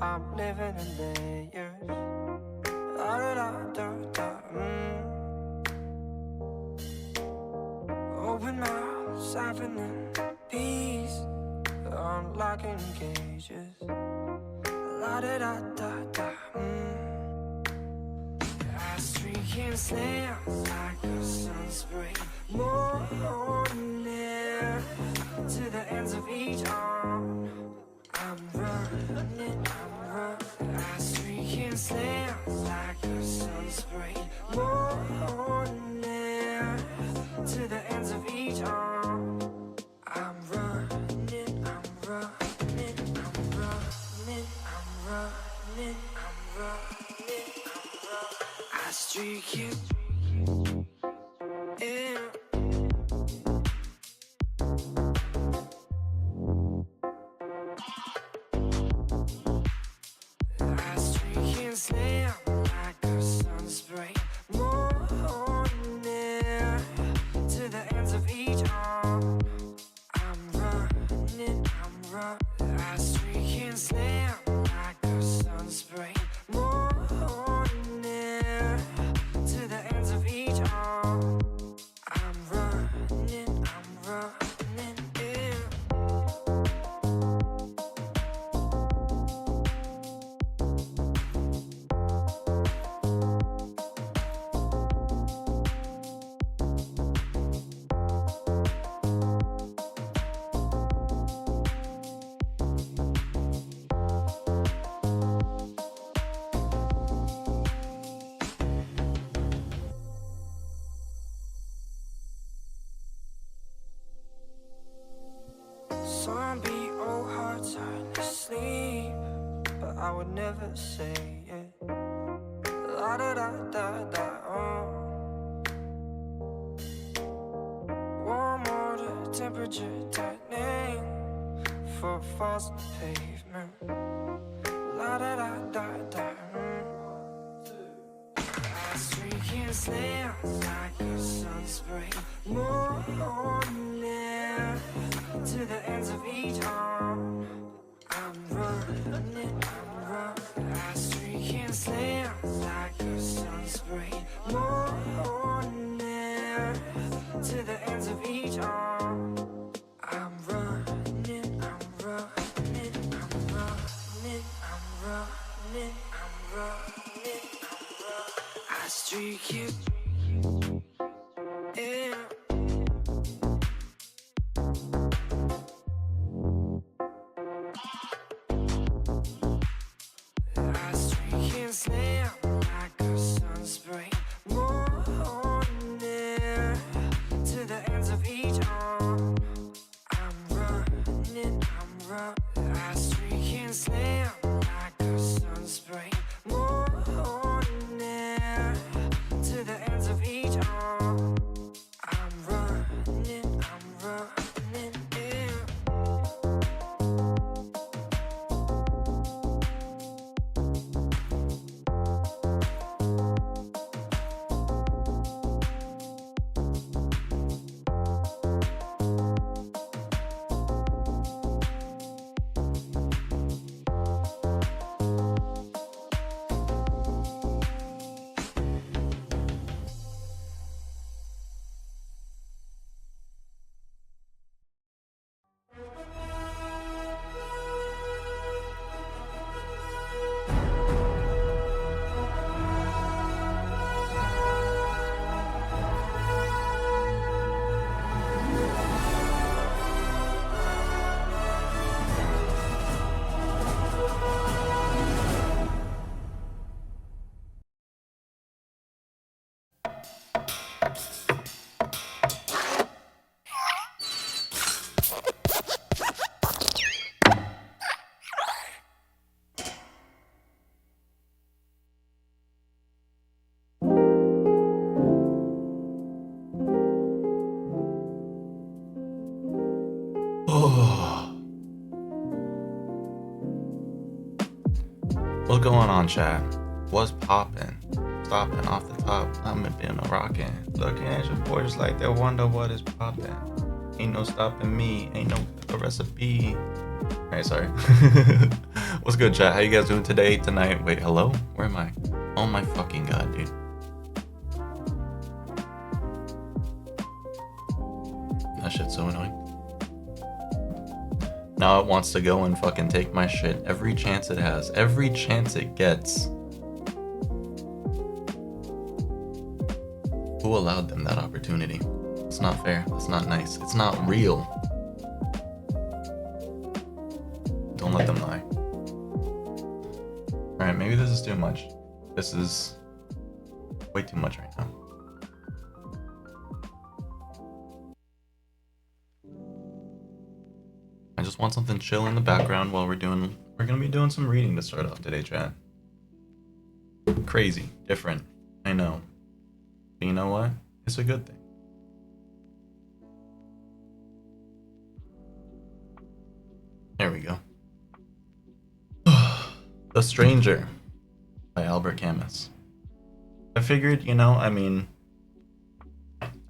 I'm living in layers. La da da da da. Open mouth, siphoning peace, unlocking cages. La da da da da. I streak and slam like a sunspray, more near to the ends of each arm. I'm running. I streak and slam like a sunspray, more near to the ends of each arm. I'm running. I streak it in. I streak and slam like a sunspray, more near to the ends of each arm. I'm running. I streak and slam like a sunspray, more near to the ends of each arm. I'm running in. Zombie old hearts are asleep, but I would never say it. La da da da da. Warm water temperature tightening, footfalls on the pavement. La da da da da. I streak and slam like a sunspray, more near to the ends of each arm. I'm running. I streak and slam like a sunspray, more near to the ends of each arm. I'm running. I streak it in. I streak and slam like a sunspray, more near to the ends of each arm. I'm running. I streak and slam like a sunspray, more near to the ends of each arm. I'm running in. What's going on, chat? What's poppin'? Stopping off the top, I'm been a rockin'. Looking at your boys like they wonder what is poppin'. Ain't no stopping me, ain't no recipe. Alright, sorry. What's good, chat? How you guys doing today, tonight? Wait, hello? Where am I? Oh my fucking god, dude. That shit's so annoying. Now it wants to go and fucking take my shit every chance it has. Every chance it gets. Who allowed them that opportunity? It's not fair. It's not nice. It's not real. Don't let them lie. Alright, maybe this is too much. This is way too much right now. I just want something chill in the background while we're gonna be doing some reading to start off today, chat. Crazy, different, I know. But you know what? It's a good thing. There we go. The Stranger by Albert Camus. I figured, you know, I mean,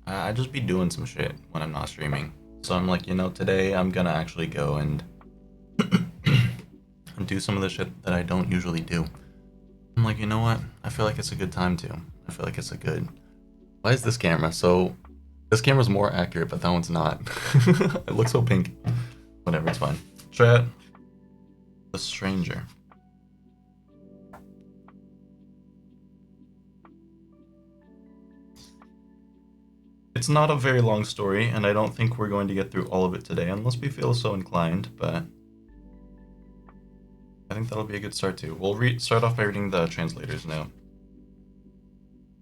I'd just be doing some shit when I'm not streaming. So I'm like, you know, today I'm gonna actually go and do some of the shit that I don't usually do. I'm like, you know what? I feel like it's a good time to. I feel like it's a good... Why is this camera so... This camera's more accurate, but that one's not. It looks so pink. Whatever, it's fine. Chat. The Stranger. It's not a very long story, and I don't think we're going to get through all of it today, unless we feel so inclined, but I think that'll be a good start too. We'll start off by reading the translator's note.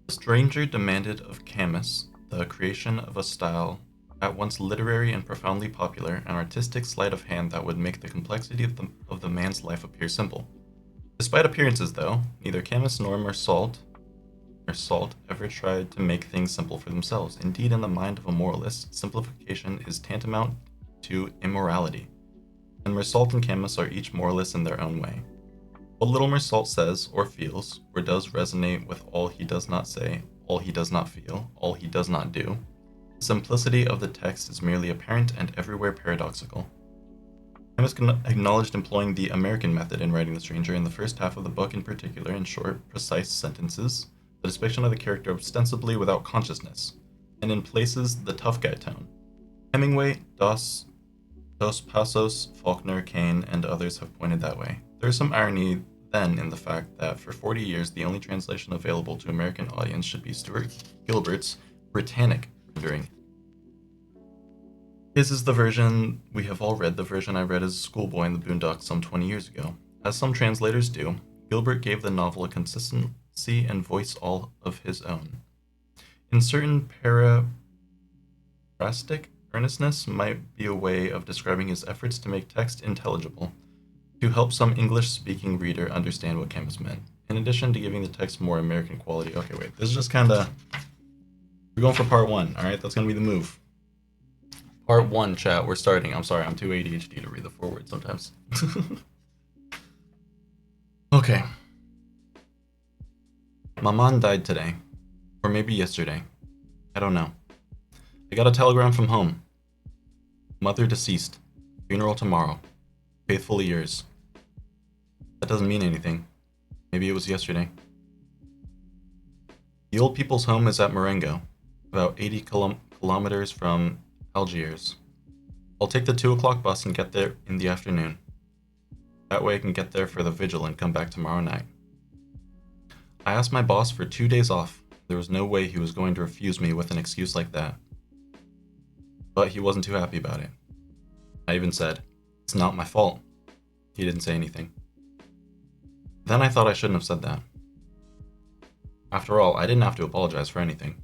The Stranger demanded of Camus the creation of a style at once literary and profoundly popular, an artistic sleight of hand that would make the complexity of the man's life appear simple. Despite appearances, though, neither Camus nor Meursault ever tried to make things simple for themselves. Indeed, in the mind of a moralist, simplification is tantamount to immorality. And Meursault and Camus are each moralists in their own way. What little Meursault says, or feels, or does resonate with all he does not say, all he does not feel, all he does not do. The simplicity of the text is merely apparent and everywhere paradoxical. Camus acknowledged employing the American method in writing The Stranger in the first half of the book, in particular in short, precise sentences, the depiction of the character ostensibly without consciousness, and in places the tough guy tone. Hemingway, Dos Passos, Faulkner, Kane, and others have pointed that way. There is some irony then in the fact that for 40 years the only translation available to American audience should be Stuart Gilbert's Britannic rendering. His is the version we have all read, the version I read as a schoolboy in the Boondocks some 20 years ago. As some translators do, Gilbert gave the novel a consistency and voice all of his own. In certain paraphrastic earnestness might be a way of describing his efforts to make text intelligible, to help some English-speaking reader understand what Camus meant, in addition to giving the text more American quality. Okay, wait, this is just kinda... We're going for part one, alright? That's gonna be the move. Part one, chat, we're starting. I'm sorry, I'm too ADHD to read the foreword sometimes. Okay. Maman died today. Or maybe yesterday. I don't know. I got a telegram from home. Mother deceased. Funeral tomorrow. Faithfully yours. That doesn't mean anything. Maybe it was yesterday. The old people's home is at Marengo, about 80 kilometers from Algiers. I'll take the 2 o'clock bus and get there in the afternoon. That way I can get there for the vigil and come back tomorrow night. I asked my boss for 2 days off. There was no way he was going to refuse me with an excuse like that. But he wasn't too happy about it. I even said, "It's not my fault." He didn't say anything. Then I thought I shouldn't have said that. After all, I didn't have to apologize for anything.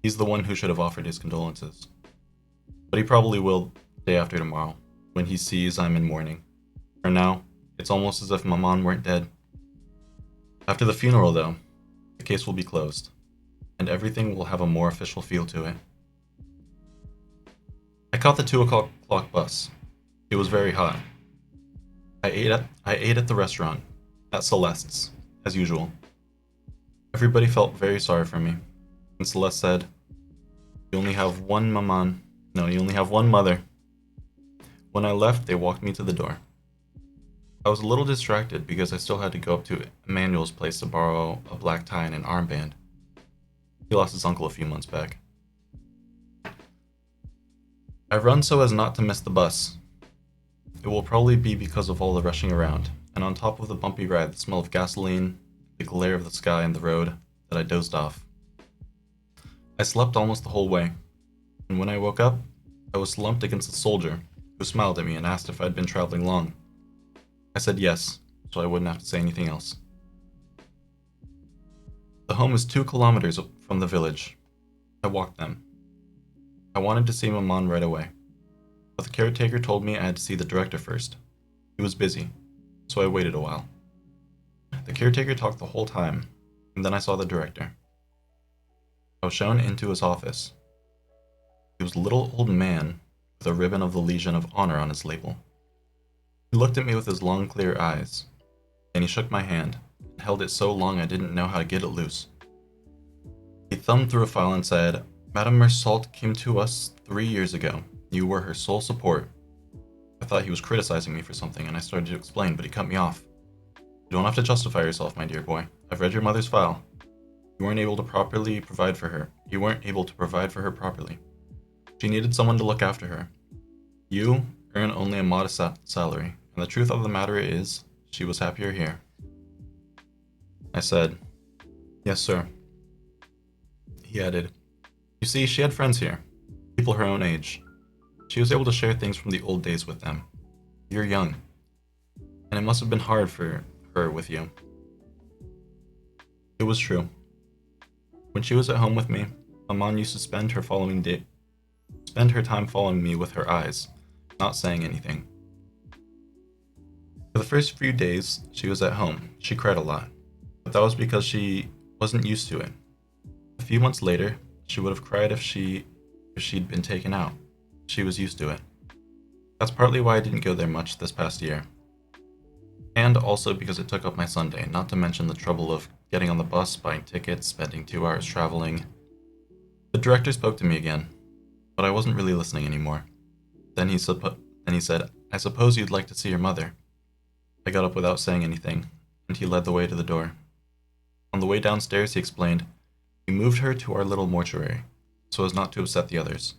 He's the one who should have offered his condolences. But he probably will day after tomorrow, when he sees I'm in mourning. For now, it's almost as if Maman weren't dead. After the funeral, though, the case will be closed, and everything will have a more official feel to it. I caught the 2 o'clock bus. It was very hot. I ate at the restaurant, at Celeste's, as usual. Everybody felt very sorry for me, and Celeste said, "You only have one mother. When I left, they walked me to the door. I was a little distracted because I still had to go up to Emmanuel's place to borrow a black tie and an armband. He lost his uncle a few months back. I run so as not to miss the bus. It will probably be because of all the rushing around, and on top of the bumpy ride, the smell of gasoline, the glare of the sky and the road, that I dozed off. I slept almost the whole way, and when I woke up, I was slumped against a soldier who smiled at me and asked if I'd been traveling long. I said yes, so I wouldn't have to say anything else. The home is 2 kilometers from the village. I walked them. I wanted to see Maman right away, but the caretaker told me I had to see the director first. He was busy, so I waited a while. The caretaker talked the whole time, and then I saw the director. I was shown into his office. He was a little old man with a ribbon of the Legion of Honor on his label. He looked at me with his long, clear eyes, and he shook my hand and held it so long I didn't know how to get it loose. He thumbed through a file and said, "Madame Mersault came to us 3 years ago. You were her sole support." I thought he was criticizing me for something, and I started to explain, but he cut me off. "You don't have to justify yourself, my dear boy. I've read your mother's file. You weren't able to provide for her properly. She needed someone to look after her. You earn only a modest salary, and the truth of the matter is, she was happier here." I said, "Yes, sir." He added, "You see, she had friends here, people her own age. She was able to share things from the old days with them. You're young, and it must have been hard for her with you." It was true. When she was at home with me, Maman used to spend her time following me with her eyes, not saying anything. For the first few days she was at home, she cried a lot, but that was because she wasn't used to it. A few months later, she would have cried if she'd been taken out. She was used to it. That's partly why I didn't go there much this past year. And also because it took up my Sunday, not to mention the trouble of getting on the bus, buying tickets, spending 2 hours traveling. The director spoke to me again, but I wasn't really listening anymore. Then he said, "I suppose you'd like to see your mother." I got up without saying anything, and he led the way to the door. On the way downstairs, he explained, "We moved her to our little mortuary, so as not to upset the others.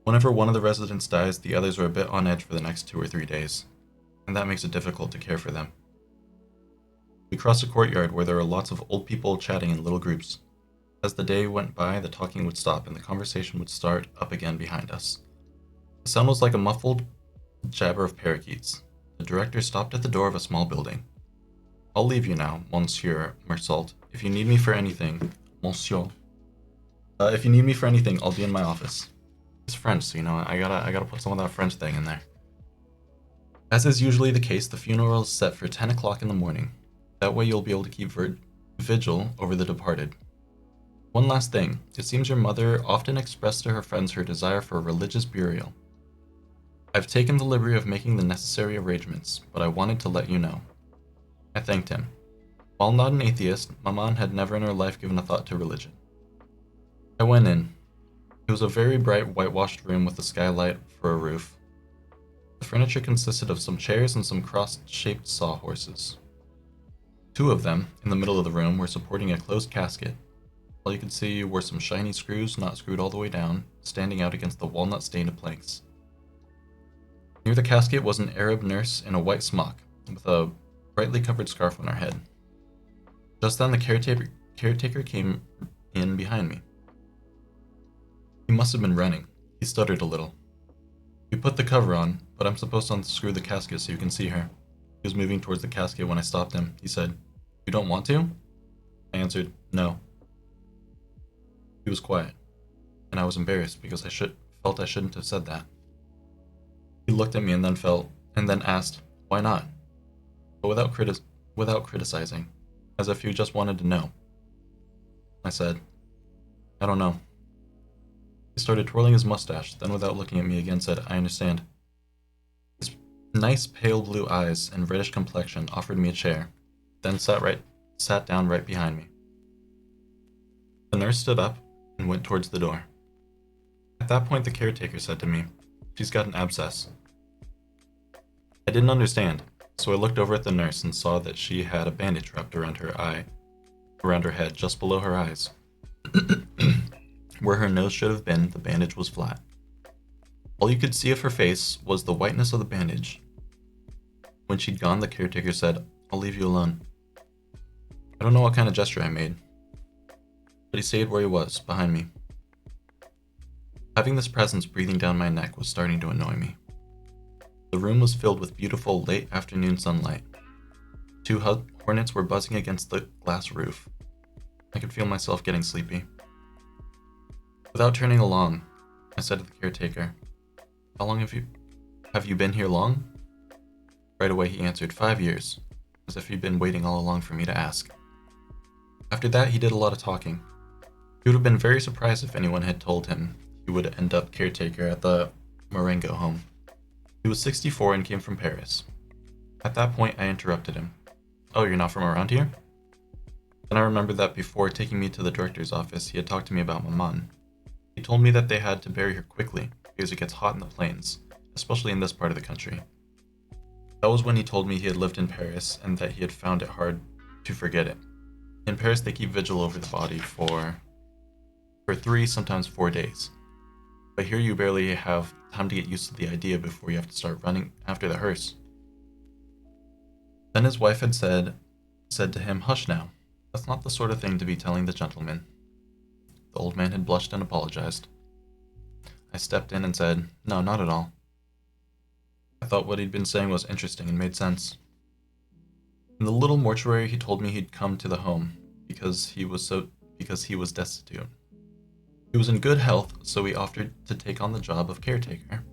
Whenever one of the residents dies, the others are a bit on edge for the next 2 or 3 days, and that makes it difficult to care for them." We crossed a courtyard where there were lots of old people chatting in little groups. As the day went by, the talking would stop and the conversation would start up again behind us. The sound was like a muffled jabber of parakeets. The director stopped at the door of a small building. "I'll leave you now, Monsieur Mersault. If you need me for anything, Monsieur. If you need me for anything, I'll be in my office." It's French, so I gotta put some of that French thing in there. As is usually the case, the funeral is set for 10 o'clock in the morning. That way you'll be able to keep vigil over the departed. One last thing, it seems your mother often expressed to her friends her desire for a religious burial. I've taken the liberty of making the necessary arrangements, but I wanted to let you know. I thanked him. While not an atheist, Maman had never in her life given a thought to religion. I went in. It was a very bright whitewashed room with a skylight for a roof. The furniture consisted of some chairs and some cross-shaped sawhorses. 2 of them, in the middle of the room, were supporting a closed casket. All you could see were some shiny screws, not screwed all the way down, standing out against the walnut-stained planks. Near the casket was an Arab nurse in a white smock, with a brightly covered scarf on her head. Just then the caretaker came in behind me. He must have been running. He stuttered a little. "We put the cover on, but I'm supposed to unscrew the casket so you can see her." He was moving towards the casket when I stopped him. He said, "You don't want to?" I answered, "No." He was quiet, and I was embarrassed because I felt I shouldn't have said that. He looked at me and then asked, "Why not?" But without criticizing, as if he just wanted to know. I said, "I don't know." He started twirling his mustache, then without looking at me again said, "I understand." His nice pale blue eyes and reddish complexion offered me a chair, then sat down right behind me. The nurse stood up and went towards the door. At that point the caretaker said to me, "She's got an abscess." I didn't understand, so I looked over at the nurse and saw that she had a bandage wrapped around her head, just below her eyes. Where her nose should have been, the bandage was flat. All you could see of her face was the whiteness of the bandage. When she'd gone, the caretaker said, "I'll leave you alone." I don't know what kind of gesture I made, but he stayed where he was, behind me. Having this presence breathing down my neck was starting to annoy me. The room was filled with beautiful late afternoon sunlight. Two hornets were buzzing against the glass roof. I could feel myself getting sleepy. Without turning along, I said to the caretaker, "How long have you been here long?" Right away he answered, 5 years, as if he'd been waiting all along for me to ask. After that, he did a lot of talking. He would have been very surprised if anyone had told him he would end up caretaker at the Marengo home. He was 64 and came from Paris. At that point, I interrupted him. "Oh, you're not from around here?" Then I remembered that before taking me to the director's office, he had talked to me about Maman. He told me that they had to bury her quickly because it gets hot in the plains, especially in this part of the country. That was when he told me he had lived in Paris and that he had found it hard to forget it. In Paris, they keep vigil over the body for 3, sometimes 4 days. But here you barely have time to get used to the idea before you have to start running after the hearse. Then his wife had said to him, "Hush now. That's not the sort of thing to be telling the gentleman." The old man had blushed and apologized. I stepped in and said, "No, not at all." I thought what he'd been saying was interesting and made sense. In the little mortuary, he told me he'd come to the home because he was destitute. He was in good health, so he offered to take on the job of caretaker.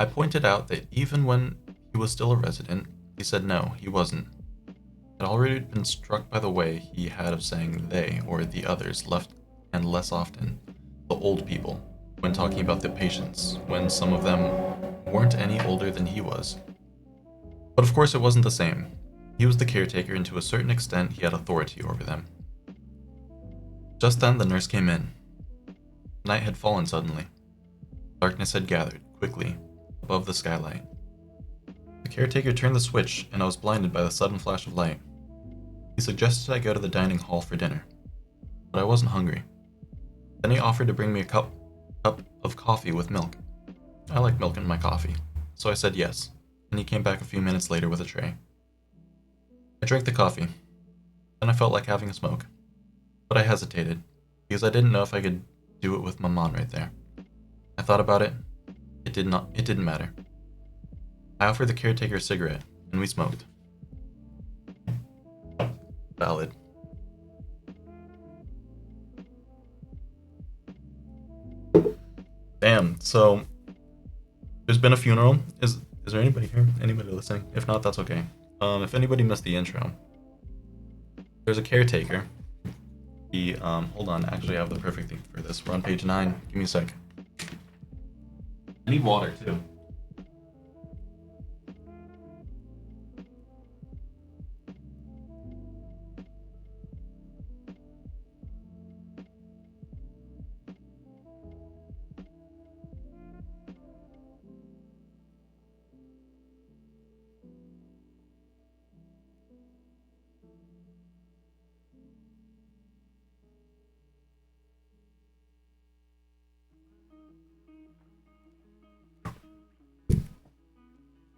I pointed out that even when he was still a resident, he said no, he wasn't. I'd already been struck by the way he had of saying they or the others less often, the old people, when talking about the patients, when some of them weren't any older than he was. But of course it wasn't the same. He was the caretaker, and to a certain extent he had authority over them. Just then the nurse came in. Night had fallen suddenly. Darkness had gathered, quickly, above the skylight. The caretaker turned the switch, and I was blinded by the sudden flash of light. He suggested I go to the dining hall for dinner, but I wasn't hungry. Then he offered to bring me a cup of coffee with milk. I like milk in my coffee, so I said yes, and he came back a few minutes later with a tray. I drank the coffee. Then I felt like having a smoke, but I hesitated, because I didn't know if I could do it with Maman right there. I thought about it. It didn't matter. I offered the caretaker a cigarette, and we smoked. Valid. Damn, so there's been a funeral. Is there anybody here? Anybody listening? If not, that's okay. If anybody missed the intro, there's a caretaker. He, hold on, actually I have the perfect thing for this. We're on page 9. Give me a sec. I need water, too.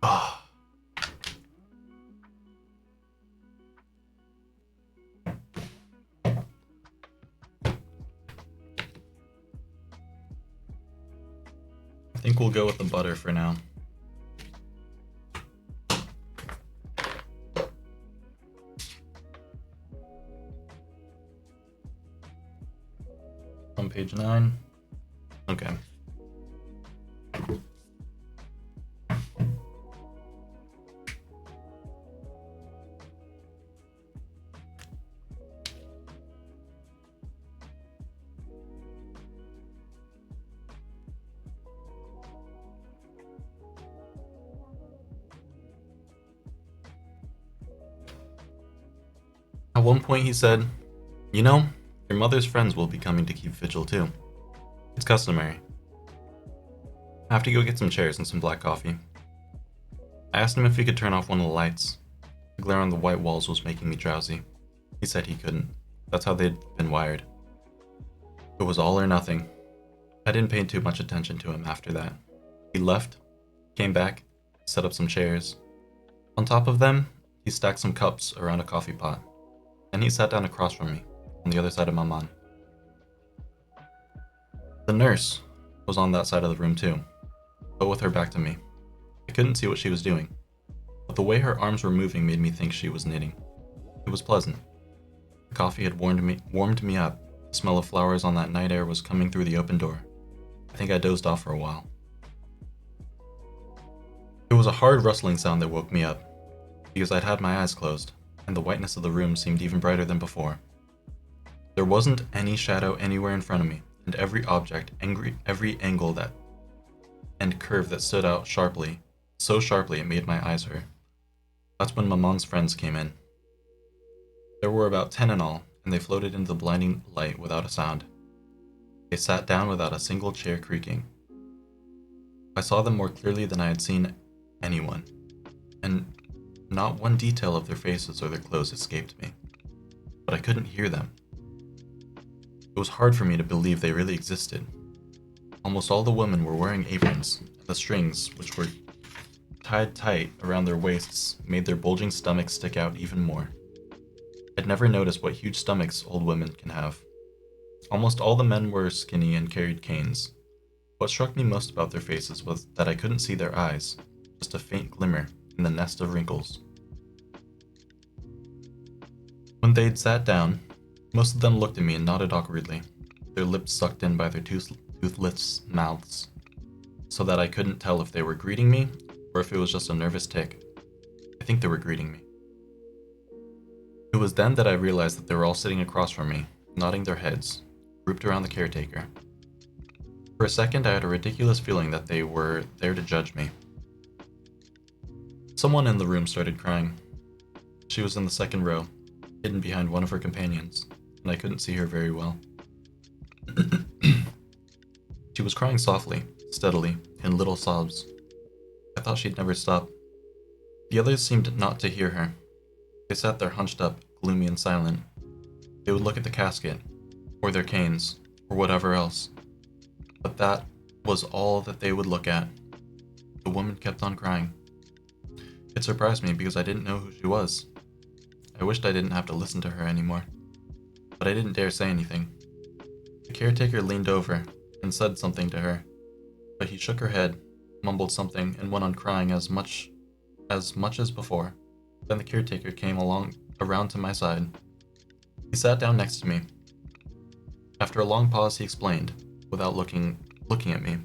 Ah. I think we'll go with the butter for now. On page 9. Okay. At one point he said, "You know, your mother's friends will be coming to keep vigil too. It's customary. I have to go get some chairs and some black coffee." I asked him if he could turn off one of the lights. The glare on the white walls was making me drowsy. He said he couldn't. That's how they'd been wired. It was all or nothing. I didn't pay too much attention to him after that. He left, came back, set up some chairs. On top of them, he stacked some cups around a coffee pot. Then he sat down across from me, on the other side of Maman. The nurse was on that side of the room too, but with her back to me. I couldn't see what she was doing, but the way her arms were moving made me think she was knitting. It was pleasant. The coffee had warmed me up. The smell of flowers on that night air was coming through the open door. I think I dozed off for a while. It was a hard rustling sound that woke me up, because I'd had my eyes closed, and the whiteness of the room seemed even brighter than before. There wasn't any shadow anywhere in front of me, and every object, every angle and curve that stood out sharply, so sharply it made my eyes hurt. That's when Maman's friends came in. There were about 10 in all, and they floated into the blinding light without a sound. They sat down without a single chair creaking. I saw them more clearly than I had seen anyone, and not one detail of their faces or their clothes escaped me. But I couldn't hear them. It was hard for me to believe they really existed. Almost all the women were wearing aprons, and the strings, which were tied tight around their waists, made their bulging stomachs stick out even more. I'd never noticed what huge stomachs old women can have. Almost all the men were skinny and carried canes. What struck me most about their faces was that I couldn't see their eyes, just a faint glimmer in the nest of wrinkles. When they'd sat down, most of them looked at me and nodded awkwardly, their lips sucked in by their toothless mouths, so that I couldn't tell if they were greeting me or if it was just a nervous tick. I think they were greeting me. It was then that I realized that they were all sitting across from me, nodding their heads, grouped around the caretaker. For a second, I had a ridiculous feeling that they were there to judge me. Someone in the room started crying. She was in the second row, hidden behind one of her companions, and I couldn't see her very well. She was crying softly, steadily, in little sobs. I thought she'd never stop. The others seemed not to hear her. They sat there hunched up, gloomy and silent. They would look at the casket, or their canes, or whatever else. But that was all that they would look at. The woman kept on crying. It surprised me because I didn't know who she was. I wished I didn't have to listen to her anymore. But I didn't dare say anything. The caretaker leaned over and said something to her, but he shook her head, mumbled something, and went on crying as much as before. Then the caretaker came around to my side. He sat down next to me. After a long pause, he explained, without looking at me.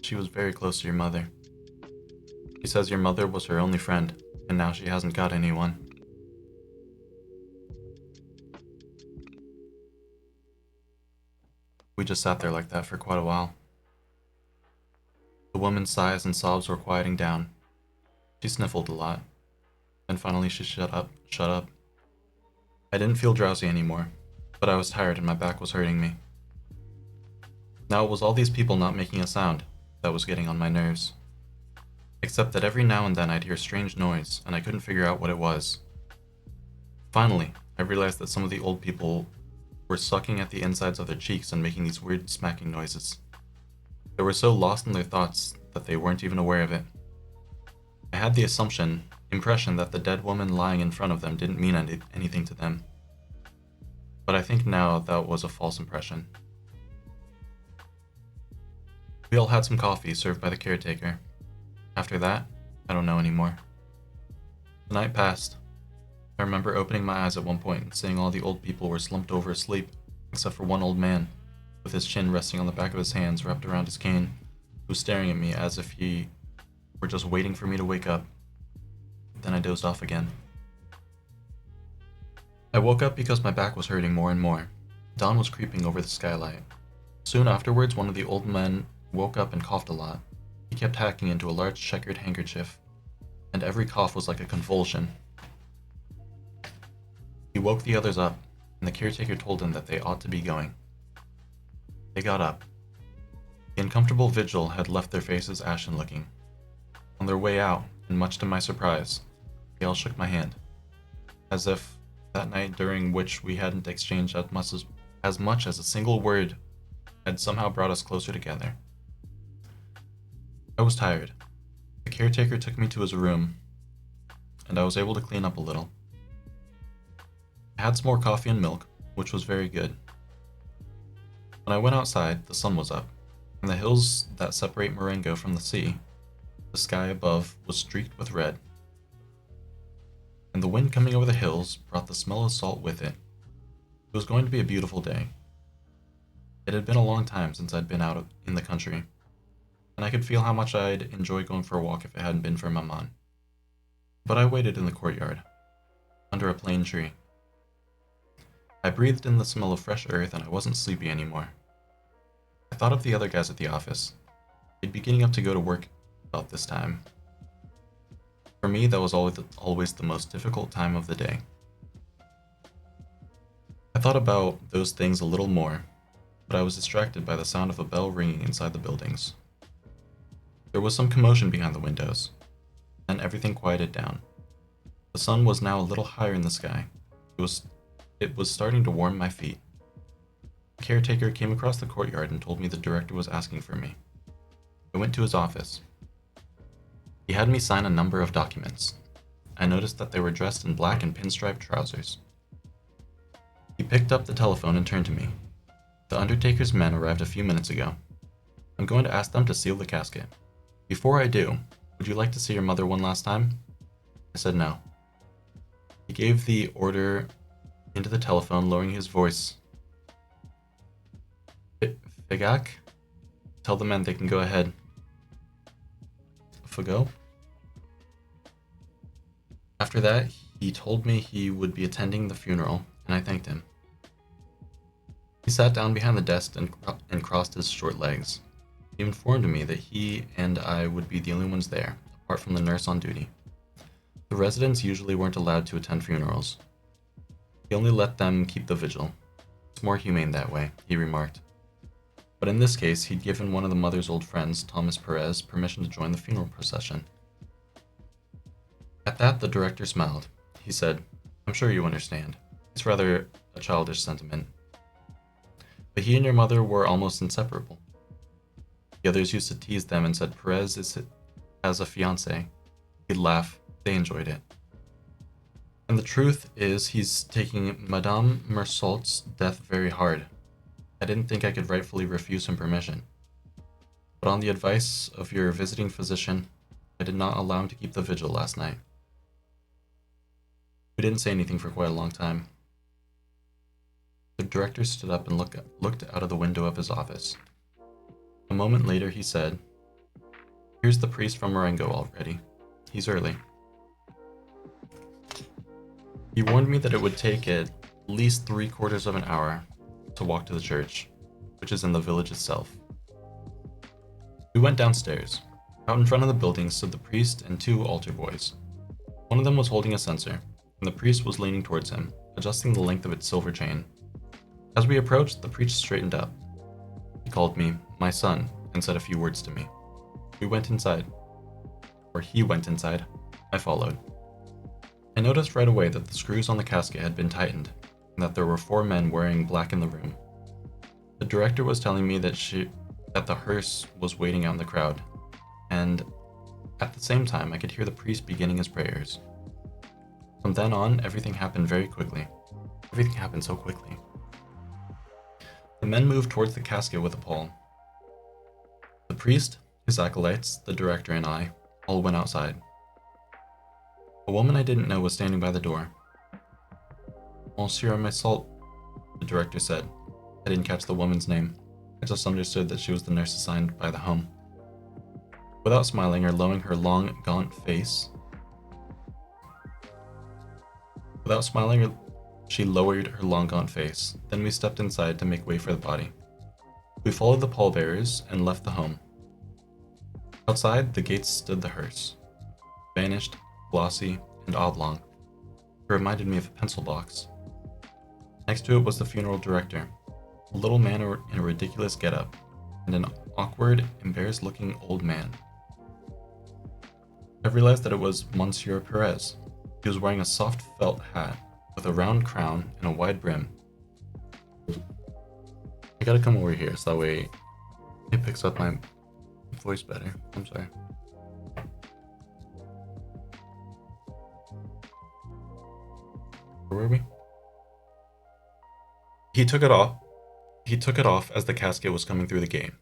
She was very close to your mother. She says your mother was her only friend, and now she hasn't got anyone. We just sat there like that for quite a while. The woman's sighs and sobs were quieting down. She sniffled a lot. Then finally she shut up. I didn't feel drowsy anymore, but I was tired and my back was hurting me. Now it was all these people not making a sound that was getting on my nerves. Except that every now and then I'd hear a strange noise, and I couldn't figure out what it was. Finally, I realized that some of the old people were sucking at the insides of their cheeks and making these weird smacking noises. They were so lost in their thoughts that they weren't even aware of it. I had the impression that the dead woman lying in front of them didn't mean anything to them. But I think now that was a false impression. We all had some coffee served by the caretaker. After that, I don't know anymore. The night passed. I remember opening my eyes at one point and seeing all the old people were slumped over asleep, except for one old man, with his chin resting on the back of his hands wrapped around his cane, who was staring at me as if he were just waiting for me to wake up. Then I dozed off again. I woke up because my back was hurting more and more. Dawn was creeping over the skylight. Soon afterwards, one of the old men woke up and coughed a lot. He kept hacking into a large checkered handkerchief, and every cough was like a convulsion. He woke the others up, and the caretaker told him that they ought to be going. They got up. The uncomfortable vigil had left their faces ashen-looking. On their way out, and much to my surprise, they all shook my hand, as if that night during which we hadn't exchanged as much as a single word had somehow brought us closer together. I was tired. The caretaker took me to his room, and I was able to clean up a little. I had some more coffee and milk, which was very good. When I went outside, the sun was up, and the hills that separate Marengo from the sea, the sky above was streaked with red. And the wind coming over the hills brought the smell of salt with it. It was going to be a beautiful day. It had been a long time since I'd been out in the country, and I could feel how much I'd enjoy going for a walk if it hadn't been for Maman. But I waited in the courtyard, under a plane tree. I breathed in the smell of fresh earth and I wasn't sleepy anymore. I thought of the other guys at the office. They'd be getting up to go to work about this time. For me, that was always the most difficult time of the day. I thought about those things a little more, but I was distracted by the sound of a bell ringing inside the buildings. There was some commotion behind the windows, then everything quieted down. The sun was now a little higher in the sky. It was starting to warm my feet. The caretaker came across the courtyard and told me the director was asking for me. I went to his office. He had me sign a number of documents. I noticed that they were dressed in black and pinstripe trousers. He picked up the telephone and turned to me. The undertaker's men arrived a few minutes ago. I'm going to ask them to seal the casket. Before I do, would you like to see your mother one last time? I said no. He gave the order into the telephone, lowering his voice. Figak? Tell the men they can go ahead. Fago? After that, he told me he would be attending the funeral, and I thanked him. He sat down behind the desk and crossed his short legs. He informed me that he and I would be the only ones there, apart from the nurse on duty. The residents usually weren't allowed to attend funerals. He only let them keep the vigil. It's more humane that way, he remarked. But in this case, he'd given one of the mother's old friends, Thomas Perez, permission to join the funeral procession. At that, the director smiled. He said, I'm sure you understand. It's rather a childish sentiment. But he and your mother were almost inseparable. The others used to tease them and said Perez has a fiancée. He'd laugh. They enjoyed it. And the truth is, he's taking Madame Mersault's death very hard. I didn't think I could rightfully refuse him permission. But on the advice of your visiting physician, I did not allow him to keep the vigil last night. We didn't say anything for quite a long time. The director stood up and looked out of the window of his office. A moment later, he said, Here's the priest from Marengo already. He's early. He warned me that it would take at least 3/4 of an hour to walk to the church, which is in the village itself. We went downstairs. Out in front of the building stood the priest and 2 altar boys. One of them was holding a censer, and the priest was leaning towards him, adjusting the length of its silver chain. As we approached, the priest straightened up. He called me my son and said a few words to me. We went inside. Or he went inside. I followed. I noticed right away that the screws on the casket had been tightened, and that there were 4 men wearing black in the room. The director was telling me that the hearse was waiting out in the crowd, and at the same time I could hear the priest beginning his prayers. From then on, everything happened very quickly. Everything happened so quickly. The men moved towards the casket with a pall. The priest, his acolytes, the director, and I all went outside. A woman I didn't know was standing by the door. Monsieur Mersault, the director said. I didn't catch the woman's name. I just understood that she was the nurse assigned by the home. Without smiling or lowering her long, gaunt face, she lowered her long, gaunt face. Then we stepped inside to make way for the body. We followed the pallbearers and left the home. Outside the gates stood the hearse, vanished, glossy, and oblong. It reminded me of a pencil box. Next to it was the funeral director. a little man in a ridiculous getup, and an awkward, embarrassed-looking old man. I realized that it was Monsieur Perez. He was wearing a soft felt hat with a round crown and a wide brim. I gotta come over here so that way it picks up my voice better. I'm sorry. Where were we? He took it off as the casket was coming through the gate.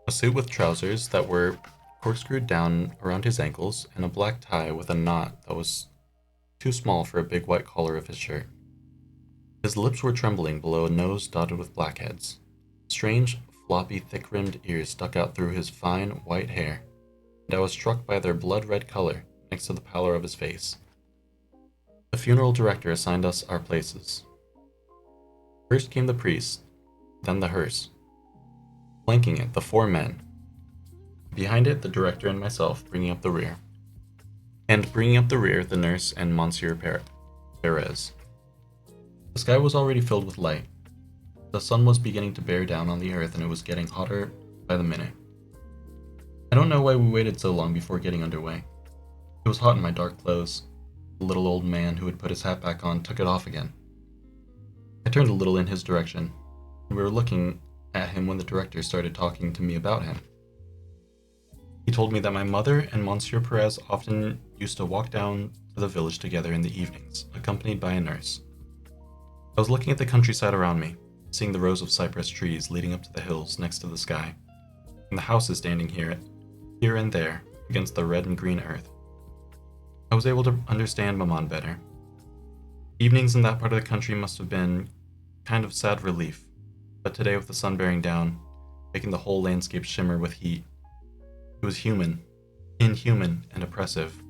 A suit with trousers that were corkscrewed down around his ankles, and a black tie with a knot that was too small for a big white collar of his shirt. His lips were trembling below a nose dotted with blackheads. Strange, floppy, thick-rimmed ears stuck out through his fine, white hair, and I was struck by their blood-red color next to the pallor of his face. The funeral director assigned us our places. First came the priest, then the hearse. Flanking it, the 4 men. Behind it, the director and myself, bringing up the rear. And bringing up the rear, the nurse and Monsieur Perez. The sky was already filled with light. The sun was beginning to bear down on the earth, and it was getting hotter by the minute. I don't know why we waited so long before getting underway. It was hot in my dark clothes. The little old man who had put his hat back on took it off again. I turned a little in his direction, and we were looking at him when the director started talking to me about him. He told me that my mother and Monsieur Perez often used to walk down to the village together in the evenings, accompanied by a nurse. I was looking at the countryside around me, seeing the rows of cypress trees leading up to the hills next to the sky, and the houses standing here and there against the red and green earth. I was able to understand Maman better. Evenings in that part of the country must have been kind of sad relief, but today with the sun bearing down, making the whole landscape shimmer with heat, it was inhuman, and oppressive.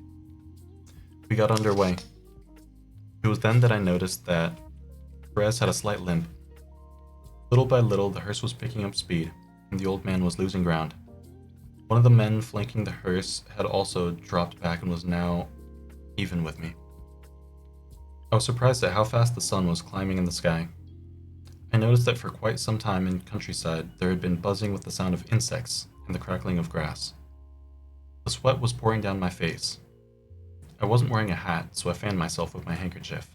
We got underway. It was then that I noticed that Perez had a slight limp. Little by little, the hearse was picking up speed, and the old man was losing ground. One of the men flanking the hearse had also dropped back and was now even with me. I was surprised at how fast the sun was climbing in the sky. I noticed that for quite some time in countryside there had been buzzing with the sound of insects and the crackling of grass. The sweat was pouring down my face. I wasn't wearing a hat, so I fanned myself with my handkerchief.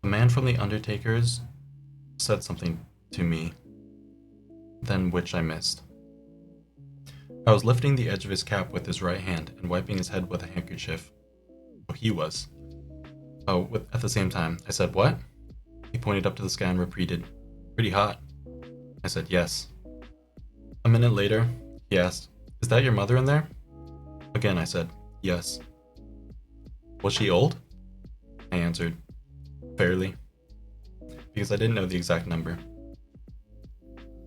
The man from the undertaker's said something to me, then which I missed. I was lifting the edge of his cap with his right hand and wiping his head with a handkerchief. Oh, he was. At the same time, I said, "What?" He pointed up to the sky and repeated, "Pretty hot." I said, "Yes." A minute later, he asked, "Is that your mother in there?" Again, I said, "Yes." "Was she old?" I answered, "Fairly," because I didn't know the exact number.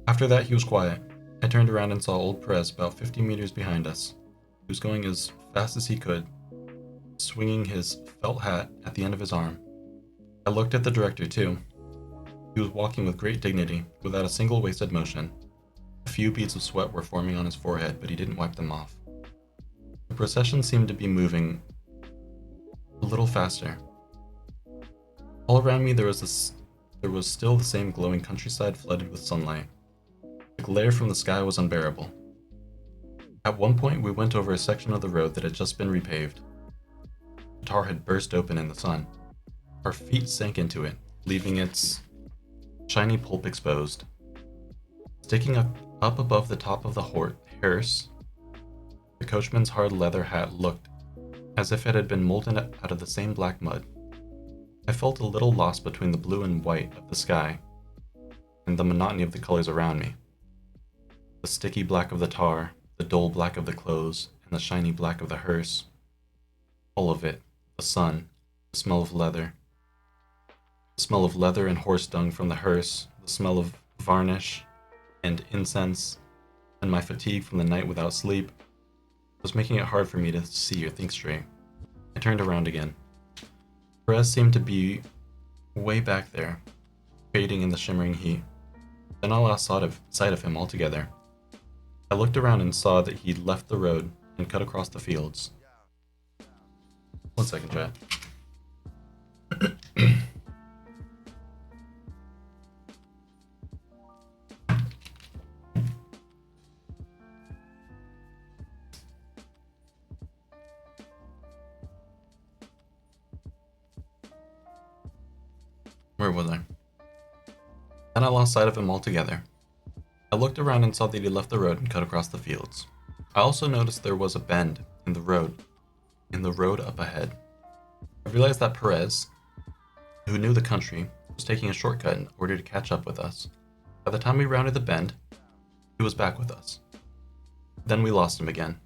After that, he was quiet. I turned around and saw old Perez about 50 meters behind us. He was going as fast as he could, swinging his felt hat at the end of his arm. I looked at the director too. He was walking with great dignity, without a single wasted motion. A few beads of sweat were forming on his forehead, but he didn't wipe them off. The procession seemed to be moving a little faster. All around me there was still the same glowing countryside flooded with sunlight. The glare from the sky was unbearable. At one point we went over a section of the road that had just been repaved. The tar had burst open in the sun. Our feet sank into it, leaving its shiny pulp exposed. Sticking up above the top of the hearse, the coachman's hard leather hat looked as if it had been molten out of the same black mud. I felt a little lost between the blue and white of the sky and the monotony of the colors around me. The sticky black of the tar, the dull black of the clothes, and the shiny black of the hearse. All of it, the sun, the smell of leather. The smell of leather and horse dung from the hearse, the smell of varnish and incense, and my fatigue from the night without sleep was making it hard for me to see or think straight. I turned around again. Perez seemed to be way back there, fading in the shimmering heat. Then I lost sight of him altogether. I looked around and saw that he'd left the road and cut across the fields. 1 second, chat. Where was I? Then I lost sight of him altogether. I looked around and saw that he left the road and cut across the fields. I also noticed there was a bend in the road up ahead. I realized that Perez, who knew the country, was taking a shortcut in order to catch up with us. By the time we rounded the bend, he was back with us. Then we lost him again.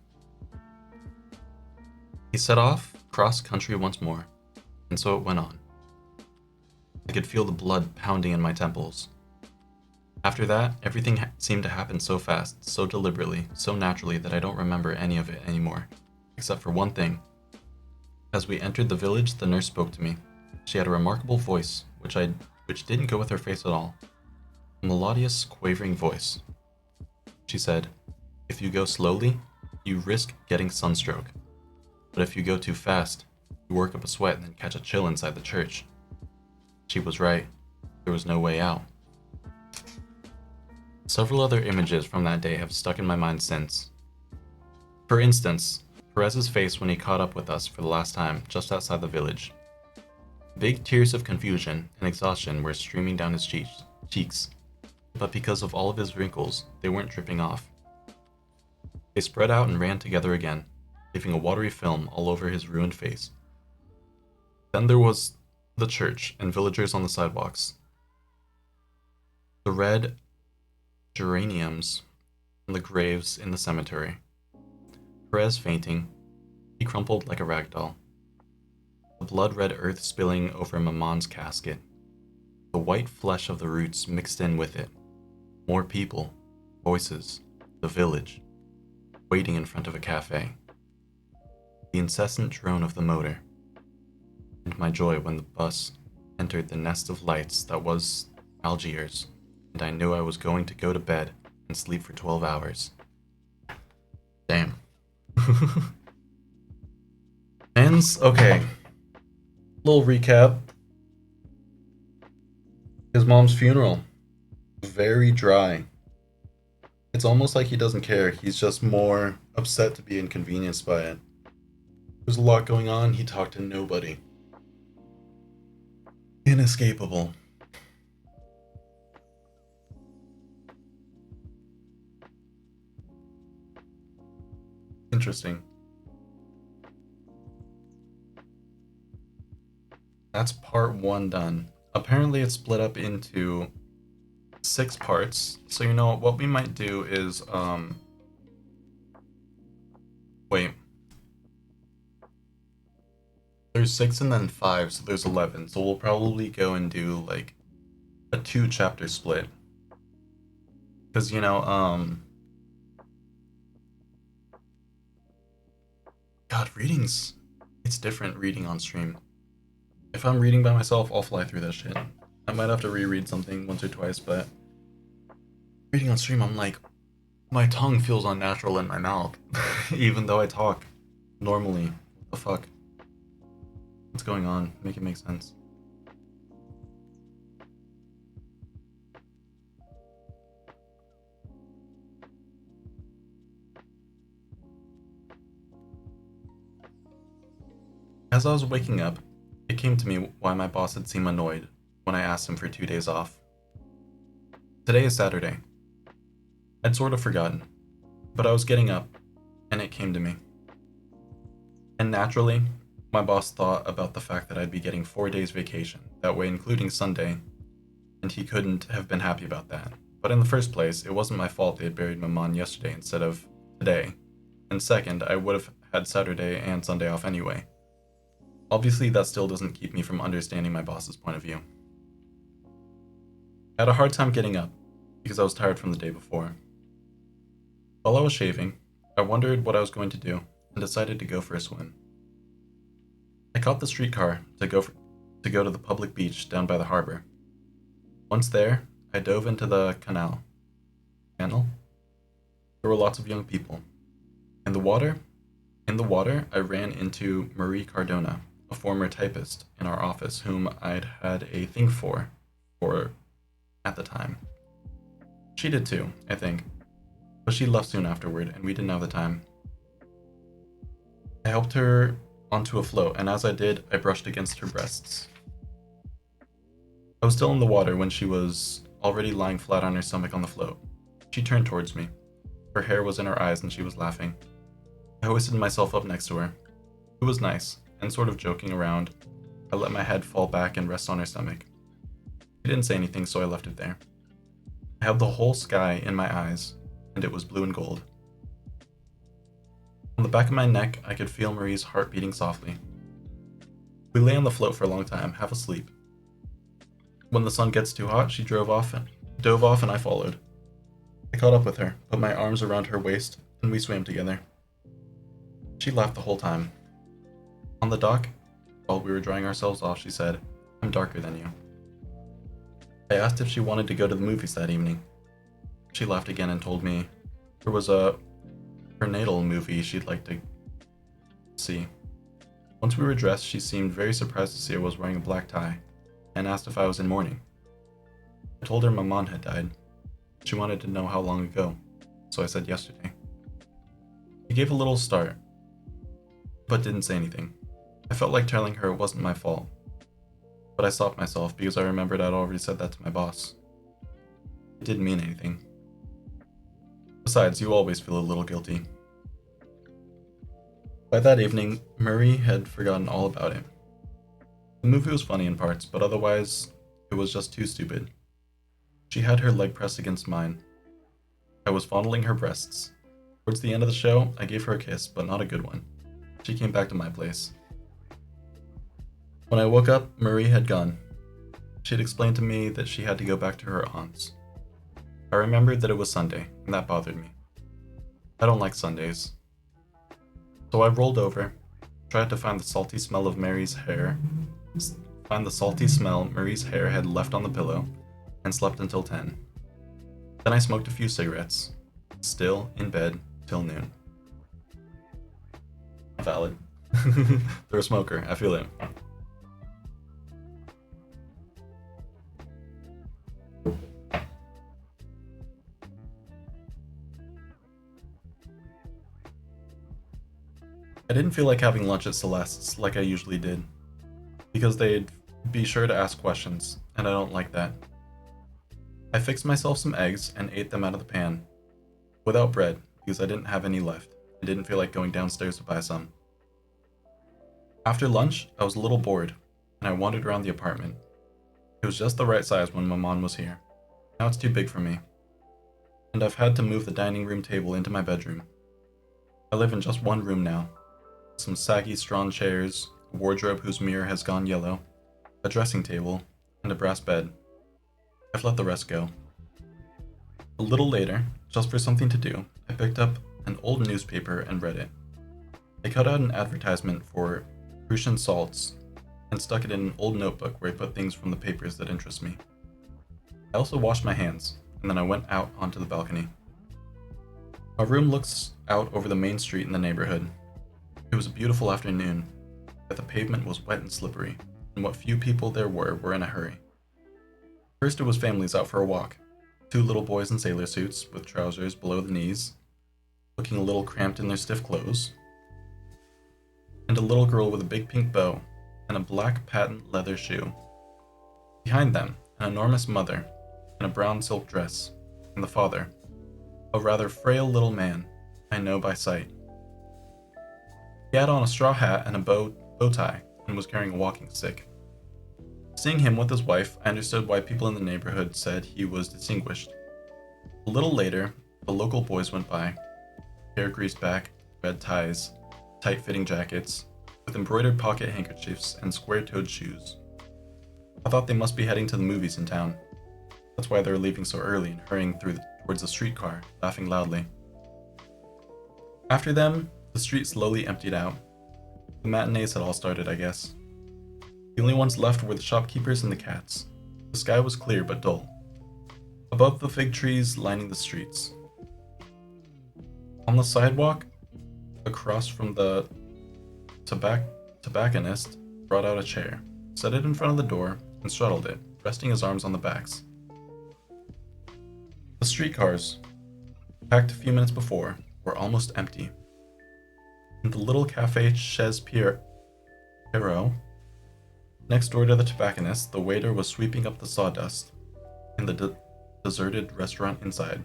He set off cross country once more, and so it went on. I could feel the blood pounding in my temples. After that, everything seemed to happen so fast, so deliberately, so naturally that I don't remember any of it anymore, except for one thing. As we entered the village, the nurse spoke to me. She had a remarkable voice, which didn't go with her face at all. A melodious, quavering voice. She said, "If you go slowly, you risk getting sunstroke. But if you go too fast, you work up a sweat and then catch a chill inside the church." She was right. There was no way out. Several other images from that day have stuck in my mind since. For instance, Perez's face when he caught up with us for the last time just outside the village. Big tears of confusion and exhaustion were streaming down his cheeks, but because of all of his wrinkles, they weren't dripping off. They spread out and ran together again, leaving a watery film all over his ruined face. Then there was the church and villagers on the sidewalks. The red geraniums and the graves in the cemetery. Perez fainting, he crumpled like a rag doll. The blood-red earth spilling over Maman's casket. The white flesh of the roots mixed in with it. More people, voices, the village, waiting in front of a cafe. The incessant drone of the motor. And my joy when the bus entered the nest of lights that was Algiers, and I knew I was going to go to bed and sleep for 12 hours. Damn. Okay. Little recap. His mom's funeral. Very dry. It's almost like he doesn't care. He's just more upset to be inconvenienced by it. There's a lot going on. He talked to nobody. Inescapable. Interesting. That's part 1 done. Apparently it's split up into 6 parts. So you know what we might do is wait. There's 6 and then 5, so there's 11. So we'll probably go and do like a 2-chapter split. Cuz God, reading's it's different reading on stream. If I'm reading by myself, I'll fly through that shit. I might have to reread something once or twice, but reading on stream, I'm like, my tongue feels unnatural in my mouth, even though I talk normally. What the fuck? What's going on? Make it make sense. As I was waking up, it came to me why my boss had seemed annoyed when I asked him for 2 days off. Today is Saturday. I'd sort of forgotten, but I was getting up, and it came to me. And naturally, my boss thought about the fact that I'd be getting 4 days vacation, that way including Sunday, and he couldn't have been happy about that. But in the first place, it wasn't my fault they had buried Maman yesterday instead of today. And second, I would have had Saturday and Sunday off anyway. Obviously, that still doesn't keep me from understanding my boss's point of view. I had a hard time getting up, because I was tired from the day before. While I was shaving, I wondered what I was going to do, and decided to go for a swim. I caught the streetcar to go to the public beach down by the harbor. Once there, I dove into the canal. There were lots of young people. In the water, I ran into Marie Cardona, a former typist in our office whom I'd had a thing for at the time. She did too, I think, but she left soon afterward and we didn't have the time. I helped her onto a float, and as I did, I brushed against her breasts. I was still in the water when she was already lying flat on her stomach on the float. She turned towards me. Her hair was in her eyes and she was laughing. I hoisted myself up next to her. It was nice, and sort of joking around, I let my head fall back and rest on her stomach. She didn't say anything, so I left it there. I held the whole sky in my eyes, and it was blue and gold. On the back of my neck, I could feel Marie's heart beating softly. We lay on the float for a long time, half asleep. When the sun gets too hot, she dove off and I followed. I caught up with her, put my arms around her waist, and we swam together. She laughed the whole time. On the dock, while we were drying ourselves off, she said, "I'm darker than you." I asked if she wanted to go to the movies that evening. She laughed again and told me there was a prenatal movie she'd like to see. Once we were dressed, she seemed very surprised to see I was wearing a black tie, and asked if I was in mourning. I told her my mom had died. She wanted to know how long ago, so I said yesterday. She gave a little start, but didn't say anything. I felt like telling her it wasn't my fault, but I stopped myself because I remembered I'd already said that to my boss. It didn't mean anything. Besides, you always feel a little guilty. By that evening, Marie had forgotten all about it. The movie was funny in parts, but otherwise, it was just too stupid. She had her leg pressed against mine. I was fondling her breasts. Towards the end of the show, I gave her a kiss, but not a good one. She came back to my place. When I woke up, Marie had gone. She had explained to me that she had to go back to her aunt's. I remembered that it was Sunday, and that bothered me. I don't like Sundays. So I rolled over, tried to find the salty smell Marie's hair had left on the pillow, and slept until 10. Then I smoked a few cigarettes, still in bed till noon. Valid. They're a smoker, I feel it. I didn't feel like having lunch at Celeste's like I usually did, because they'd be sure to ask questions, and I don't like that. I fixed myself some eggs and ate them out of the pan, without bread, because I didn't have any left. I didn't feel like going downstairs to buy some. After lunch, I was a little bored, and I wandered around the apartment. It was just the right size when my mom was here. Now it's too big for me, and I've had to move the dining room table into my bedroom. I live in just one room now. Some saggy straw chairs, a wardrobe whose mirror has gone yellow, a dressing table, and a brass bed. I've let the rest go. A little later, just for something to do, I picked up an old newspaper and read it. I cut out an advertisement for Prussian salts and stuck it in an old notebook where I put things from the papers that interest me. I also washed my hands, and then I went out onto the balcony. My room looks out over the main street in the neighborhood. It was a beautiful afternoon, but the pavement was wet and slippery, and what few people there were in a hurry. First it was families out for a walk. 2 little boys in sailor suits, with trousers below the knees, looking a little cramped in their stiff clothes, and a little girl with a big pink bow and a black patent leather shoe. Behind them, an enormous mother in a brown silk dress, and the father, a rather frail little man I know by sight. He had on a straw hat and a bow tie, and was carrying a walking stick. Seeing him with his wife, I understood why people in the neighborhood said he was distinguished. A little later, the local boys went by, hair greased back, red ties, tight-fitting jackets, with embroidered pocket handkerchiefs and square-toed shoes. I thought they must be heading to the movies in town. That's why they were leaving so early and hurrying towards the streetcar, laughing loudly. After them, the street slowly emptied out. The matinees had all started, I guess. The only ones left were the shopkeepers and the cats. The sky was clear but dull. Above the fig trees lining the streets. On the sidewalk, across from the tobacconist brought out a chair, set it in front of the door, and straddled it, resting his arms on the backs. The streetcars, packed a few minutes before, were almost empty. And the little Café Chez Pierrot Next door to the tobacconist, the waiter was sweeping up the sawdust in the deserted restaurant inside.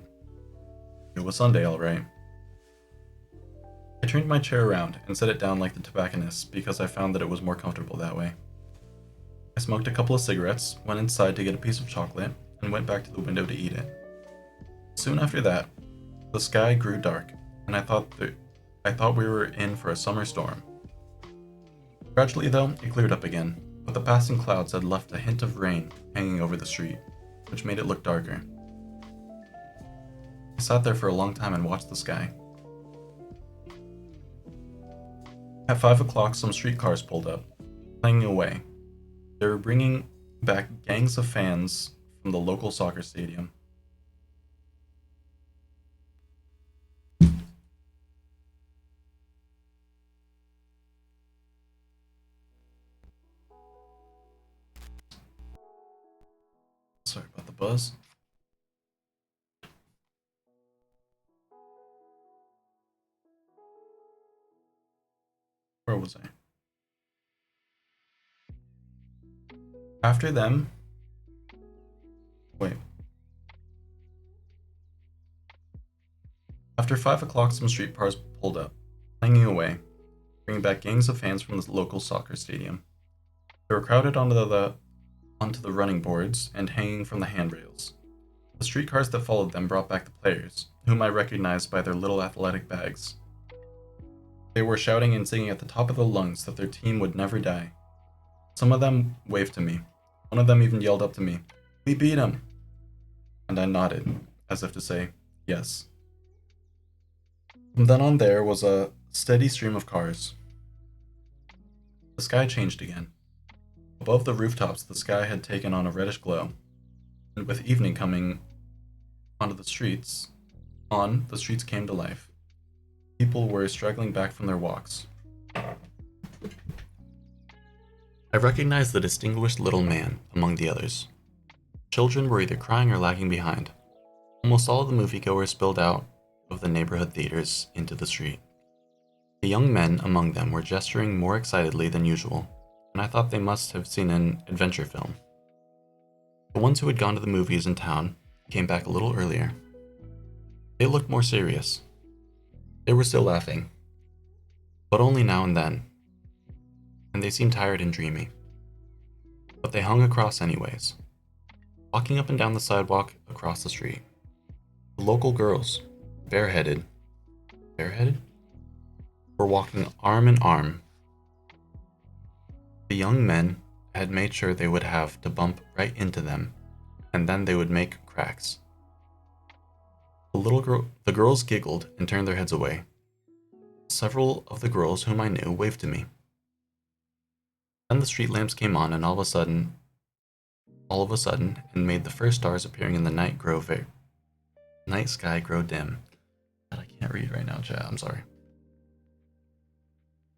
It was Sunday, all right. I turned my chair around and set it down like the tobacconist because I found that it was more comfortable that way. I smoked a couple of cigarettes, went inside to get a piece of chocolate, and went back to the window to eat it. Soon after that, the sky grew dark, and I thought we were in for a summer storm. Gradually, though, it cleared up again, but the passing clouds had left a hint of rain hanging over the street, which made it look darker. I sat there for a long time and watched the sky. At 5 o'clock, some streetcars pulled up, clanging away. They were bringing back gangs of fans from the local soccer stadium. Sorry about the buzz. Where was I? After them... Wait. After 5 o'clock, some streetcars pulled up, clanging away, bringing back gangs of fans from the local soccer stadium. They were crowded onto the running boards and hanging from the handrails. The streetcars that followed them brought back the players, whom I recognized by their little athletic bags. They were shouting and singing at the top of their lungs that their team would never die. Some of them waved to me. One of them even yelled up to me, "We beat him!" And I nodded, as if to say, yes. From then on there was a steady stream of cars. The sky changed again. Above the rooftops, the sky had taken on a reddish glow, and with evening coming the streets came to life. People were straggling back from their walks. I recognized the distinguished little man among the others. Children were either crying or lagging behind. Almost all of the moviegoers spilled out of the neighborhood theaters into the street. The young men among them were gesturing more excitedly than usual, and I thought they must have seen an adventure film. The ones who had gone to the movies in town came back a little earlier. They looked more serious. They were still laughing, but only now and then, and they seemed tired and dreamy. But they hung across anyways, walking up and down the sidewalk across the street. The local girls, bareheaded, were walking arm in arm. The young men had made sure they would have to bump right into them, and then they would make cracks. The girls giggled and turned their heads away. Several of the girls whom I knew waved to me. Then the street lamps came on, and all of a sudden, and made the first stars appearing in the night sky grow dim. God, I can't read right now, chat. I'm sorry.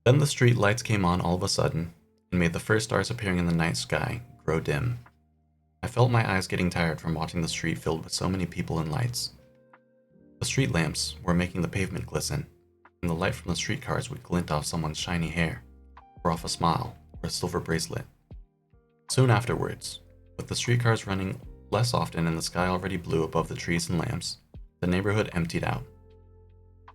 Then the street lights came on all of a sudden, and made the first stars appearing in the night sky grow dim. I felt my eyes getting tired from watching the street filled with so many people and lights. The street lamps were making the pavement glisten, and the light from the streetcars would glint off someone's shiny hair, or off a smile, or a silver bracelet. Soon afterwards, with the streetcars running less often and the sky already blue above the trees and lamps, the neighborhood emptied out.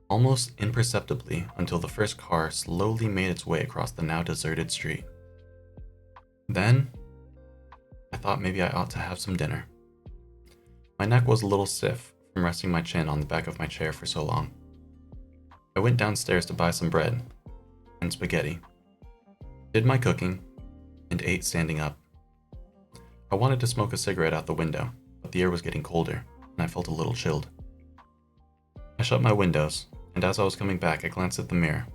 Almost imperceptibly until the first car slowly made its way across the now deserted street. Then, I thought maybe I ought to have some dinner. My neck was a little stiff from resting my chin on the back of my chair for so long. I went downstairs to buy some bread and spaghetti, did my cooking, and ate standing up. I wanted to smoke a cigarette out the window, but the air was getting colder, and I felt a little chilled. I shut my windows, and as I was coming back, I glanced at the mirror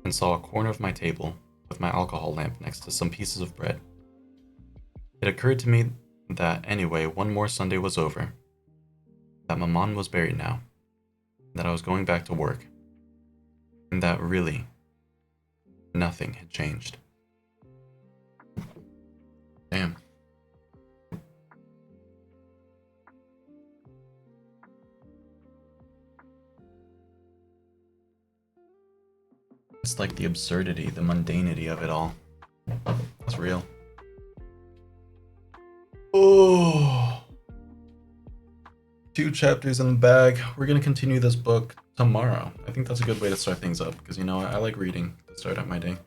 and saw a corner of my table with my alcohol lamp next to some pieces of bread. It occurred to me that anyway, one more Sunday was over, that Maman was buried now, that I was going back to work, and that really nothing had changed. Damn. It's like the absurdity, the mundanity of it all. That's real. Oh. 2 chapters in the bag. We're gonna continue this book tomorrow. I think that's a good way to start things up because, you know, I like reading to start out my day.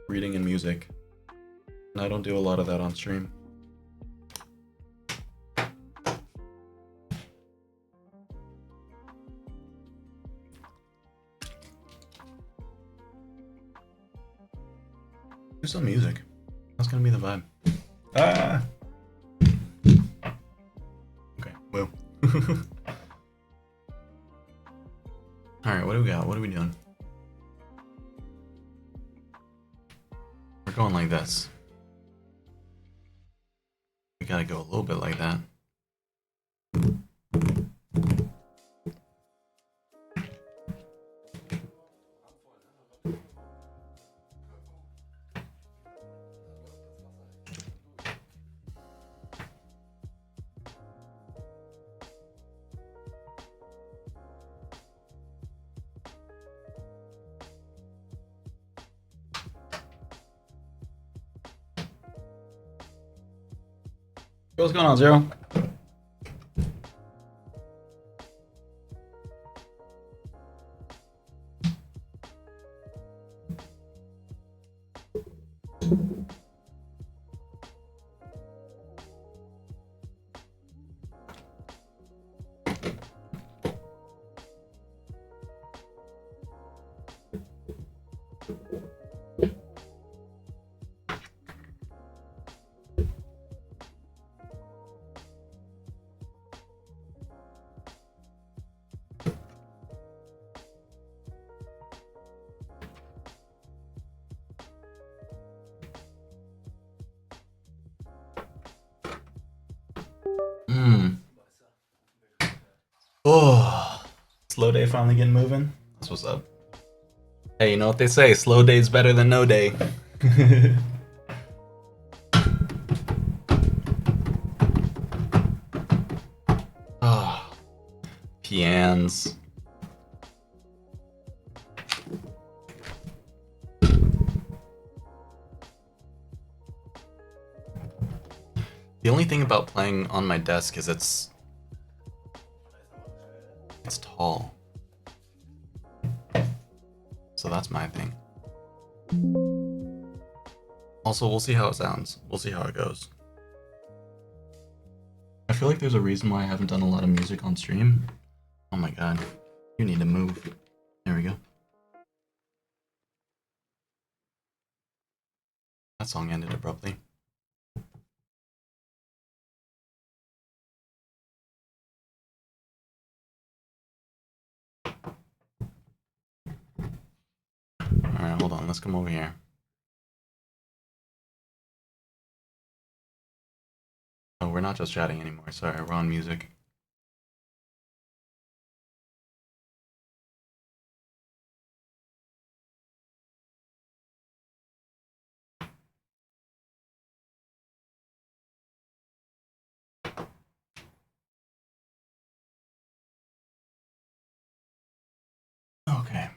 Reading and music. And I don't do a lot of that on stream. Do some music. That's gonna be the vibe. Ah! Okay, well. Alright, what do we got? What are we doing? We're going like this. We gotta go a little bit like that. What's going on, Zero? Oh, slow day finally getting moving. That's what's up. Hey, you know what they say? Slow day's better than no day. Ah, pians. The only thing about playing on my desk is it's tall. So that's my thing. Also, we'll see how it sounds. We'll see how it goes. I feel like there's a reason why I haven't done a lot of music on stream. Oh my god. You need to move. There we go. That song ended abruptly. Alright, hold on. Let's come over here. Oh, we're not just chatting anymore. Sorry, we're on music. Okay.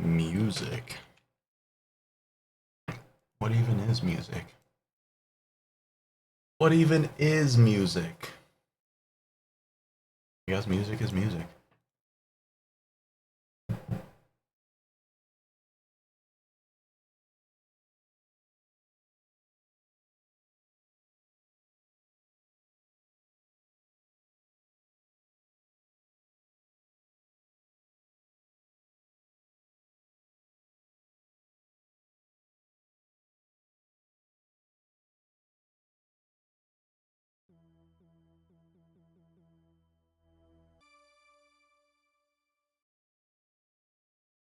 Music. What even is music? What even is music? I guess music is music.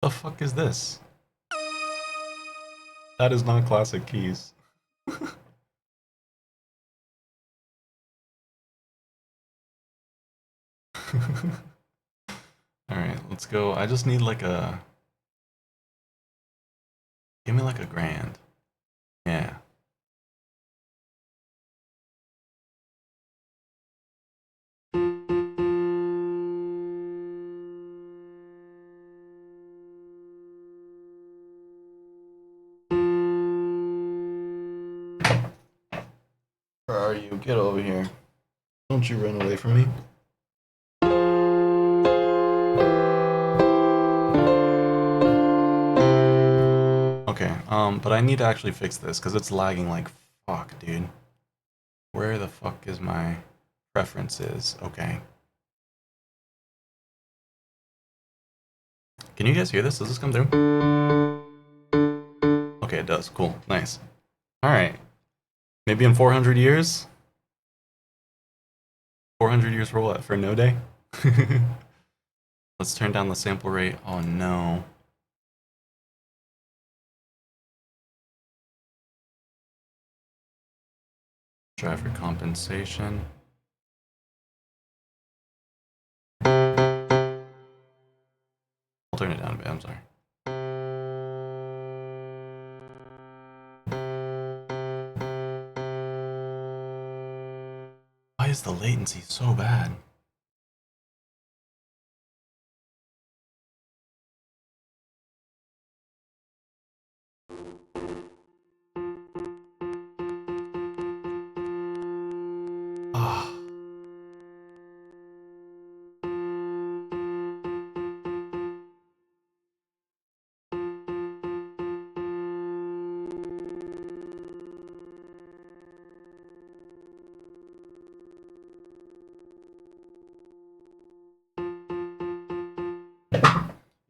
The fuck is this? That is not classic keys. Let's go. I just need like a... Give me like a grand. Yeah. Where are you? Get over here. Don't you run away from me. Okay, but I need to actually fix this because it's lagging like fuck, dude. Where the fuck is my preferences? Okay. Can you guys hear this? Does this come through? Okay, it does. Cool. Nice. Alright. Maybe in 400 years? 400 years for what? For no day? Let's turn down the sample rate. Oh no. Try for compensation. I'll turn it down a bit, I'm sorry. Why is the latency so bad? Ah.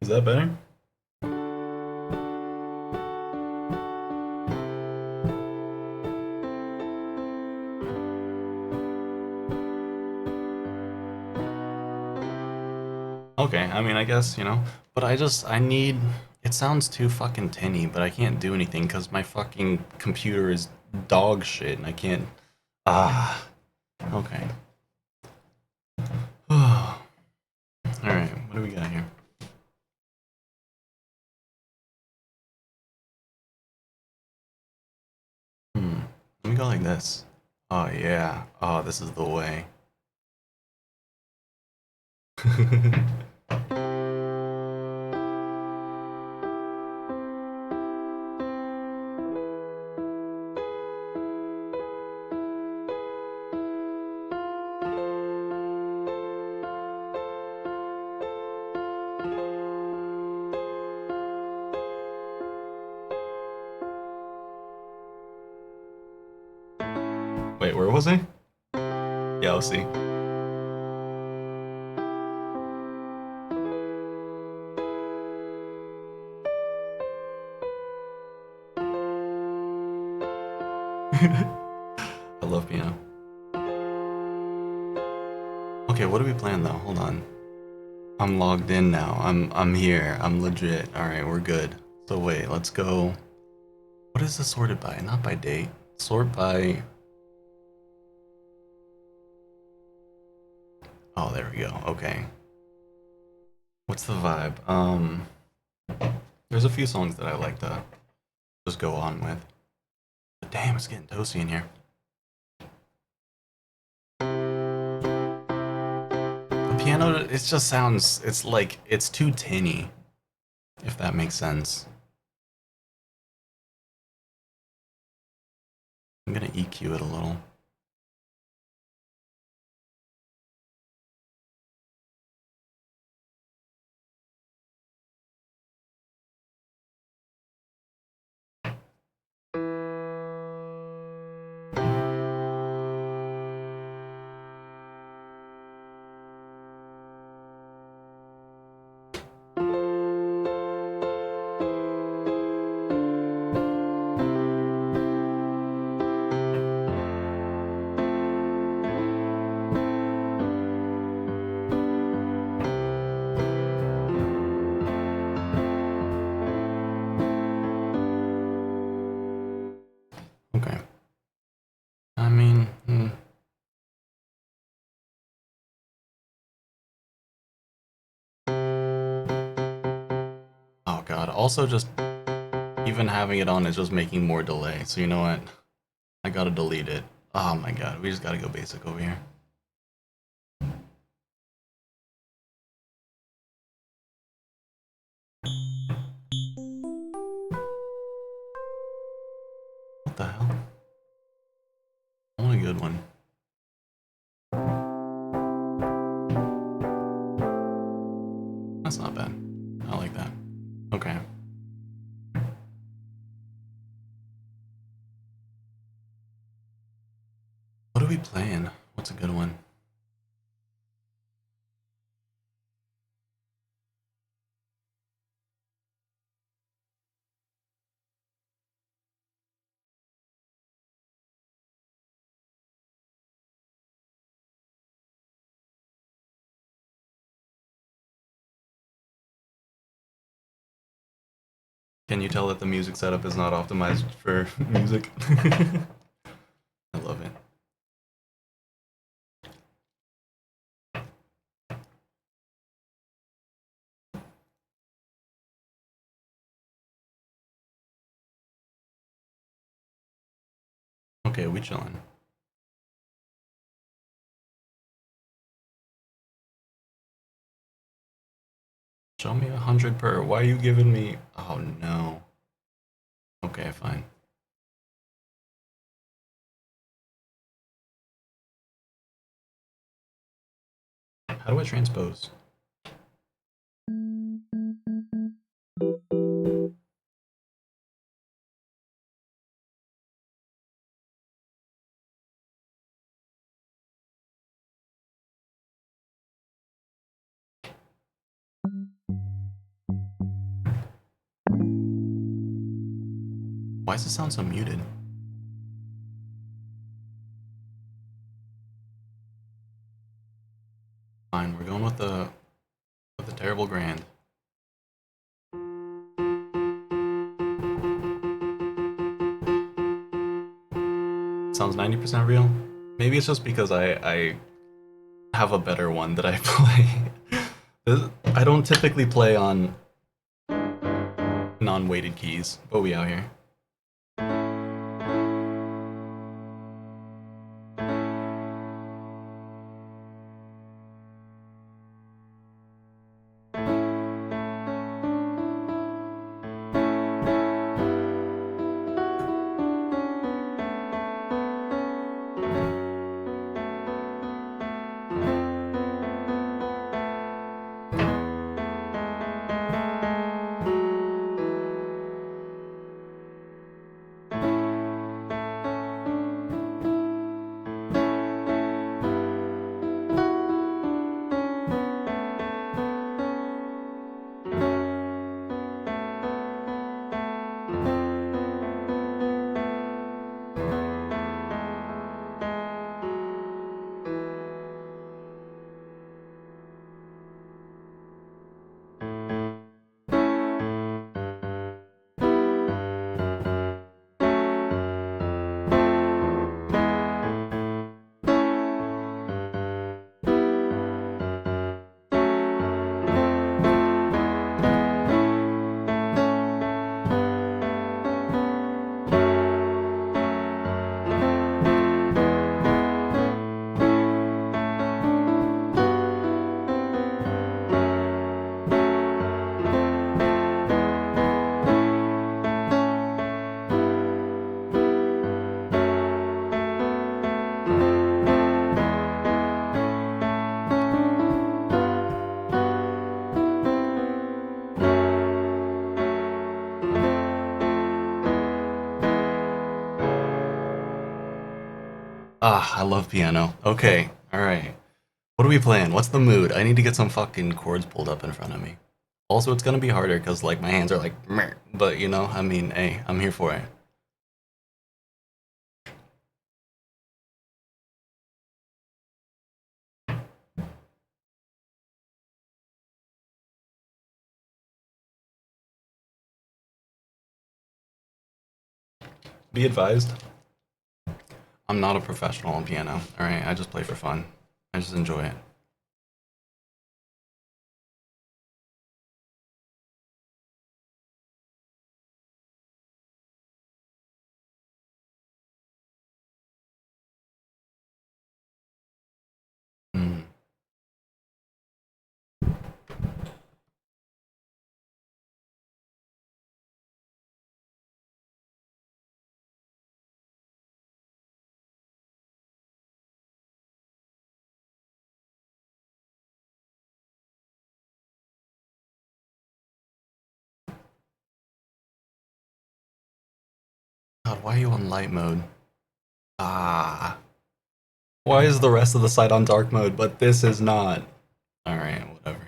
Is that better? Okay, I mean, I guess, you know, but I need, it sounds too fucking tinny, but I can't do anything because my fucking computer is dog shit and I can't, okay. Alright, what do we got here? Let me go like this. Oh yeah, oh, this is the way. Wait, where was I? Yeah, let's see. I love piano. Okay, what are we playing though? Hold on. I'm logged in now. I'm here. I'm legit. Alright, we're good. So wait, let's go. What is this sorted by? Not by date. Sort by... Oh, there we go. Okay. What's the vibe? There's a few songs that I like to just go on with. But damn, it's getting toasty in here. The piano, it just sounds, it's like, it's too tinny, if that makes sense. I'm gonna EQ it a little. Also, just even having it on is just making more delay. So you know what? I gotta delete it. Oh my god, we just gotta go basic over here. What the hell? I want a good one. That's not bad. I like that. Okay. What are we playing? What's a good one? Can you tell that the music setup is not optimized for music? I love it. Okay, we chillin'. Show me 100 per. Why are you giving me? Oh no. Okay, fine. How do I transpose? Why does it sound so muted? Fine, we're going with the terrible grand. Sounds 90% real. Maybe it's just because I have a better one that I play. I don't typically play on non-weighted keys, but we out here. Ah, I love piano. Okay, alright. What are we playing? What's the mood? I need to get some fucking chords pulled up in front of me. Also, it's gonna be harder because, like, my hands are like, meh. But, you know, I mean, hey, I'm here for it. Be advised, I'm not a professional on piano, alright? I just play for fun. I just enjoy it. God, why are you on light mode? Ah. Why is the rest of the site on dark mode, but this is not? Alright, whatever.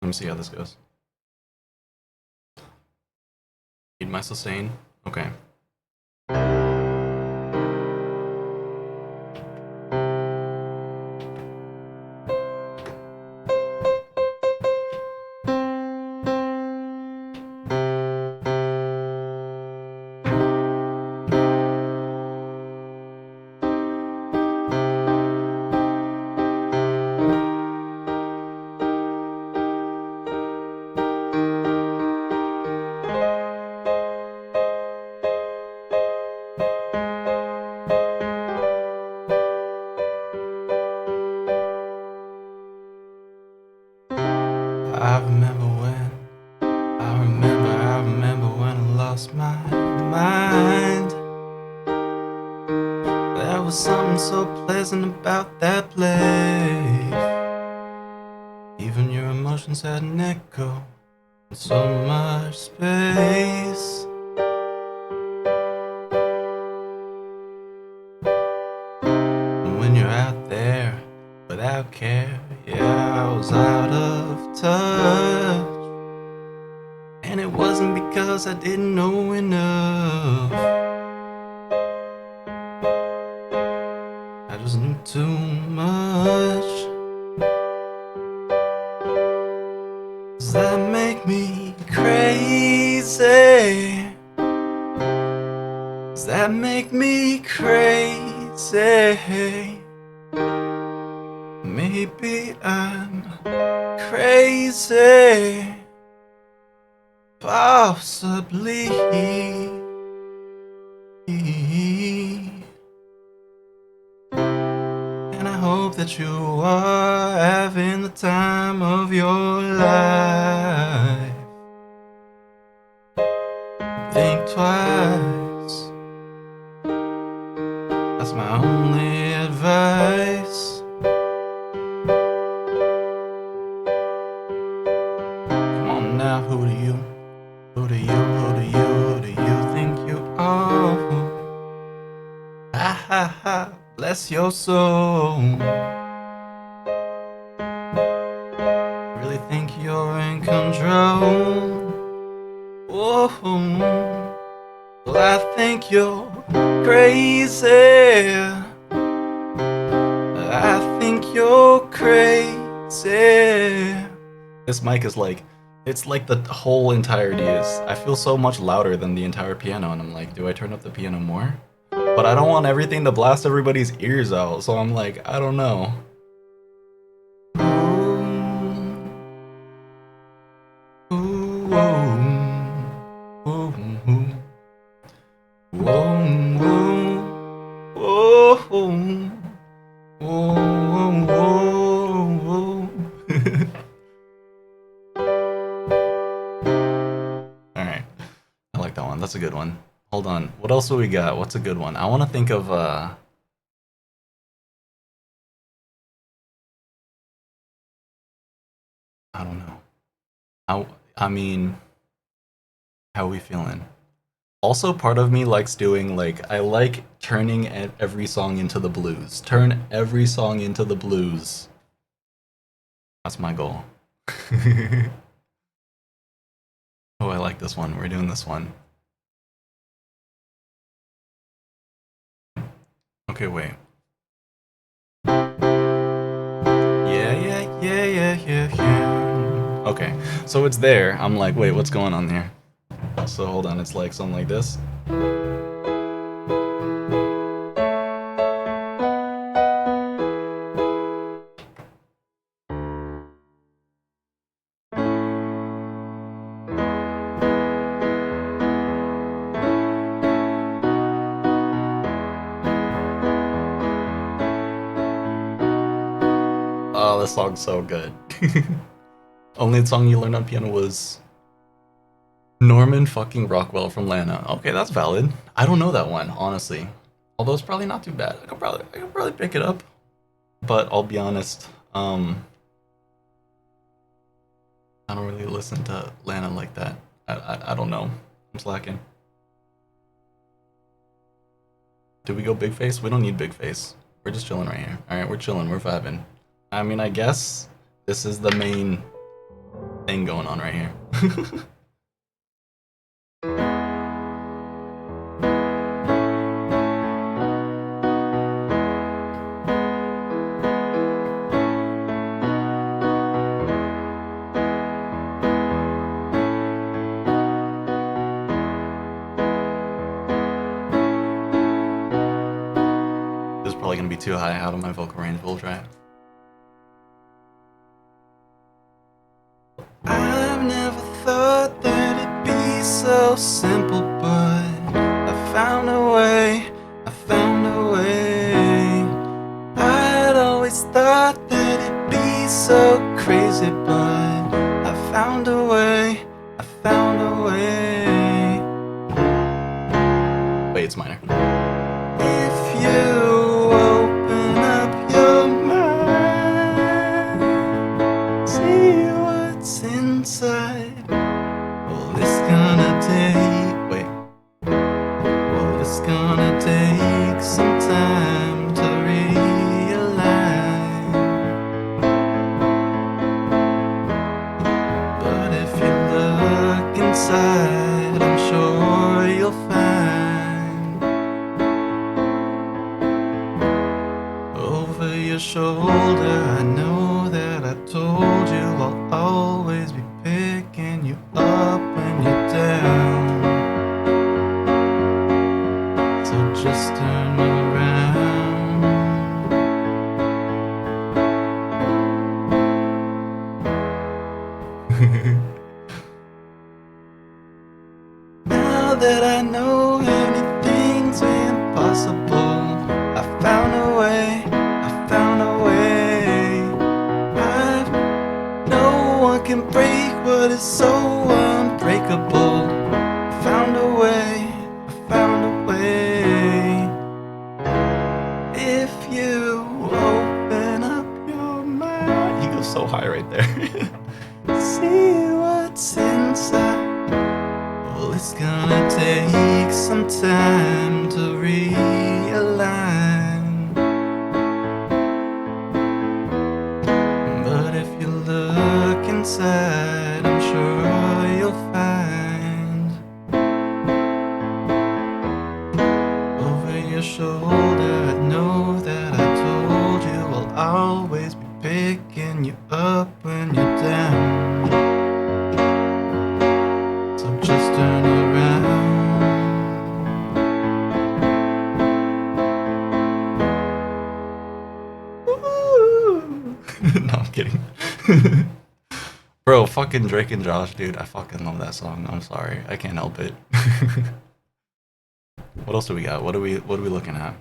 Let me see how this goes. Need my sustain? Okay. I remember when I lost my mind. There was something so pleasant about that place. Even your emotions had an echo in so much space. And when you're out there without care, yeah, I was out of touch. And it wasn't because I didn't know enough. I just knew too much. Does that make me crazy? Does that make me crazy? Maybe I'm crazy. Possibly. And I hope that you are having the time of your life. Think twice. That's my only advice. Come on now, who do you think you are? Ha ha ha, bless your soul. Really think you're in control? Oh, well, I think you're crazy. I think you're crazy. This mic is like, it's like the whole entirety is. I feel so much louder than the entire piano, and I'm like, do I turn up the piano more? But I don't want everything to blast everybody's ears out, so I'm like, I don't know. Alright. I like that one. That's a good one. Hold on. What else do we got? What's a good one? I want to think of, I don't know. I mean, how are we feeling? Also, part of me likes doing, like, I like turning every song into the blues. Turn every song into the blues. That's my goal. Oh, I like this one. We're doing this one. Okay, wait. Yeah. Okay, so it's there. I'm like, wait, what's going on there? So hold on, it's like something like this. Oh, this song's so good. Only song you learned on piano was Norman fucking Rockwell from Lana. Okay, that's valid. I don't know that one, honestly. Although it's probably not too bad. I could probably pick it up. But I'll be honest, I don't really listen to Lana like that. I don't know. I'm slacking. Do we go big face? We don't need big face. We're just chilling right here. All right, we're chilling. We're vibing. I mean, I guess this is the main thing going on right here. This is probably gonna be too high out of my vocal range. We'll try. I've never thought that it'd be so simple, but I found a way. I found a way. I'd always thought that it'd be so crazy, but I found a way. I found a way. Wait, it's minor. If you open up your mind, see what's inside. Well, it's gonna take. Wait. Well, it's gonna take some time to realize. But if you look inside, I'm sure you'll find. Over your shoulder, I know that I told you I'll always be picking you up when you're down. So just turn around. Now that I know anything's impossible, I found a way. I found a way. No one can break what is so unbreakable. I found a way. I found a way. If you open up your mind, he goes so high right there. See what's inside. Well, it's gonna take some time to realign. But if you look inside, I'm sure you'll find. Over your shoulder, I know that I told you I'll always be picking you up when you're down. So just turn around. Woo! No, I'm kidding. Bro, fucking Drake and Josh, dude. I fucking love that song. I'm sorry. I can't help it. What else do we got? What are we looking at?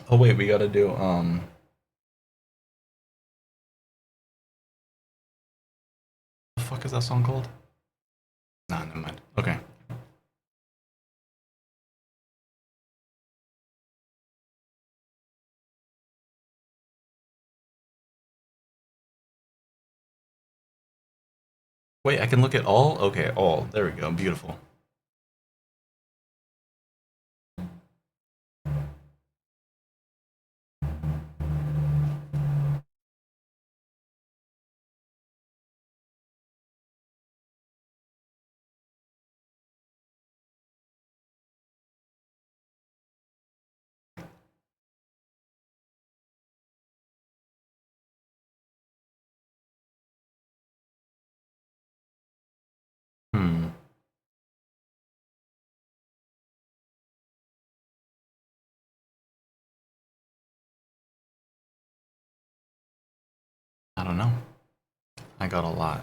Oh wait, we gotta do the fuck is that song called? Nah, never mind. Okay. Wait, I can look at all? Okay, all. There we go. Beautiful. Hmm. I don't know. I got a lot.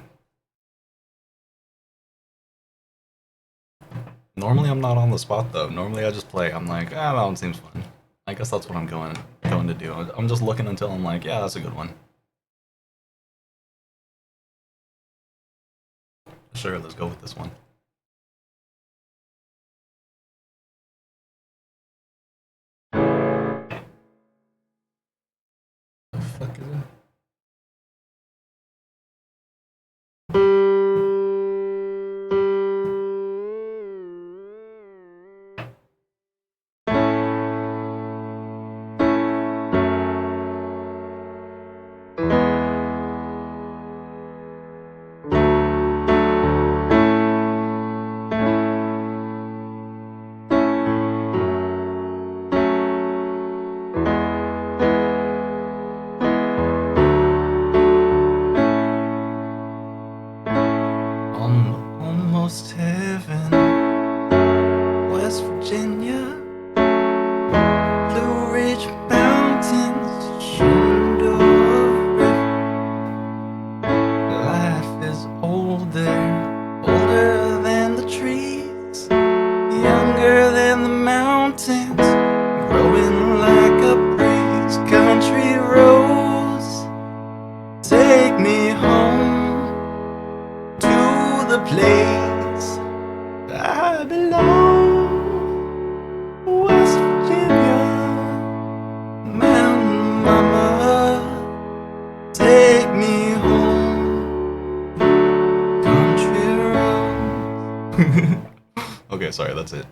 Normally I'm not on the spot though. Normally I just play. I'm like, ah, that one seems fun. I guess that's what I'm going to do. I'm just looking until I'm like, yeah, that's a good one. Sure, let's go with this one. The fuck is it? Almost heaven, West Virginia, Blue Ridge Mountains, Shenandoah River. Life is older than the trees, younger than the mountains, growing like a breeze. Country roads take me home to the place I belong. West Virginia, Mountain Mama, take me home. Country roads. Okay, sorry, that's it.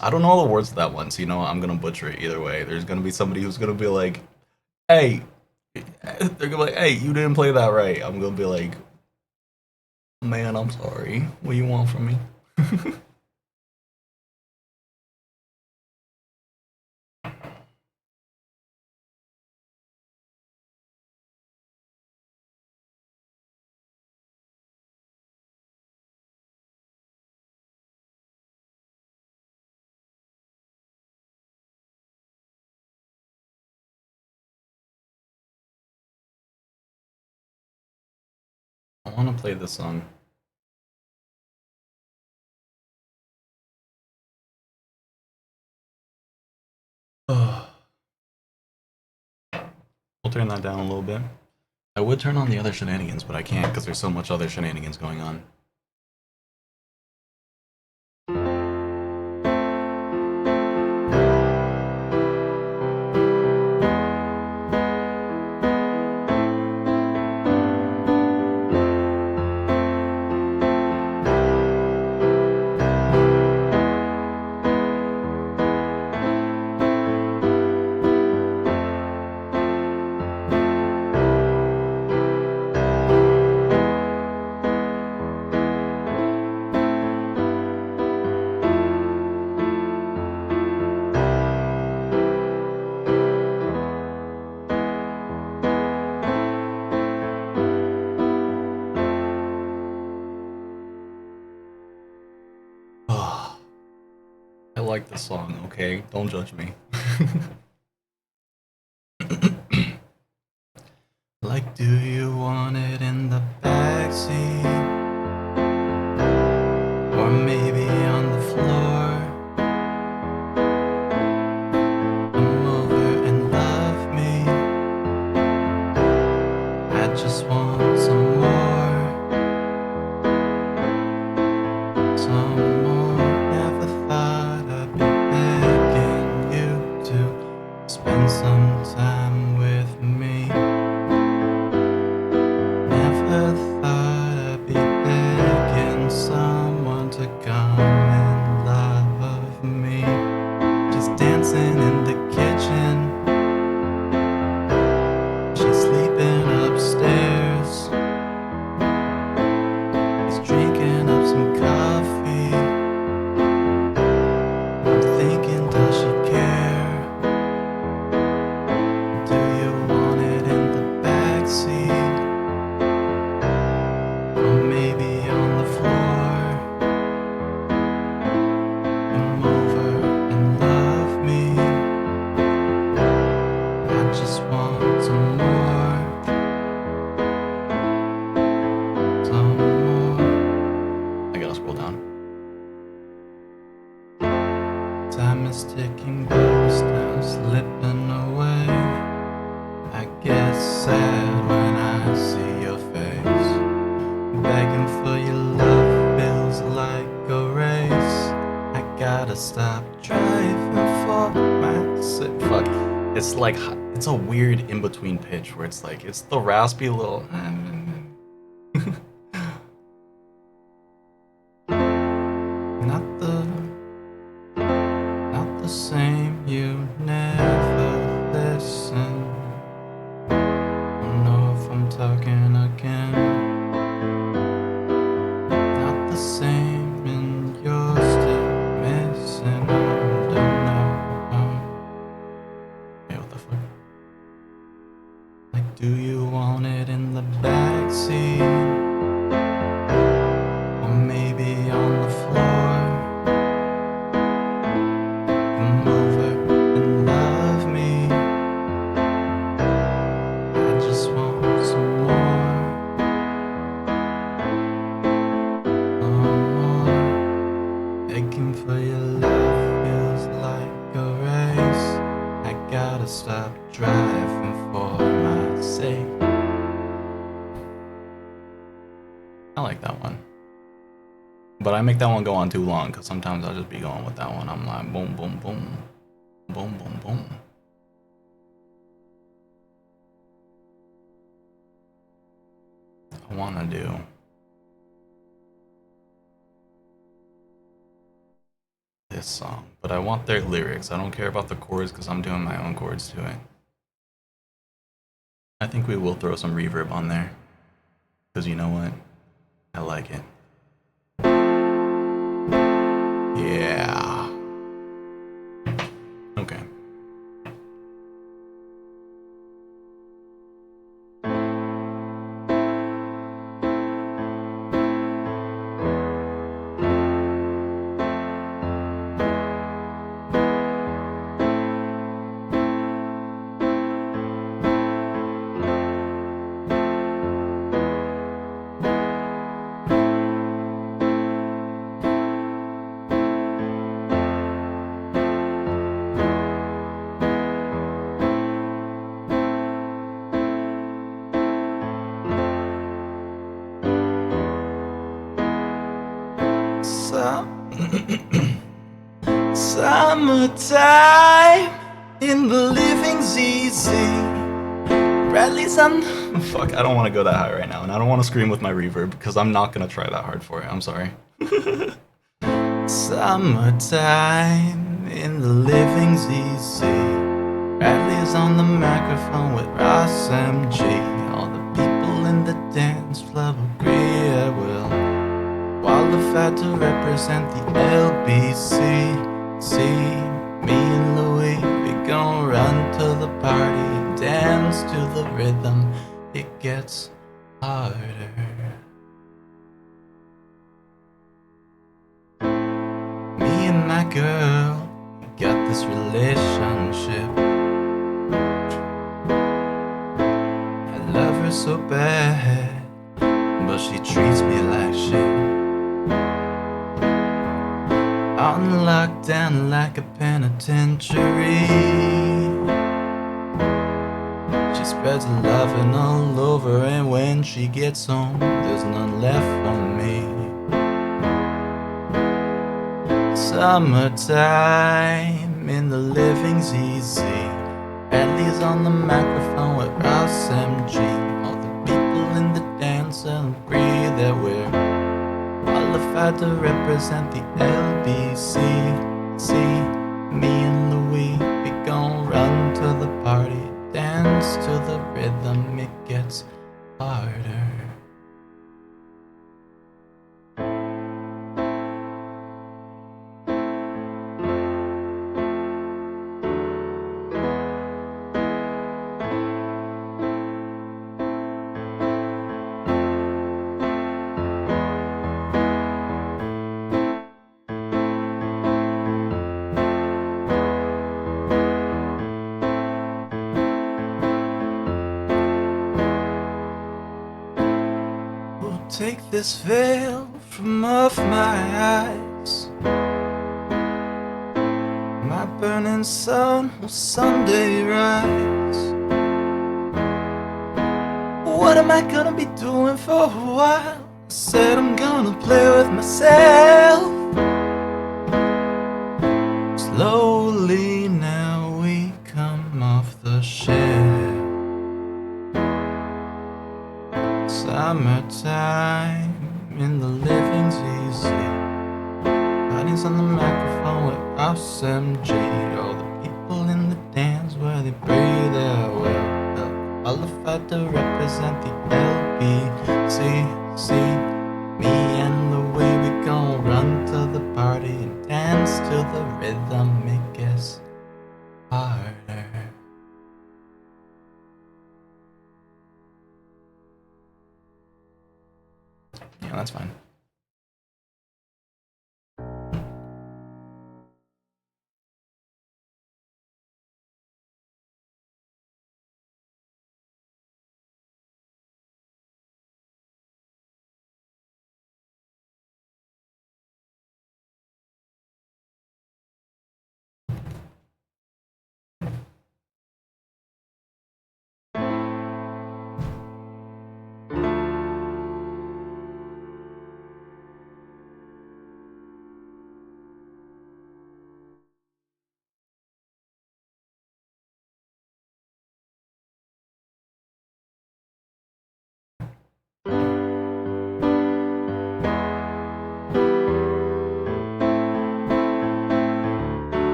I don't know all the words to that one, so you know what? I'm gonna butcher it either way. There's gonna be somebody who's gonna be like, hey, they're gonna be like, hey, you didn't play that right. I'm gonna be like, man, I'm sorry. What do you want from me? I want to play this song. We'll turn that down a little bit. I would turn on the other shenanigans, but I can't because there's so much other shenanigans going on. I like this song, okay? Don't judge me. Like, do you want it in the backseat? Or maybe on the floor? Come over and love me. I just want some more. Some more. Never thought I'd be begging you to spend some time with me. Never thought I'd be begging someone to come and love me. Just dancing in the kitchen. She's sleeping upstairs. like it's a weird in between pitch where it's like it's the raspy little. Not the same. You never listen. Don't know if I'm talking again. Not the same, and you're still missing. Don't know. Hey, what the fuck? Like, do you want it in the backseat? Or maybe on the floor? Come over and love me. I just want some more. Begging for your love feels like a race. I gotta stop driving for my sake. I like that one. But I make that one go on too long because sometimes I'll just be going with that one. I'm like boom, boom, boom. Boom, boom, boom. I want to do. This song, but I want their lyrics. I don't care about the chords because I'm doing my own chords to it. I think we will throw some reverb on there because you know what? I like it. Yeah. Okay. Summertime in the living's easy. Bradley's on. Fuck, I don't want to go that high right now, and I don't want to scream with my reverb because I'm not gonna try that hard for it. I'm sorry. Summertime in the living's easy. Bradley's on the microphone with Ross MG. All the people in the dance club agree I will qualify to represent the LBC. See, me and Louis, we gon' run to the party, dance to the rhythm, it gets harder. Me and my girl, we got this relationship. I love her so bad, but she treats me like shit. On lockdown like a penitentiary. She spreads her loving all over, and when she gets home, there's none left for me. Summertime in the living's easy. Bradley's on the microphone with Ross MG. All the people in the dance agree that we're qualified to represent the LBC. See, me and Louis, we gon' run to the party, dance to the rhythm, it gets harder. Take this veil from off my eyes. My burning sun will someday rise. What am I gonna be doing for a while? I said I'm gonna play with myself. Slowly now we come off the Summertime in the living's easy. Buddies on the microphone with SMG. All the people in the dance where they pray their will. Qualified to represent the LBCC. Me and the way we gon' run to the party and dance to the rhythm. It gets harder. Yeah, that's fine.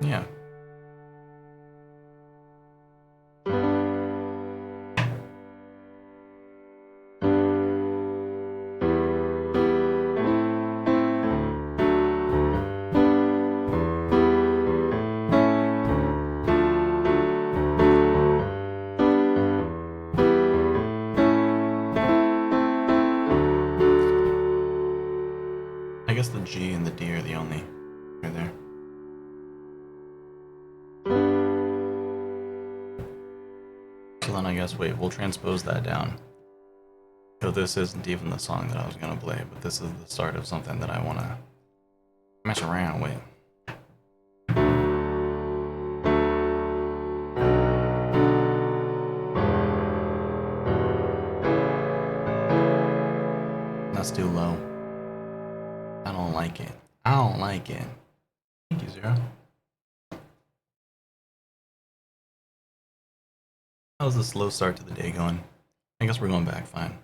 Yeah. I guess the G and the D are the only right there. So then I guess, wait, we'll transpose that down. So this isn't even the song that I was gonna play, but this is the start of something that I wanna mess around with. That's too low. I don't like it. I don't like it. Thank you, Zero. How's the slow start to the day going? I guess we're going back fine.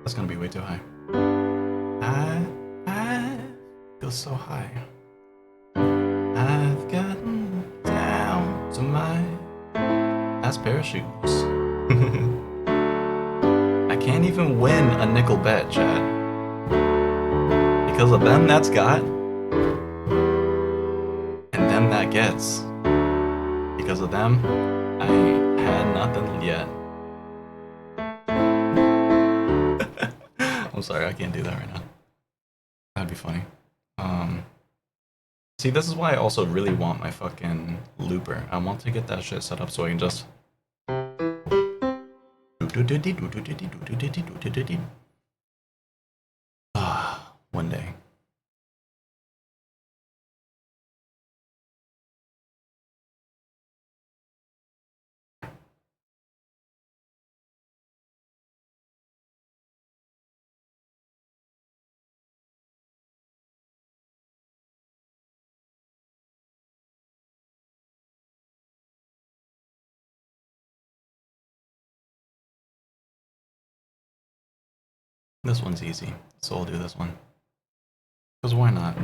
That's gonna be way too high. I feel so high. I've gotten down to my ass pair of shoes. I can't even win a nickel bet, Chad. Because of them that's got, and them that gets. Because of them, I ain't had nothing yet. I'm sorry, I can't do that right now. That'd be funny. See, this is why I also really want my fucking looper. I want to get that shit set up so I can just... one day. This one's easy, so I'll do this one. Because why not?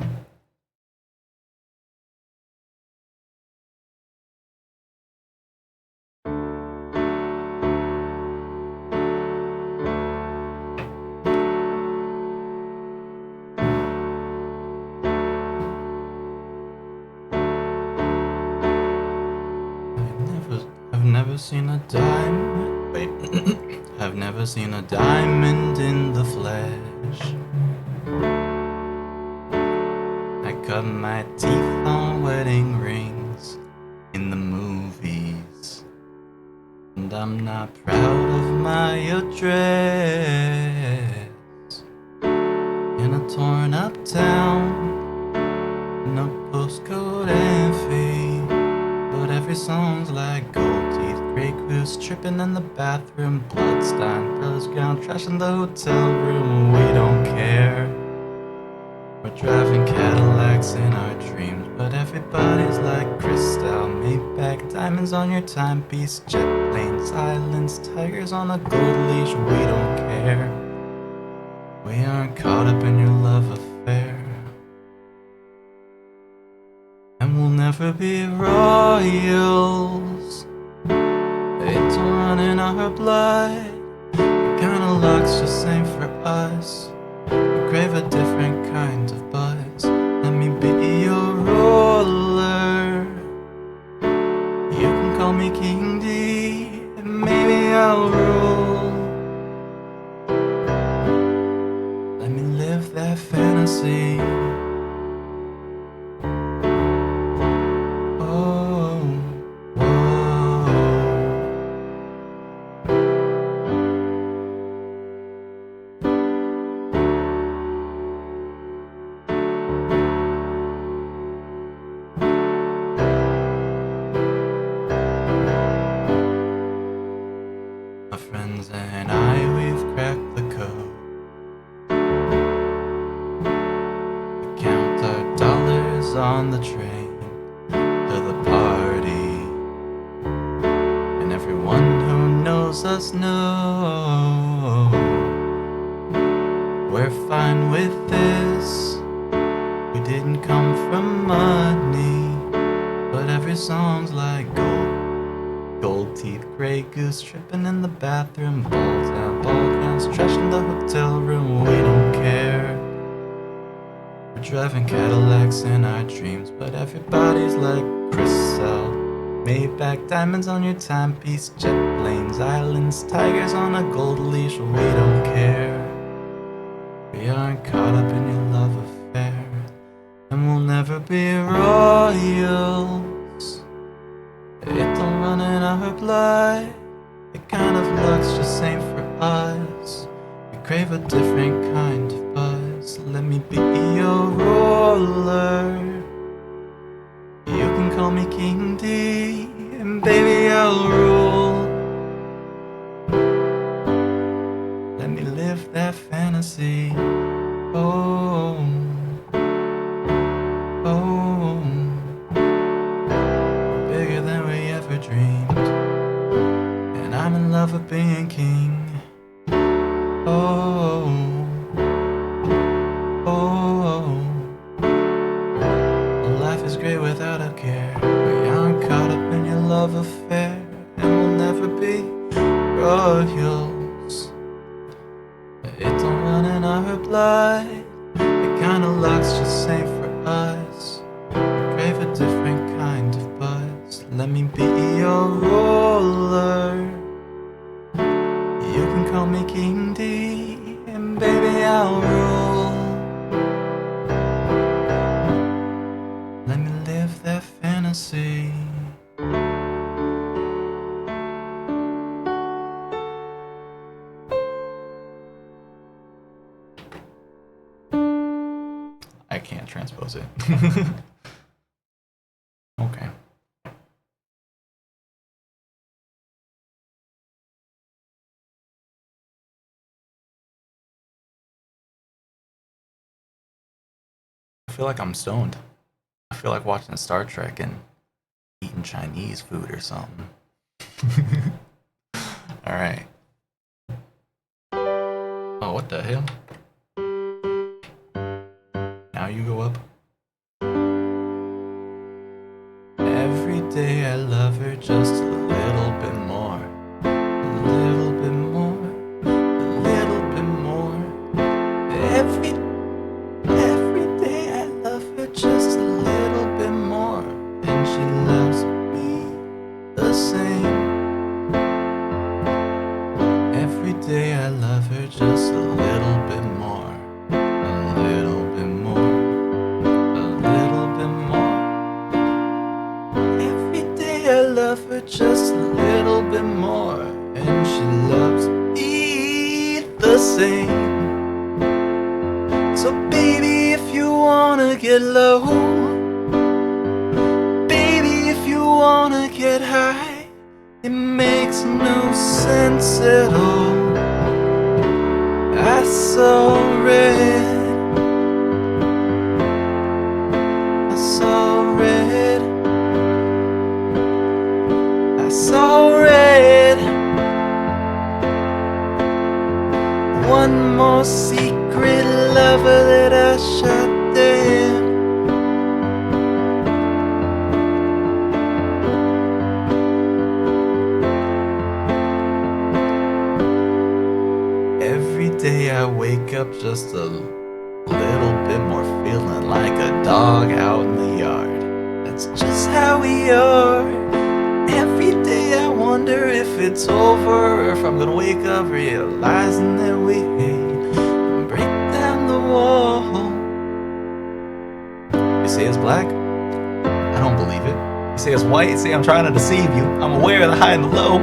I've never seen a diamond. Wait. I've never seen a diamond in the flesh. I cut my teeth on I'm not proud of my address. In a torn up town, no postcode and fee, but every song's like gold teeth, Grey Goose tripping in the bathroom, bloodstained pillows ground, trash in the hotel room. We don't care. We're driving Cadillacs in our dreams, but everybody's like crystal, Maybach, diamonds on your timepiece, jet planes, islands, tigers on a gold leash. We don't care. We aren't caught up in your love affair, and we'll never be royals. It's running our blood. The kind of luck's just ain't for us. We crave a different kind of buzz. Let me be your ruler. You can call me King D, and maybe I'll rule. Let me live that fantasy. Oh, whoa. My friends and I, we've cracked the code. We count our dollars on the train to the party, and everyone who knows us knows we're fine with this. We didn't come from money, but every song's like gold. Gold teeth, Grey Goose tripping in the bathroom, balls down, ball counts, trash in the hotel room. We don't care. We're driving Cadillacs in our dreams, but everybody's like crystal, Maybach, diamonds on your timepiece, jet planes, islands, tigers on a gold leash. We don't care. We aren't caught up in your love affair, and we'll never be royals. It don't run in our blood. The kind of luck's just ain't for us. We crave a different kind of buzz. Let me be your ruler. You can call me King D, and baby I'll rule. Let me live that fantasy. Oh, oh, bigger than we ever dreamed, and I'm in love with being king. Oh, oh, life is great without a care. We aren't caught up in your love affair, and we'll never be royals. It don't run in our blood. The kind of luck's just ain't for us. We crave a different kind of buzz. Let me be your ruler. You can call me King D, and baby I'll rule. Let me live that fantasy. I can't transpose it. Okay. I feel like I'm stoned. I feel like watching Star Trek and eating Chinese food or something. Alright. Oh, what the hell? Now you go up. Every day I love her just a little bit more. A little bit more. A little bit more. Every day I love her just a little bit more. And she loves me the same. Every day I love her just a little bit more. A little bit more. A little bit more. Every day I love her just get high. It makes no sense at all. I saw red. I saw red. I saw red. One more secret lover that I shot dead. Every day I wake up just a little bit more feeling like a dog out in the yard. That's just how we are. Every day I wonder if it's over or if I'm gonna wake up realizing that we break down the wall. You say it's black? I don't believe it. You say it's white? Say I'm trying to deceive you. I'm aware of the high and the low.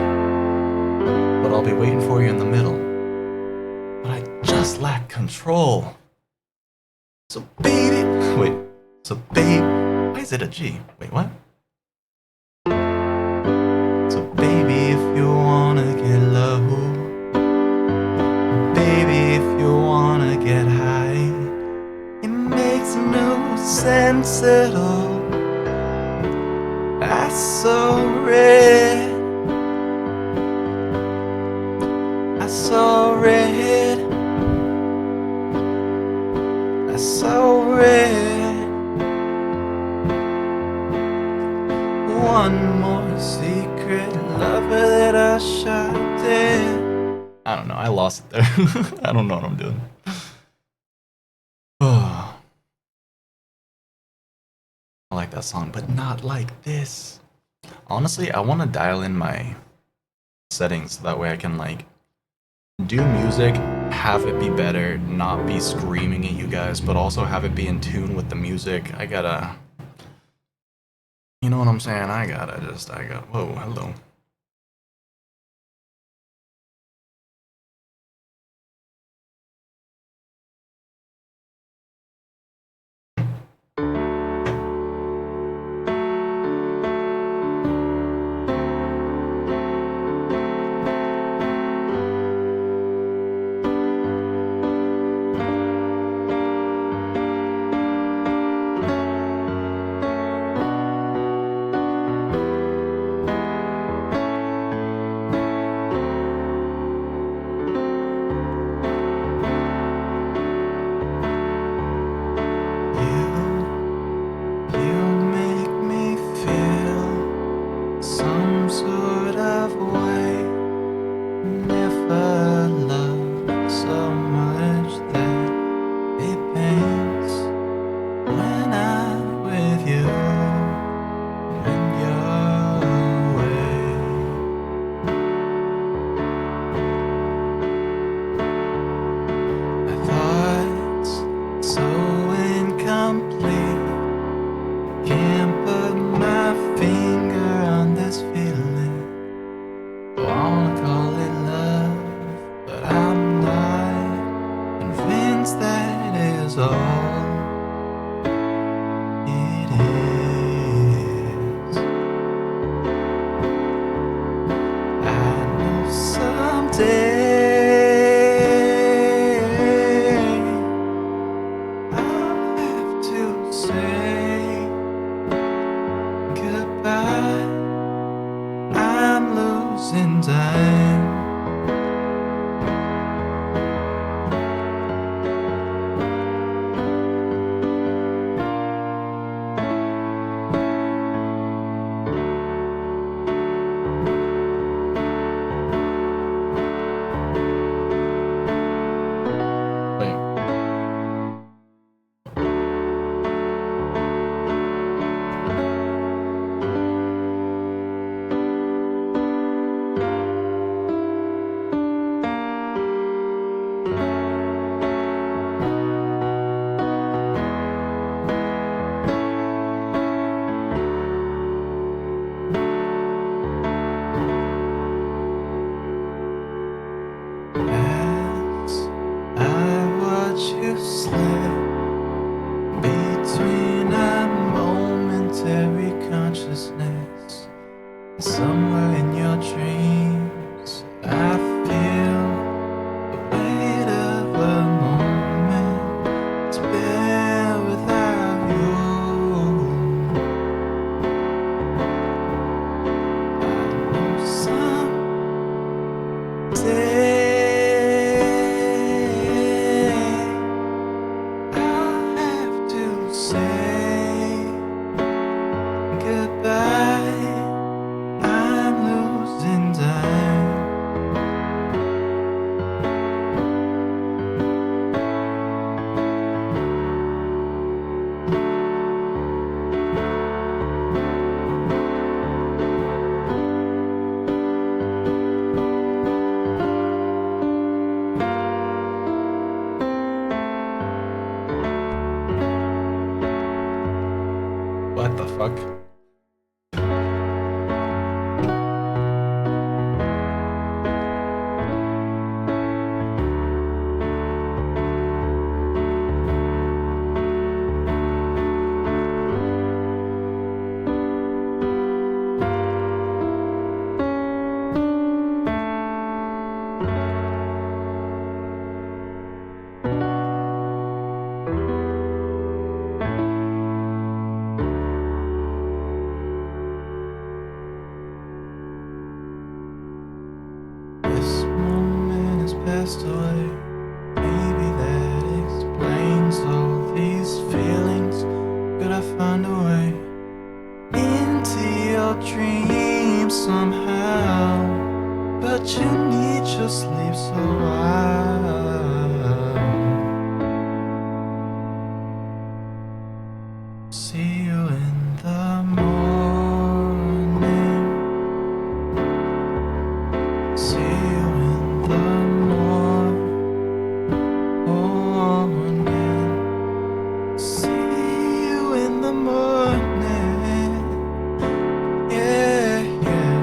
But I'll be waiting for you in the middle. But I just lack control. So baby, wait, so babe, why is it a G? Wait, what? So baby, if you wanna get low, baby, if you wanna get high, it makes no sense at all. I saw red. I saw red. I saw red. One more secret lover that I shot dead. I don't know, I lost it there. I don't know what I'm doing. I like that song, but not like this. Honestly, I want to dial in my settings so that way I can like do music, have it be better, not be screaming at you guys, but also have it be in tune with the music. I gotta, you know what I'm saying? I got, whoa, hello. Somewhere in your dreams, I feel the weight of a moment it's been without you. I know someday I'll have to say goodbye. I'm losing time. What the fuck? This moment has passed away. Maybe that explains all these feelings. Could I find a way into your dreams somehow? But you need your sleep, so I'll see you in the morning. See you in the morning. See you in the morning. Yeah, yeah.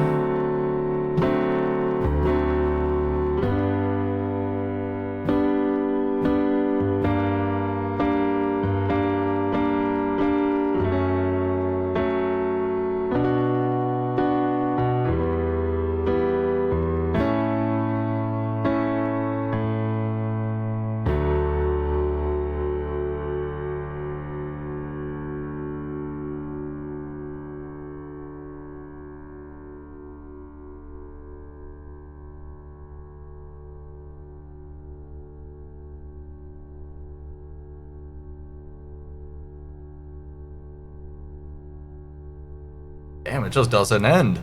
Damn, it just doesn't end.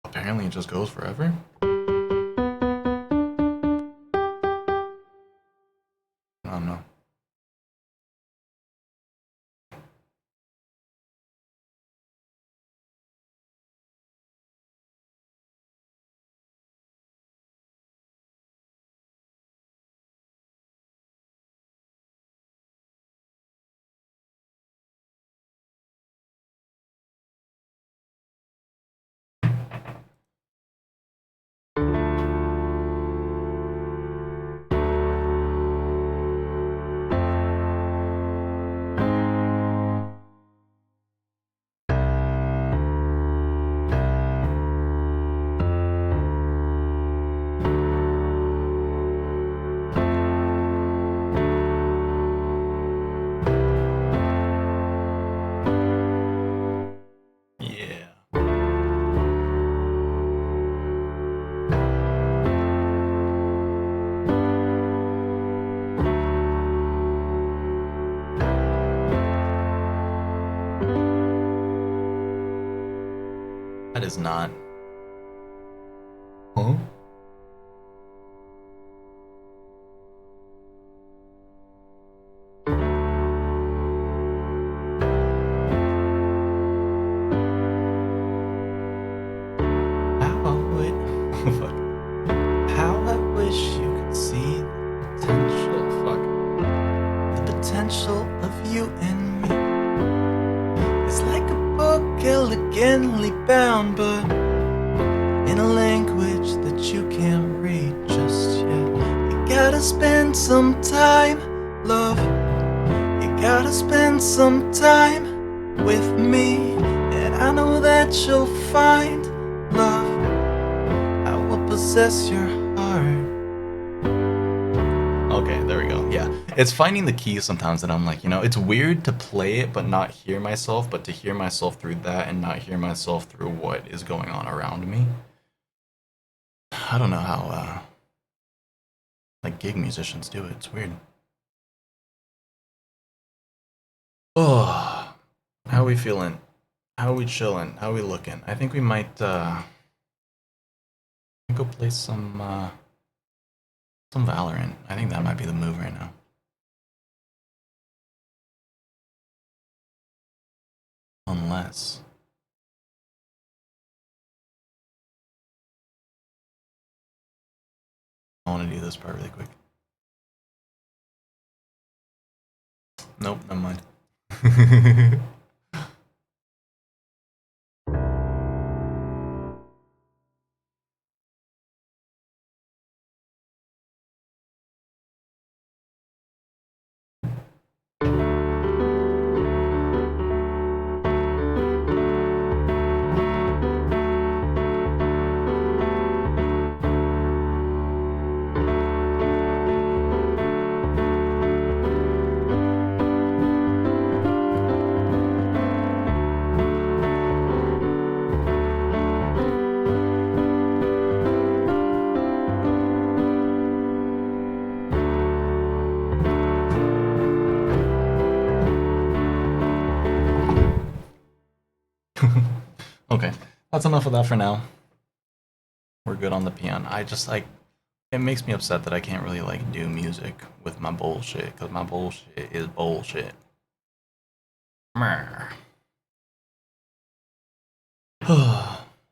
Apparently it just goes forever. I don't know. Yeah. That is not. Huh? How I wish you could see the potential. Fuck. The potential of you and me. It's like a book elegantly bound, but in a language that you can't read just yet. You gotta spend some time, love. You Gotta spend some time with me, and I know that you'll find love. I will possess your heart. Okay, there we go. Yeah, it's finding the keys sometimes that I'm like, it's weird to play it but not hear myself, but to hear myself through that and not hear myself through what is going on around me. I don't know how, like, gig musicians do it. It's weird. Oh, how we feeling? How we chilling? How we looking? I think we might, go play some Valorant. I think that might be the move right now. Unless... I want to do this part really quick. Nope, never mind. Okay, that's enough of that for now. We're good on the piano. I just like, it makes me upset that I can't really like do music with my bullshit, because my bullshit is bullshit.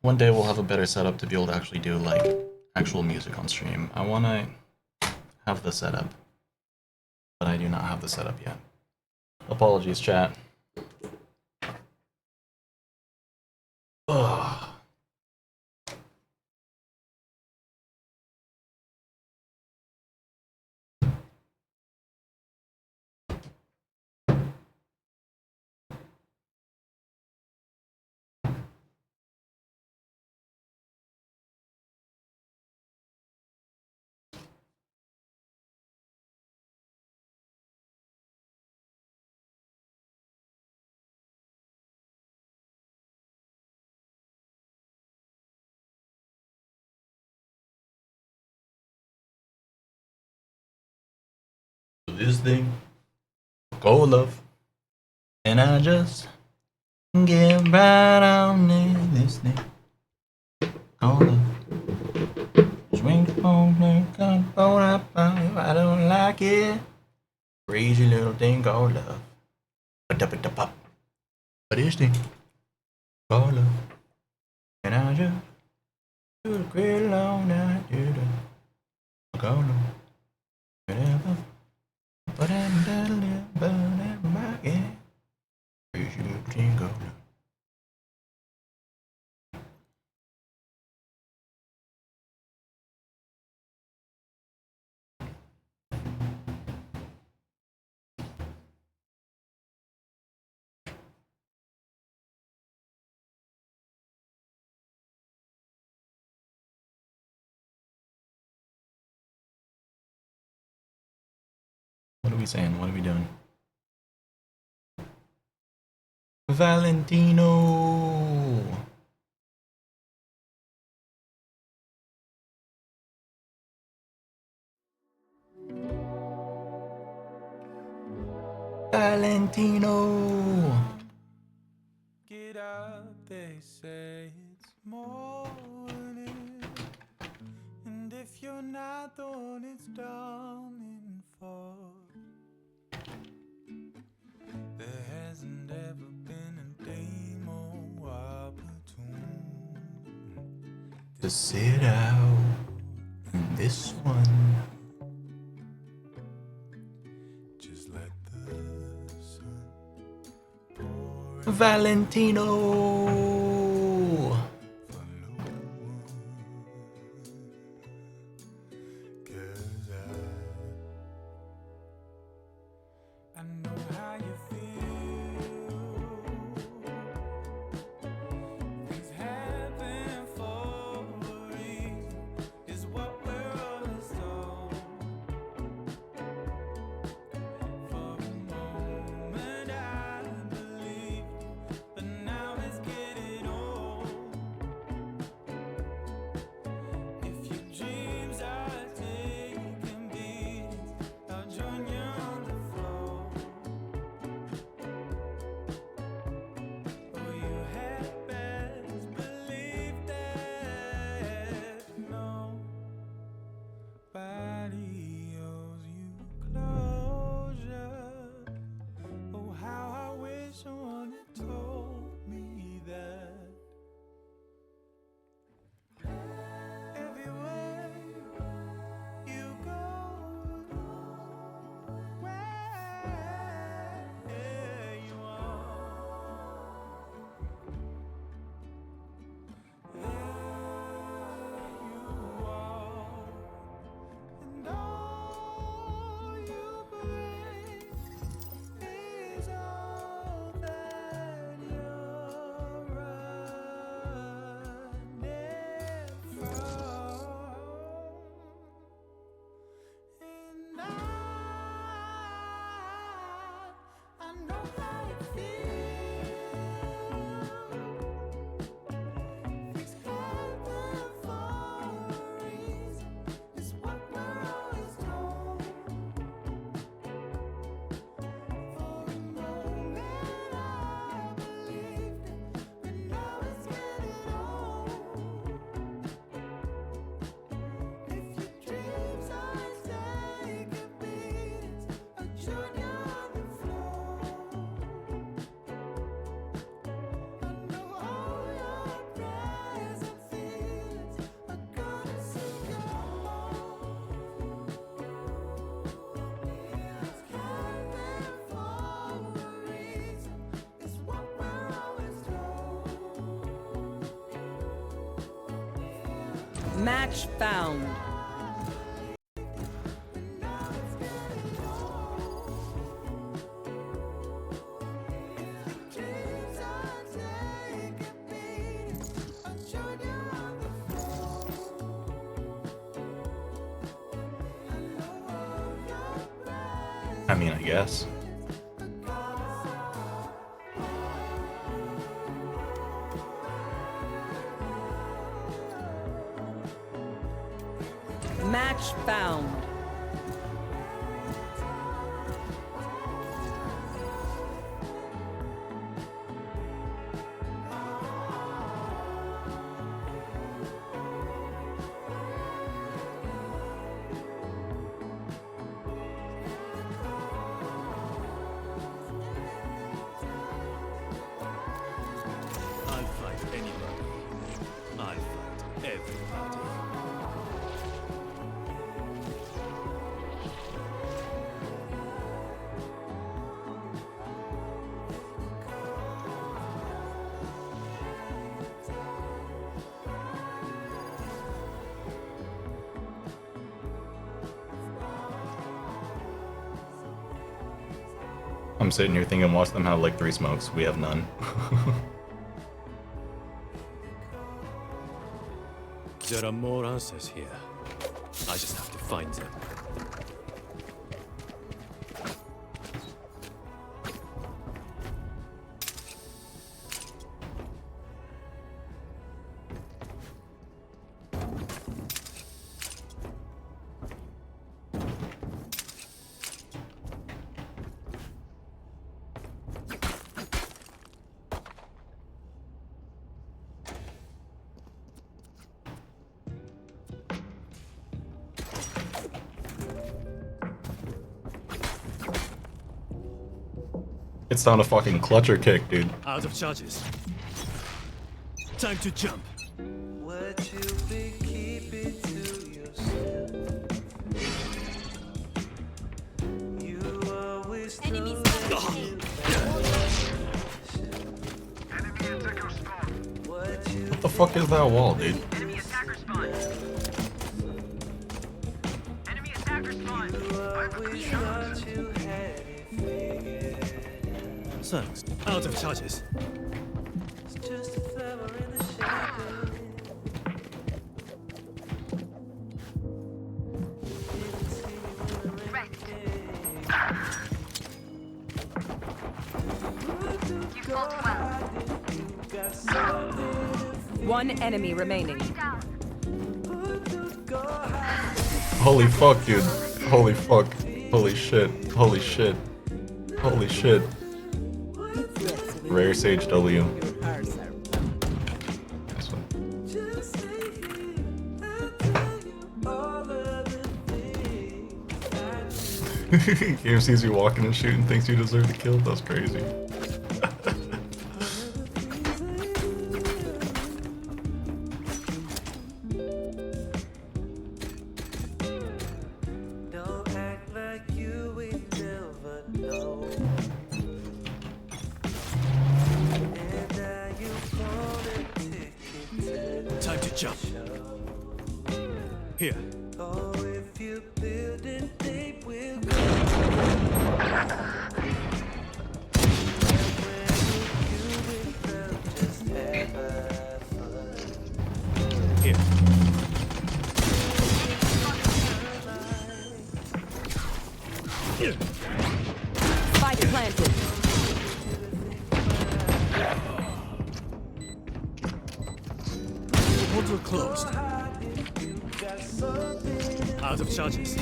One day we'll have a better setup to be able to actually do like actual music on stream. I want to have the setup, but I do not have the setup yet. Apologies, chat. Ugh. This thing, go love, and I just get right on in this thing. Go love, swing the phone, come on up, I don't like it. Crazy little thing called love. Ba-da-ba-da-pop. What is this? Called love, and I just do the great long night, do the go love, whatever. But I'm done, but I'm back again. Crazy little thing called love. What are we saying? What are we doing? Valentino! Valentino! Get up, they say it's morning. And if you're not the one it's dawning for, there hasn't ever been a day more opportune To sit out in this one. just let the sun pour Valentino! I know how you feel. Things happen for a reason, is what we're always told. For a moment I believed, but now it's getting old. If your dreams are taking beatings, I'll join you on the floor. Oh, you had best believe that nobody owes you closure. Oh, how I wish someone had told me that. Everywhere you go, where you are, there you are, and all you bring is all that you're running from. And I know how you feel. Things happen for a reason, is what we're always told. For a moment I believed it, but now it's getting old. If your dreams are taking beatings, I'll join you on the floor. I know all your prayers and feelings are gonna sing along. It's happening for a reason, it's what we're always told. Match found. Now it's getting old. If your dreams are taking beatings, I'll join you on the floor. I know all your prayers I mean, I guess. are gonna Match found. I'll fight anybody. I'll fight everybody. I'm sitting here thinking, watch them have like 3 smokes. We have none. There are more answers here. I just have to find them. It's not a fucking clutch or kick, dude. Out of charges. Time to jump. What you be, keep it to yourself. You always Enemies know back. that you What the fuck is that wall, dude? Enemy attacker spawn. Enemy attacker spawn. I have a always clean house. thought you had it figured. Thanks. Out of charges. Just a flower in the shade. One enemy remaining. Holy fuck, dude. Holy fuck. Holy shit. Holy shit. Holy shit. Rare Sage W. Nice one. Game sees you walking and shooting, thinks you deserve the kill. That's crazy. Don't act like you would never know. And now you want a ticket to Time to jump. Here. oh, if you build it, they will go. You will just have fun. Here. Spike planted. Portal closed. Out of charges.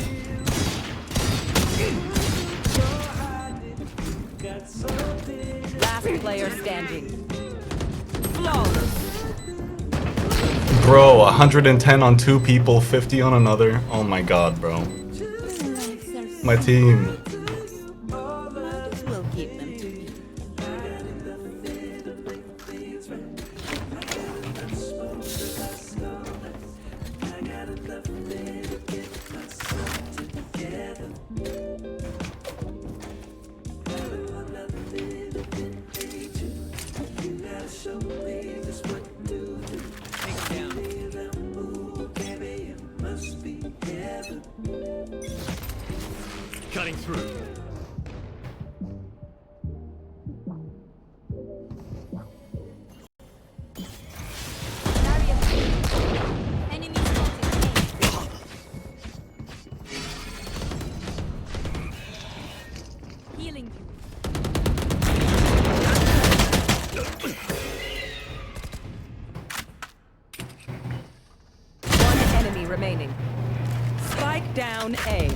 Last player standing. Flawless. Bro, 110 on 2 people, 50 on another. Oh my god, bro. My team. We'll keep them to you. Cutting through. Enemy spotted. Healing you. One enemy remaining. Spike down A.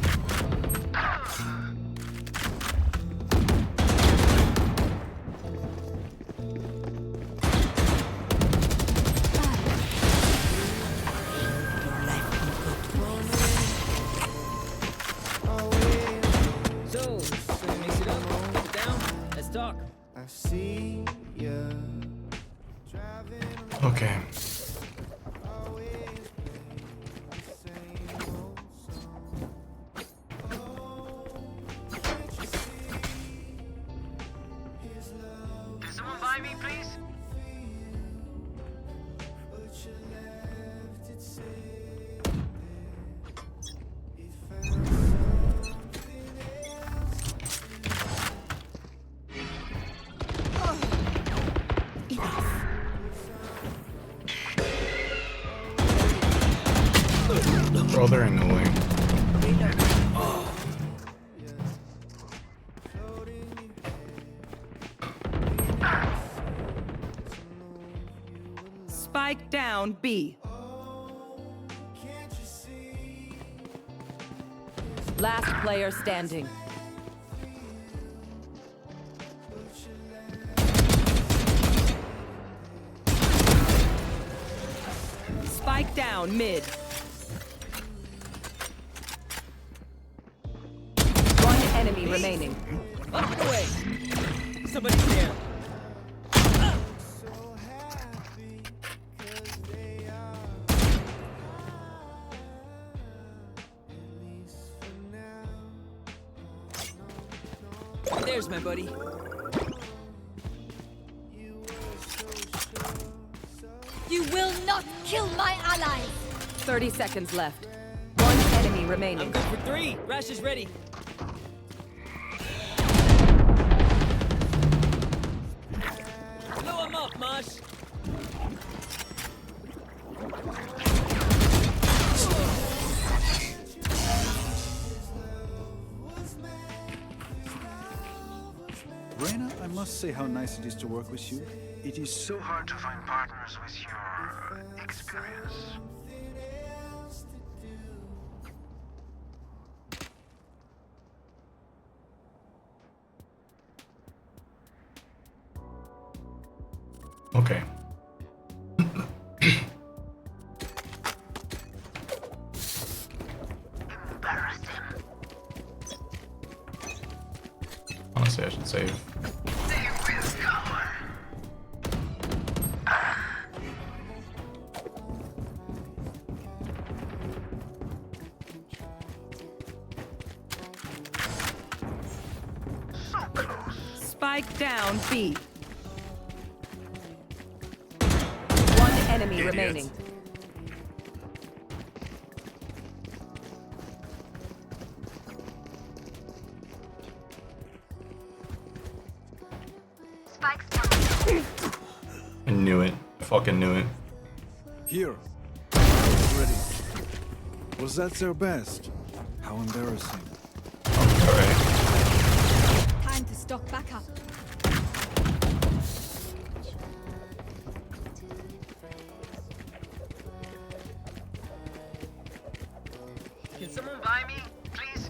So, mix it up, sit down, let's talk. I see you driving Okay. Someone buy me, please? Bro, there ain't no way. Spike down B. Last player standing. Spike down mid. One enemy remaining. Up and away! Somebody's there. There's my buddy. You will not kill my allies. 30 seconds left. One enemy remaining. I'm good for 3. Rash is ready. Reyna, I must say how nice it is to work with you. It is so Hard to find partners with your experience. Okay. Honestly, I should save. Spike down B. One enemy remaining. I knew it. I fucking knew it. Here. Ready. Was that their best? How embarrassing. Alright. Time to stock back up. Can someone buy me, please?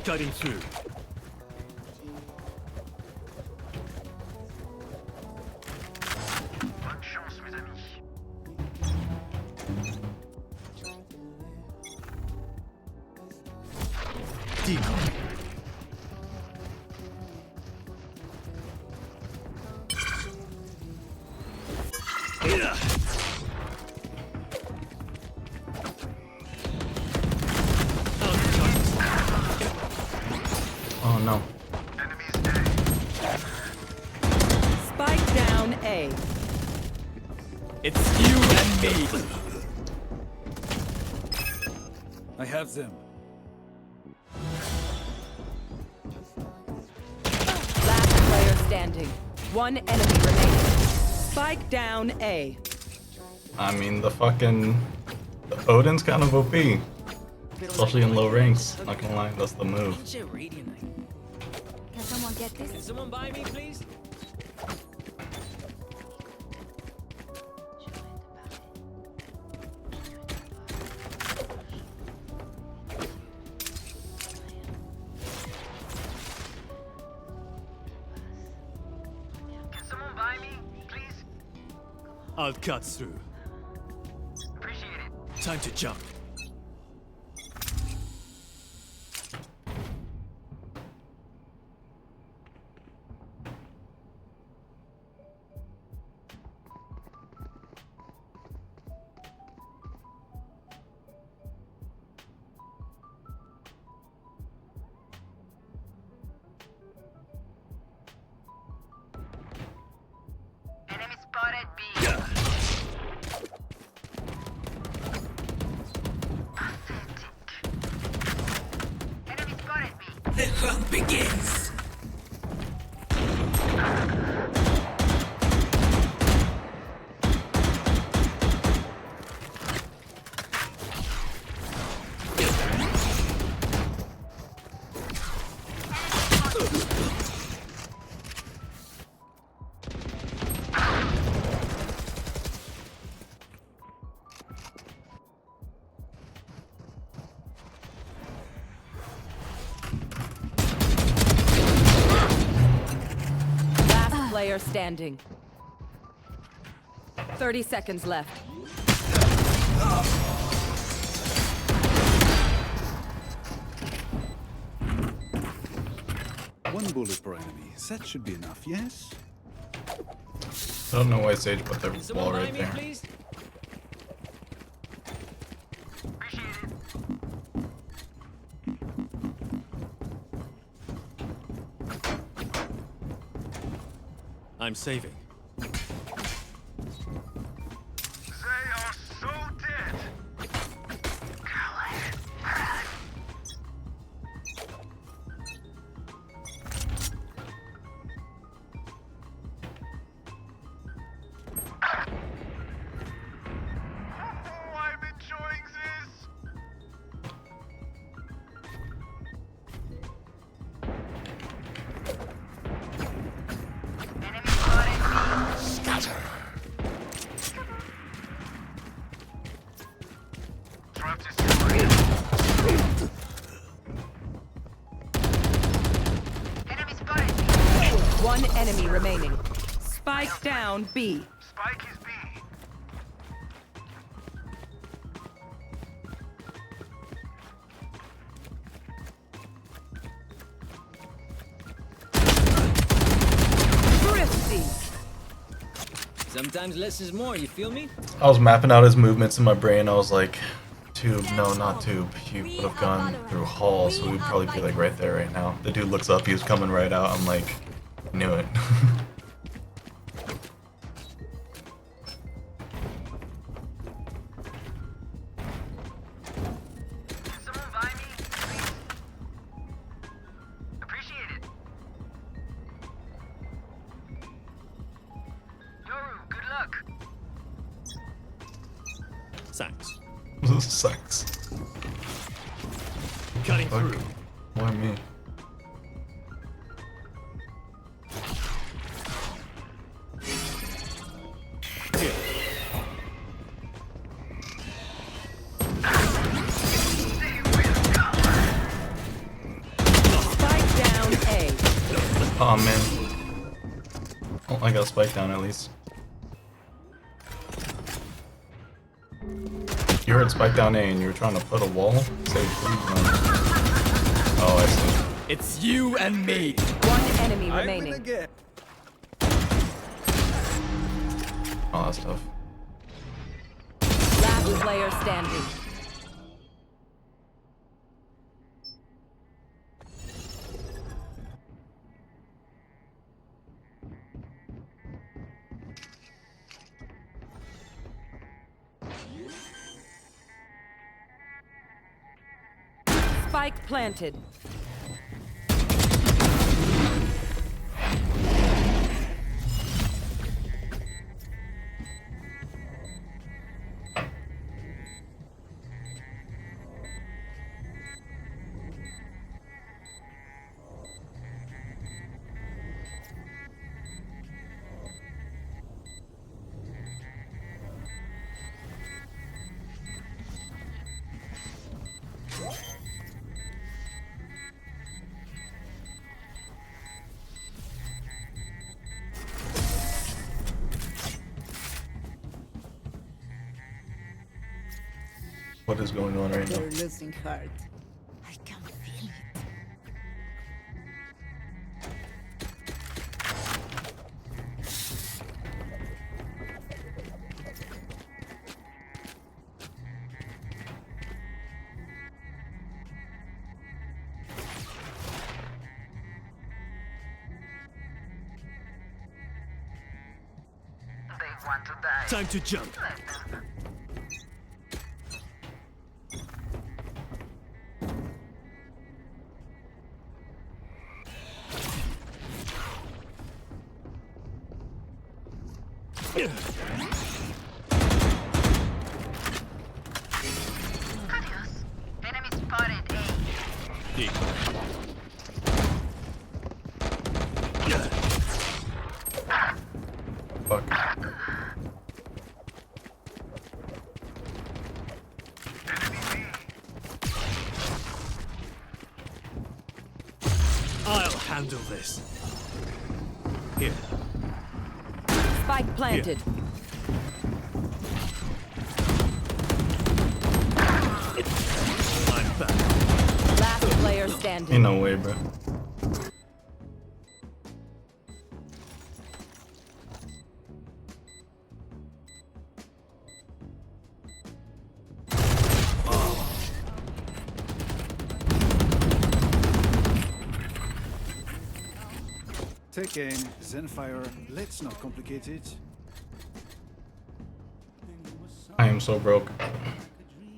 Cutting through. Bonne chance, mes amis. Decoy. Oh no. Spike down A. It's you and me. I have them. Last player standing. One enemy remaining. Spike down A. I mean, the Odin's kind of OP. Especially in low ranks. Not gonna lie, that's the move. Shit, radiant. Can someone get Can this? someone buy me, please? Can someone buy me, please? I'll cut through. Appreciate it. Time to jump. Enemy spotted B. Enemy spotted B. The hunt begins. Last player standing. 30 seconds left. One bullet per enemy. That should be enough, yes? I don't know why Sage put their Can someone wall buy right me, there. please? Appreciate it. I'm saving. They are so dead. Oh, I'm enjoying this. interrupt this. Enemy spotted. One enemy remaining. Spike down B. Spike is B. Thrifty. Sometimes less is more, you feel me? I was mapping out his movements in my brain. I was like, Tube, no, not Tube. He would have gone through Hall, so we'd probably be like right there right now. The dude looks up, he was coming right out. I'm like, knew it. Can someone buy me, please? Appreciate it. Yoru, good luck. Thanks. This sucks. Cutting Fuck. through. Why me? Here. Spike down A. Oh man. Oh, I got spiked down at least. You heard spike down A and you were trying to put a wall? Say please run. Oh, I see. It's you and me. One enemy remaining. Oh, that's tough. Last player standing. Spike planted. What is going on right now? You're losing heart. I can feel it. They want to die. Time to jump. Let them. Adios. Enemy spotted A. Deep. Fuck. I'll handle this. Here. Spike planted. I'm back. Last player standing. Ain't no way, bro. Take aim, Zenfire. Let's not complicate it. I am so broke.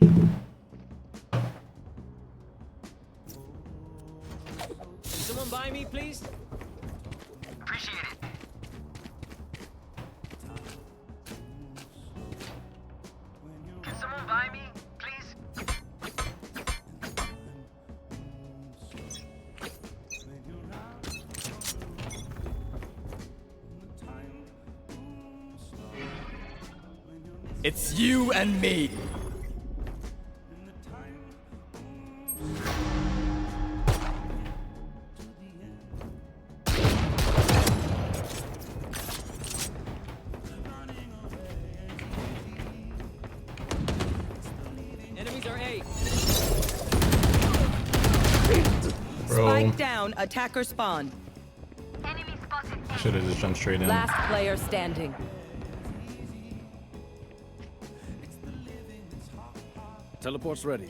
Can someone buy me, please? Appreciate it. Can someone buy me, please? It's you and me. ready. Bro, Spike down, attacker spawn. should have just jumped straight in. Last player standing. Teleport's ready.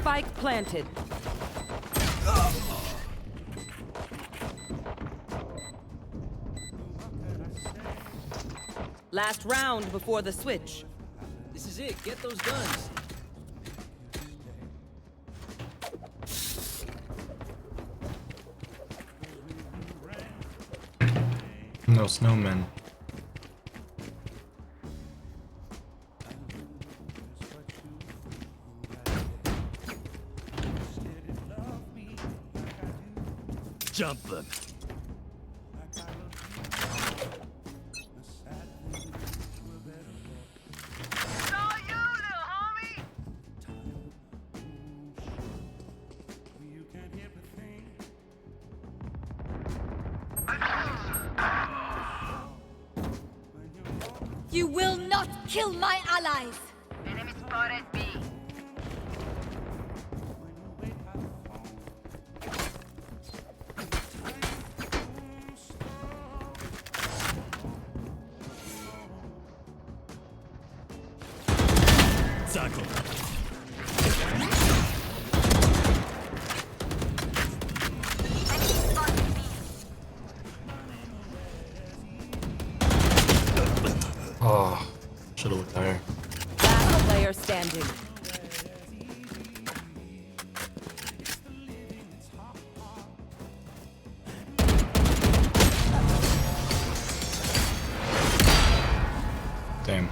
Spike planted. Last round before the switch. This is it. Get those guns. No snowmen. Jump them. You will not kill my allies! Enemy spotted B. Tackle. Oh, should have looked higher. Last player standing. Damn.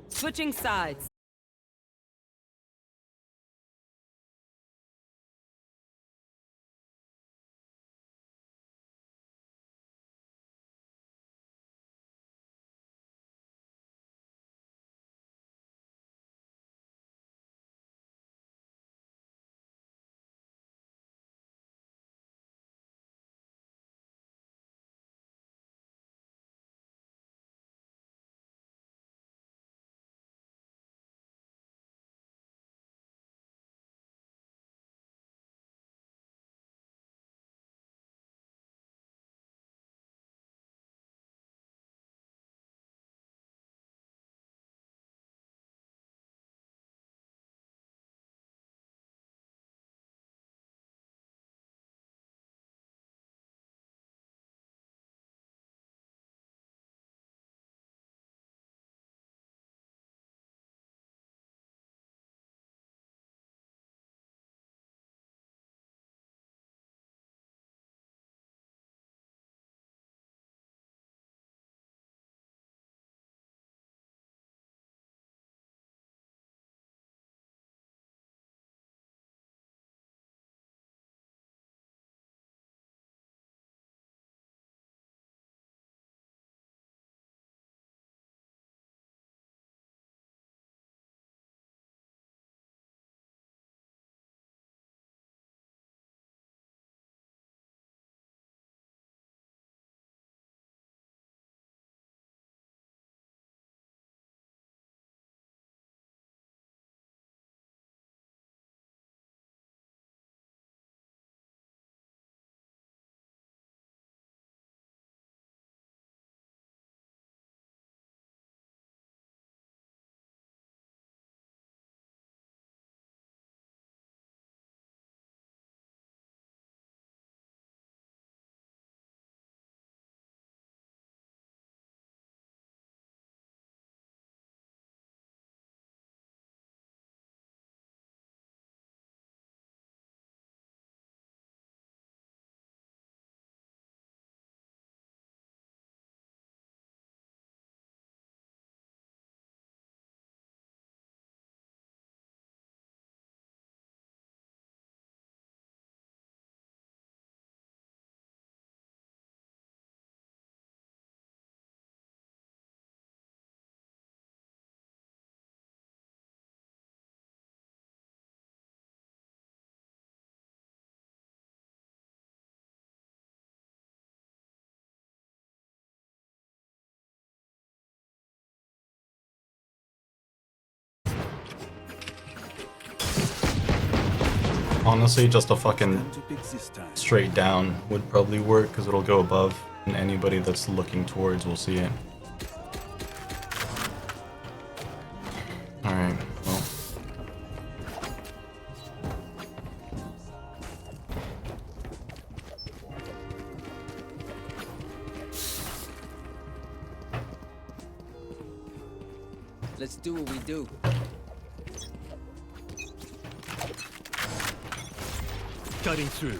Switching sides. Honestly, just a fucking Time to pick this time. straight down would probably work because it'll go above, and anybody that's looking towards will see it. Alright, well. Let's do what we do. Cutting through.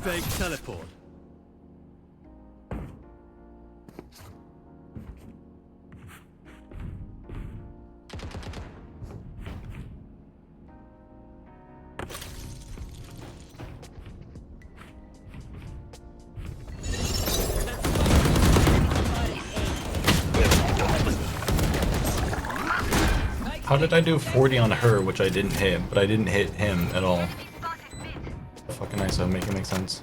Fake teleport. How did I do 40 on her, which I didn't hit, but I didn't hit him at all? Fucking ISO, make it make sense.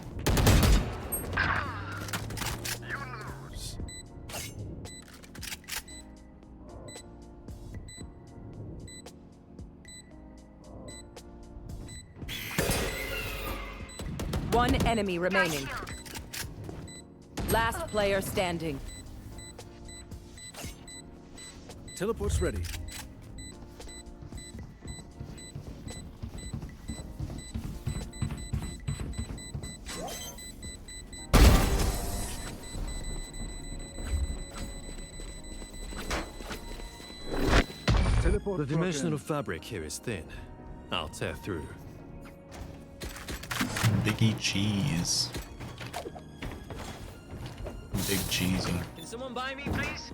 One enemy remaining. Last player standing. Teleport's ready. Teleport The dimensional broken. fabric here is thin. I'll tear through. Biggie cheese. Big cheesy. Can someone buy me, please?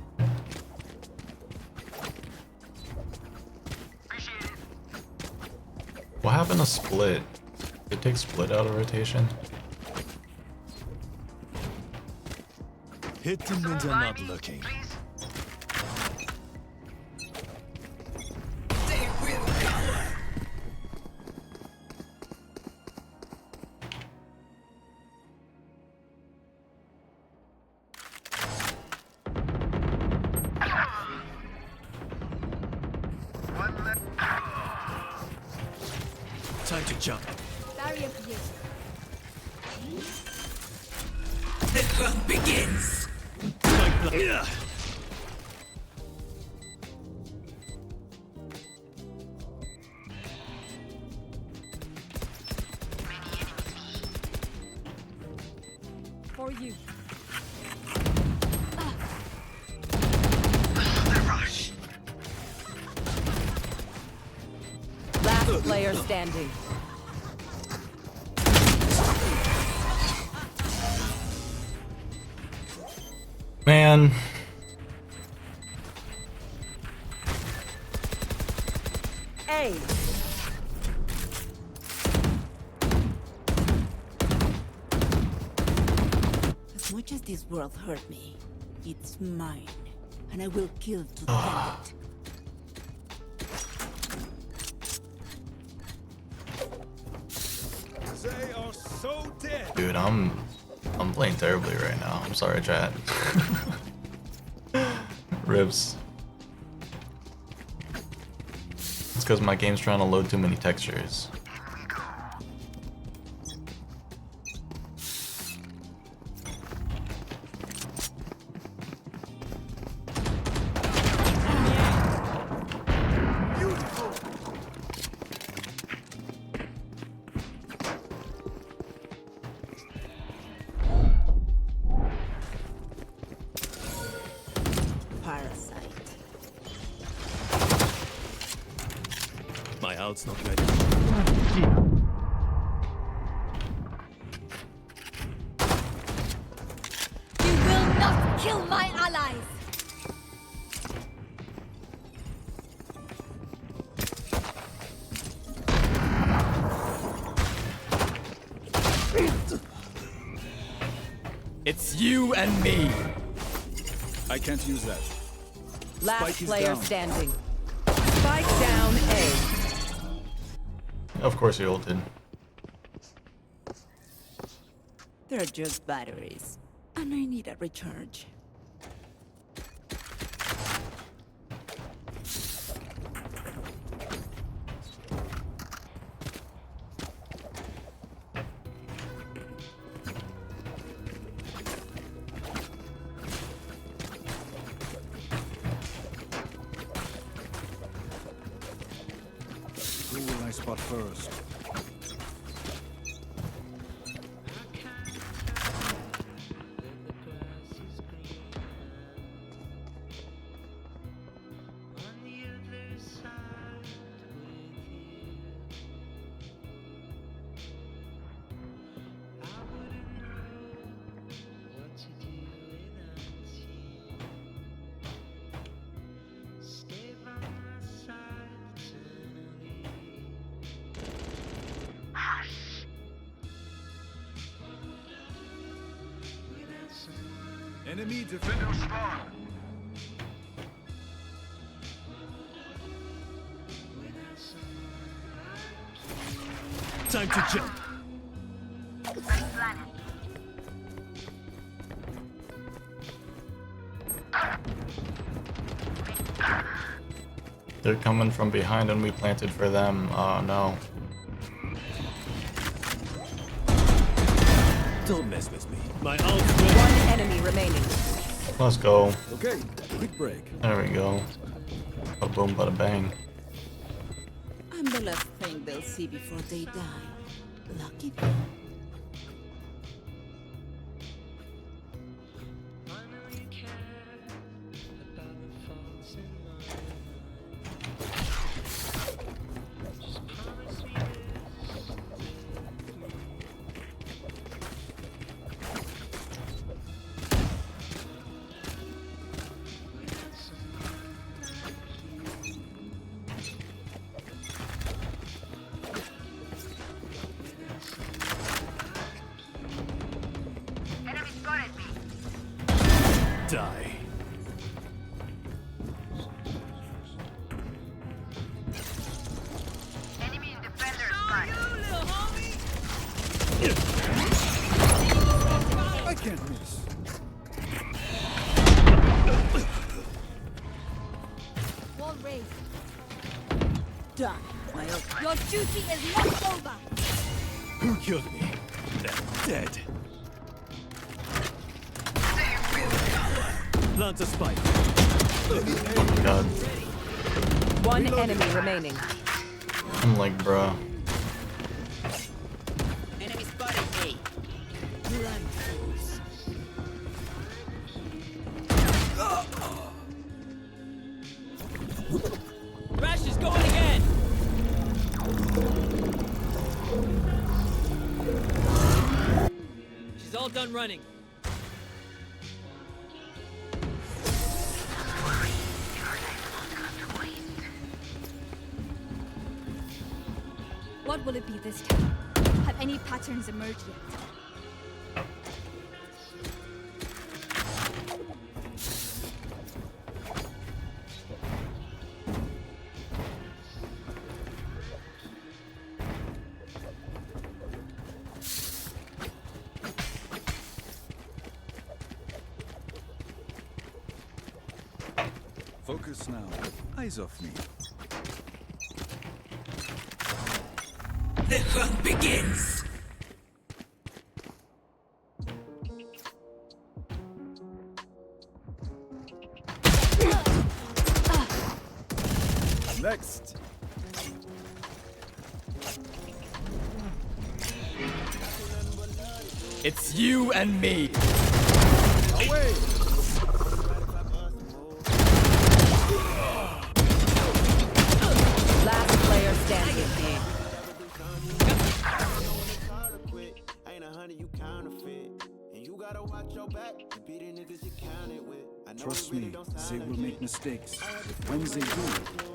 Appreciate it. What happened to split? Did it take split out of rotation? Hit them when they're not looking. Please. Time to jump. Barrier here. Spike pla- Yeah. For you. Last player standing. Man. A. As much as this world hurt me, it's mine, and I will kill to defend it. They are so dead. Dude, I'm playing terribly right now. I'm sorry, chat. Ribs. It's because my game's trying to load too many textures. Parasite. My ult's not ready. You will not kill my allies. It's you and me. I can't use that. Last Spike is player down. standing. Spike down A. Of course he ulted. They're just batteries, and I need a recharge. Who will I spot first? Enemy defender spawn. Time to jump. They're coming from behind and we planted for them. Oh no. Don't mess with me. My ult's One enemy remaining. Let's go. Okay, quick break. There we go. Bada boom, bada bang. I'm the last thing they'll see before they die. Lucky them. die. Enemy defender spot. I can't miss. Wall raised. Done. My ult. Your duty is not over. Who killed me? They're dead. Plant a spike. Oh my god. One enemy remaining. I'm like, bruh. Enemy spotted A. Blood fools. Rash is going again. She's all done running. What will it be this time? Have any patterns emerged yet? Focus now. Eyes off me. The hunt begins. Next. It's you and me. Away. Last player standing. Trust me, they will make mistakes. But when they do,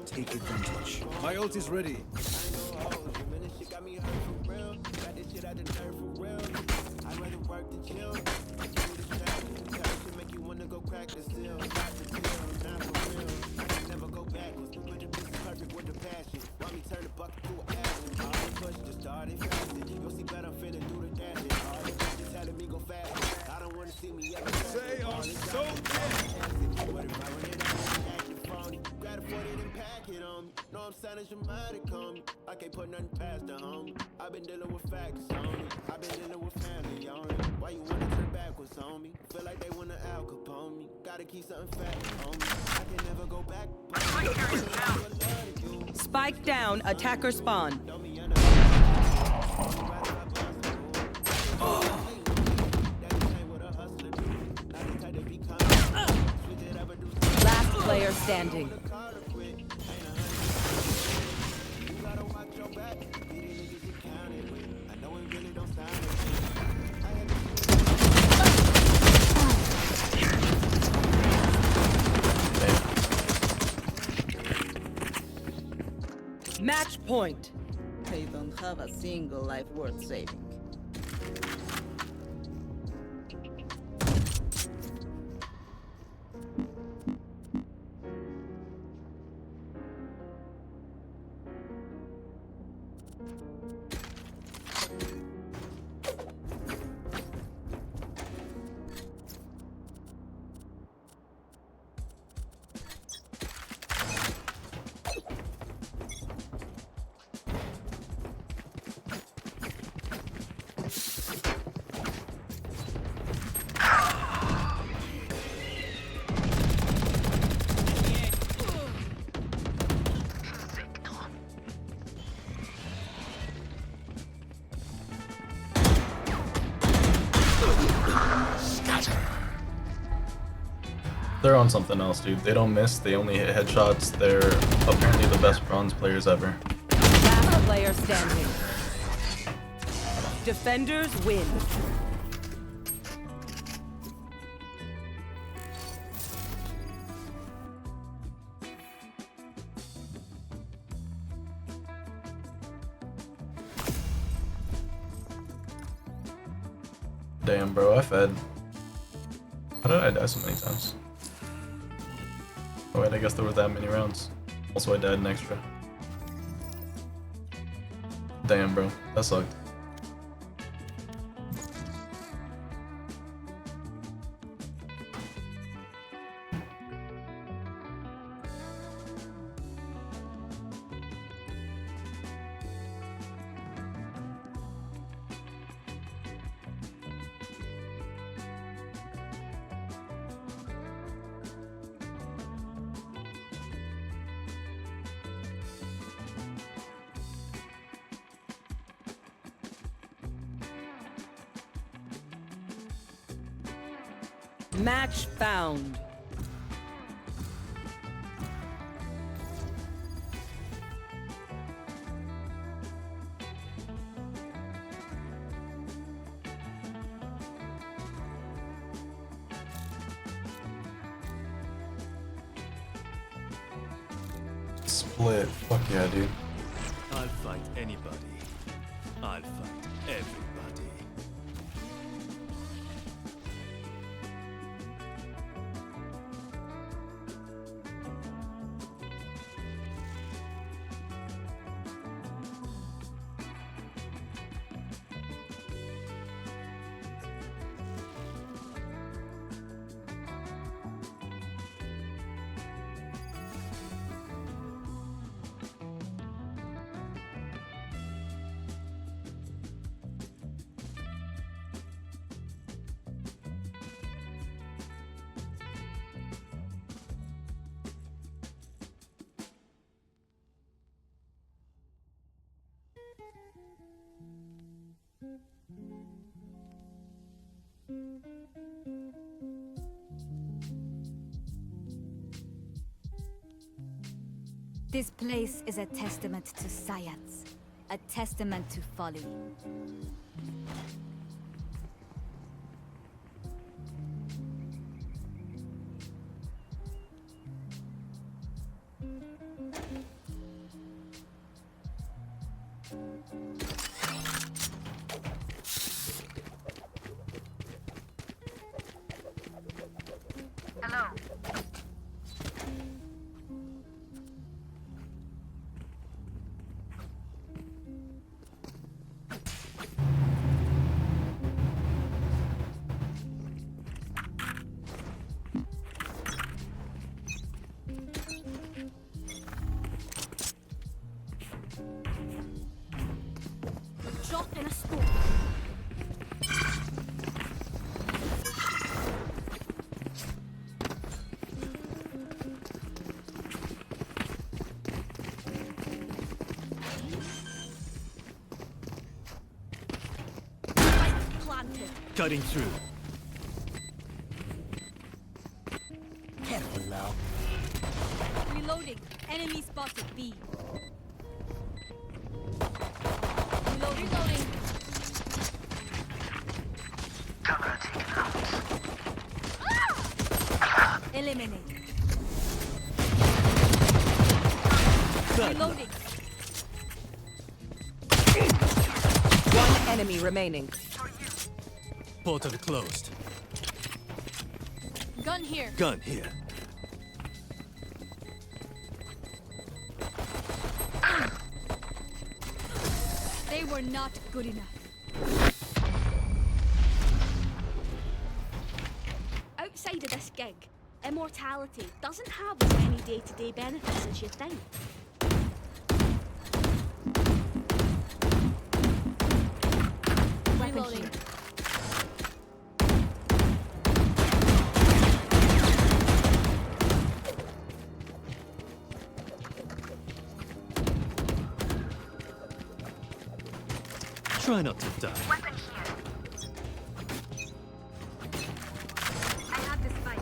take advantage. My ult is ready. I'm sounding dramatic, homie. I can't put nothing past the homie. I've been dealing with facts, homie. I've been dealing with family, homie. Why you wanna turn backwards, homie? Feel like they wanna Al Capone me. Gotta keep something fat, homie. I can never go back. Spike down, attacker spawn. Last player standing. Match point. I don't have a single life worth saving. They're on something else, dude. They don't miss, they only hit headshots. They're apparently the best bronze players ever. Last player standing. Defenders win. Damn, bro, I fed. How did I die so many times? Oh wait, I guess there were that many rounds. Also, I died an extra. Damn, bro, that sucked. Match found. Split. Fuck yeah, dude. I'll fight anybody. I'll fight everybody. This place is a testament to science, a testament to folly. Hello. Cutting through. Careful now. Reloading. Enemy spotted B. Reloading. Camera taken out. Eliminate. That Reloading. One enemy remaining. portal closed. Gun here. Gun here. They were not good enough. Outside of this gig, immortality doesn't have as many day-to-day benefits as you think. Reloading. Try not to die. Weapon here. I have the spike.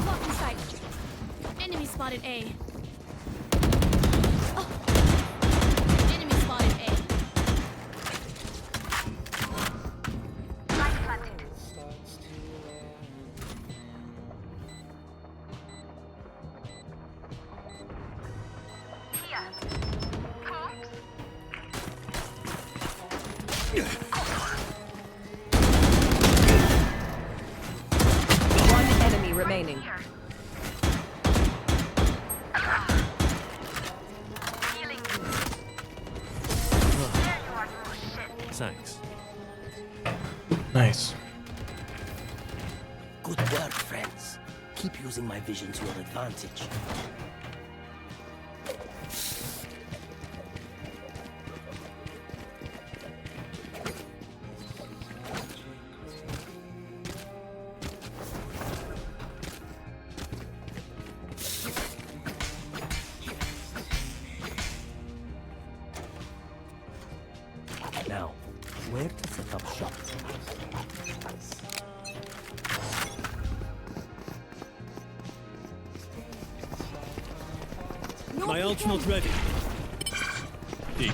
Lock in sight. Enemy spotted A. Oh. Enemy spotted A. Spike planted. Here. Oops. One enemy remaining. Here. Healing. There you are, you shit. Thanks. Nice. Good work, friends. Keep using my vision to your advantage. Now, where to set up shop? My ult's not ready. Deep.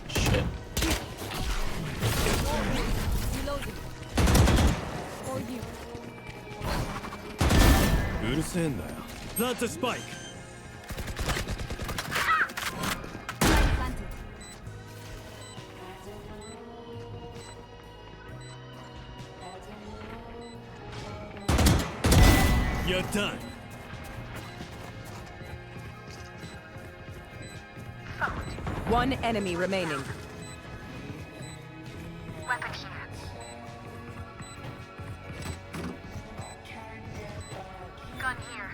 Shit. Reloading. For you. うるせえんだよ。Plant a spike. Planted. You're done. One enemy remaining. Weapon here. Gun here.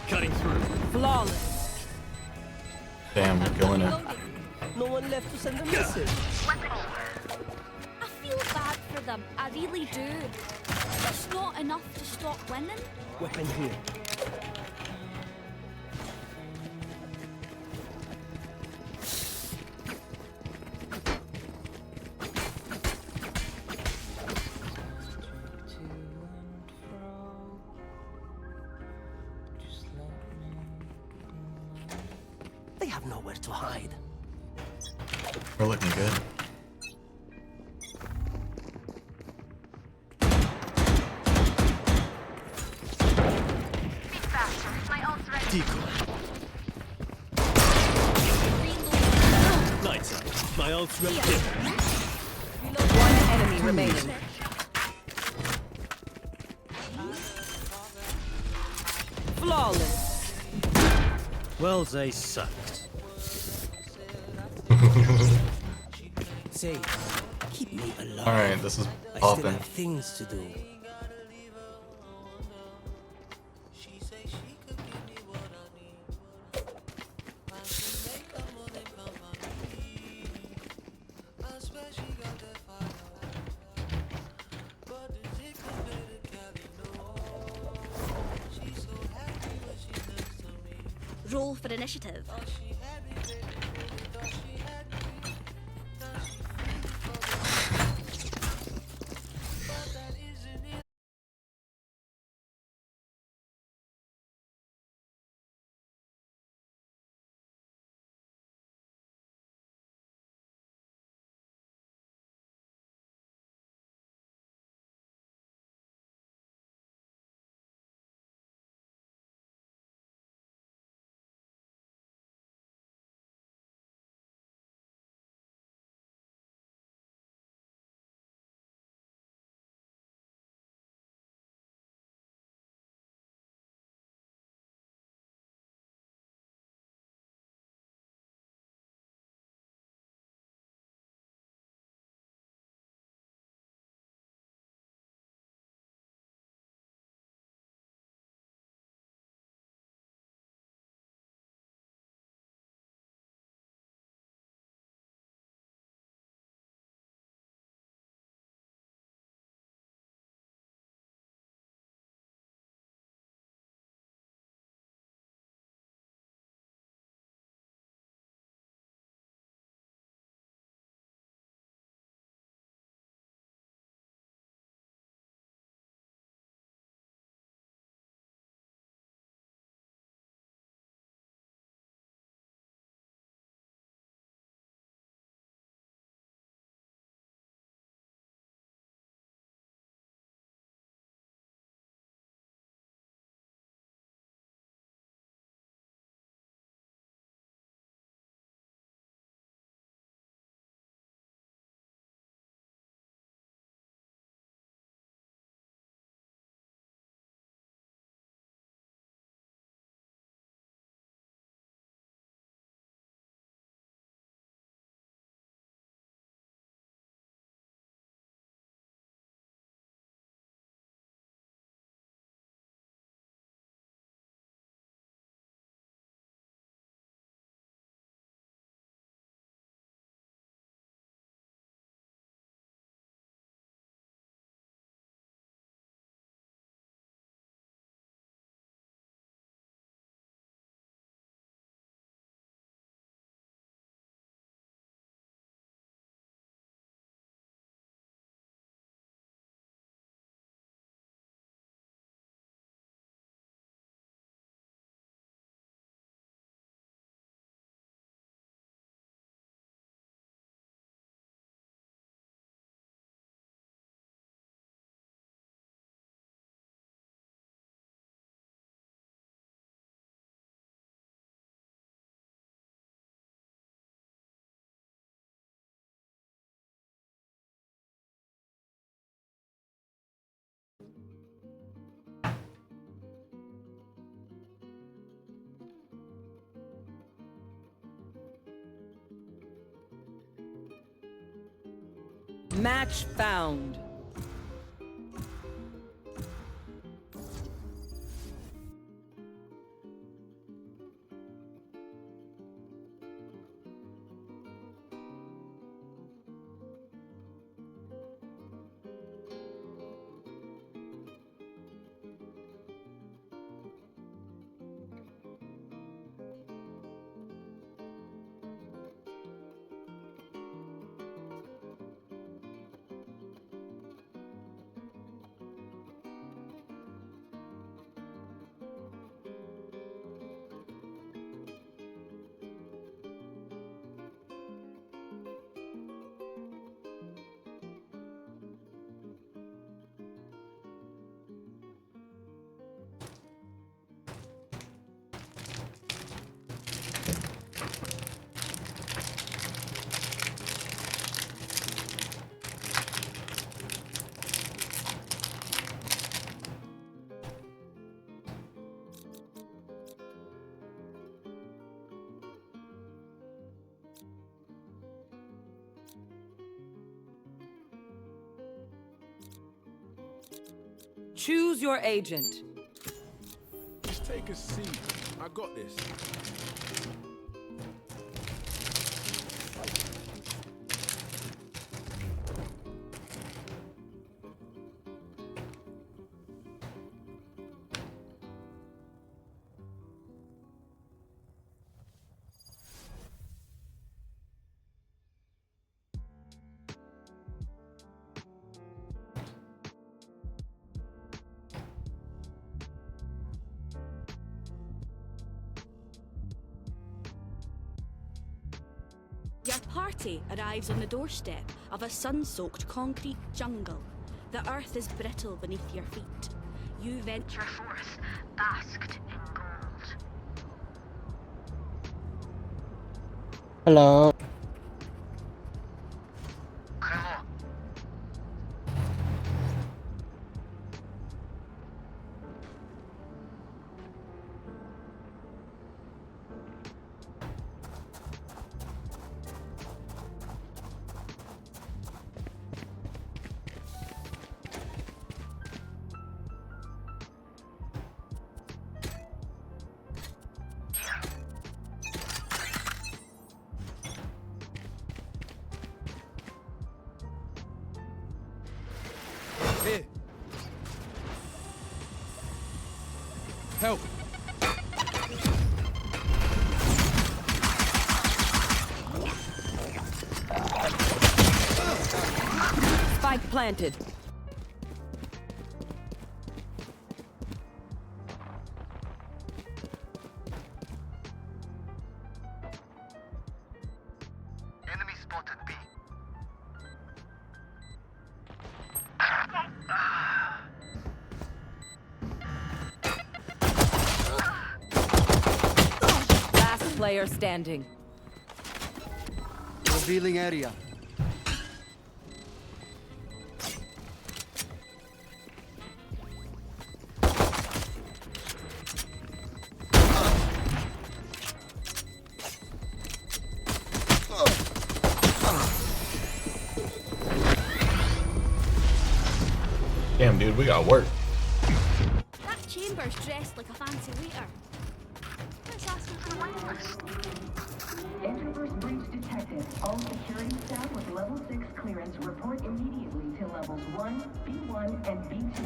Cutting through. Flawless. Damn, we're killing it. Reloading. No one left to send a message. Weapon here. I feel bad for them. I really do. It's not enough to stop winning. Weapon here. They have nowhere to hide. We're looking good. Speak faster. My ult's ready. Decoy. Reloading. Lights out. My ult's ready. One enemy remaining. Flawless. Well, they sucked. Say, keep me alive. Alright, this is I still often. have things to do. Roll for initiative. Match found. Choose your agent. Just take a seat. I got this. Your party arrives on the doorstep of a sun-soaked concrete jungle. The earth is brittle beneath your feet. You venture forth, basked in gold. Hello. Hello. Here. Help. Spike planted. Enemy spotted B. Last player standing. Revealing area. Damn, dude, we got work. That chamber's dressed like a fancy waiter. Let's ask him for a wine. Introverse breach detected. All security staff with level 6 clearance report immediately to levels 1, B1, and B2.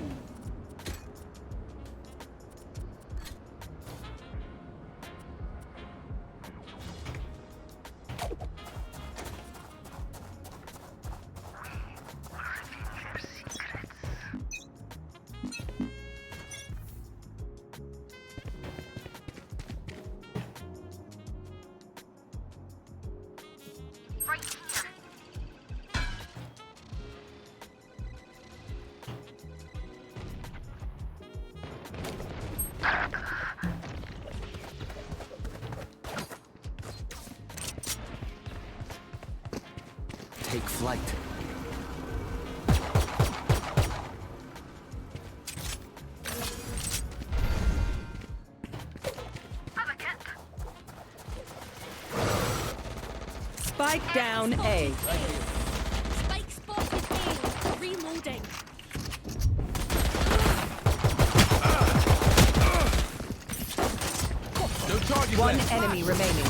Right here. Take flight. Spike down A. Spike spotted A. Reloading. No target One left. enemy remaining.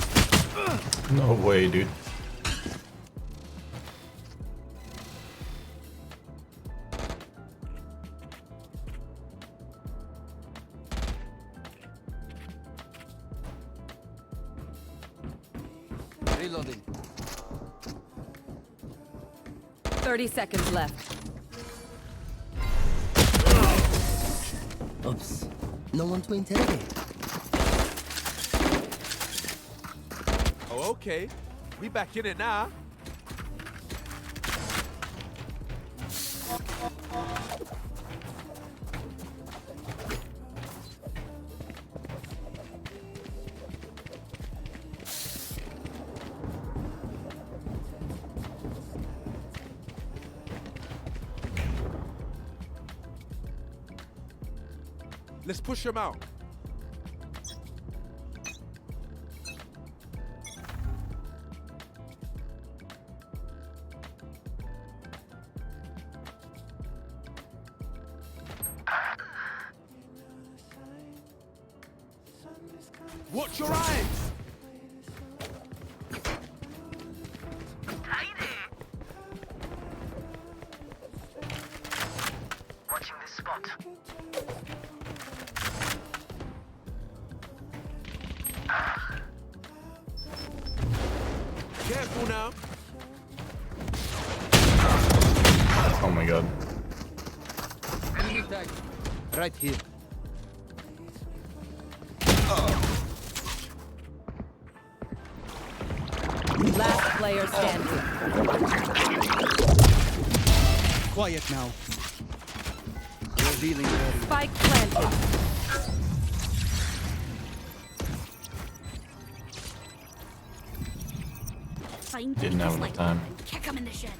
No way, dude. Reloading. 30 seconds left. Oops. No one to interrogate. Oh, okay. We back in it now. Let's push him out. Watch your eyes! Watching this spot. Careful now. Oh my god. Enemy tag. Right here. Last player standing. Quiet now. Revealing area. Spike planted. Find Didn't have enough time. and kick him in the shin.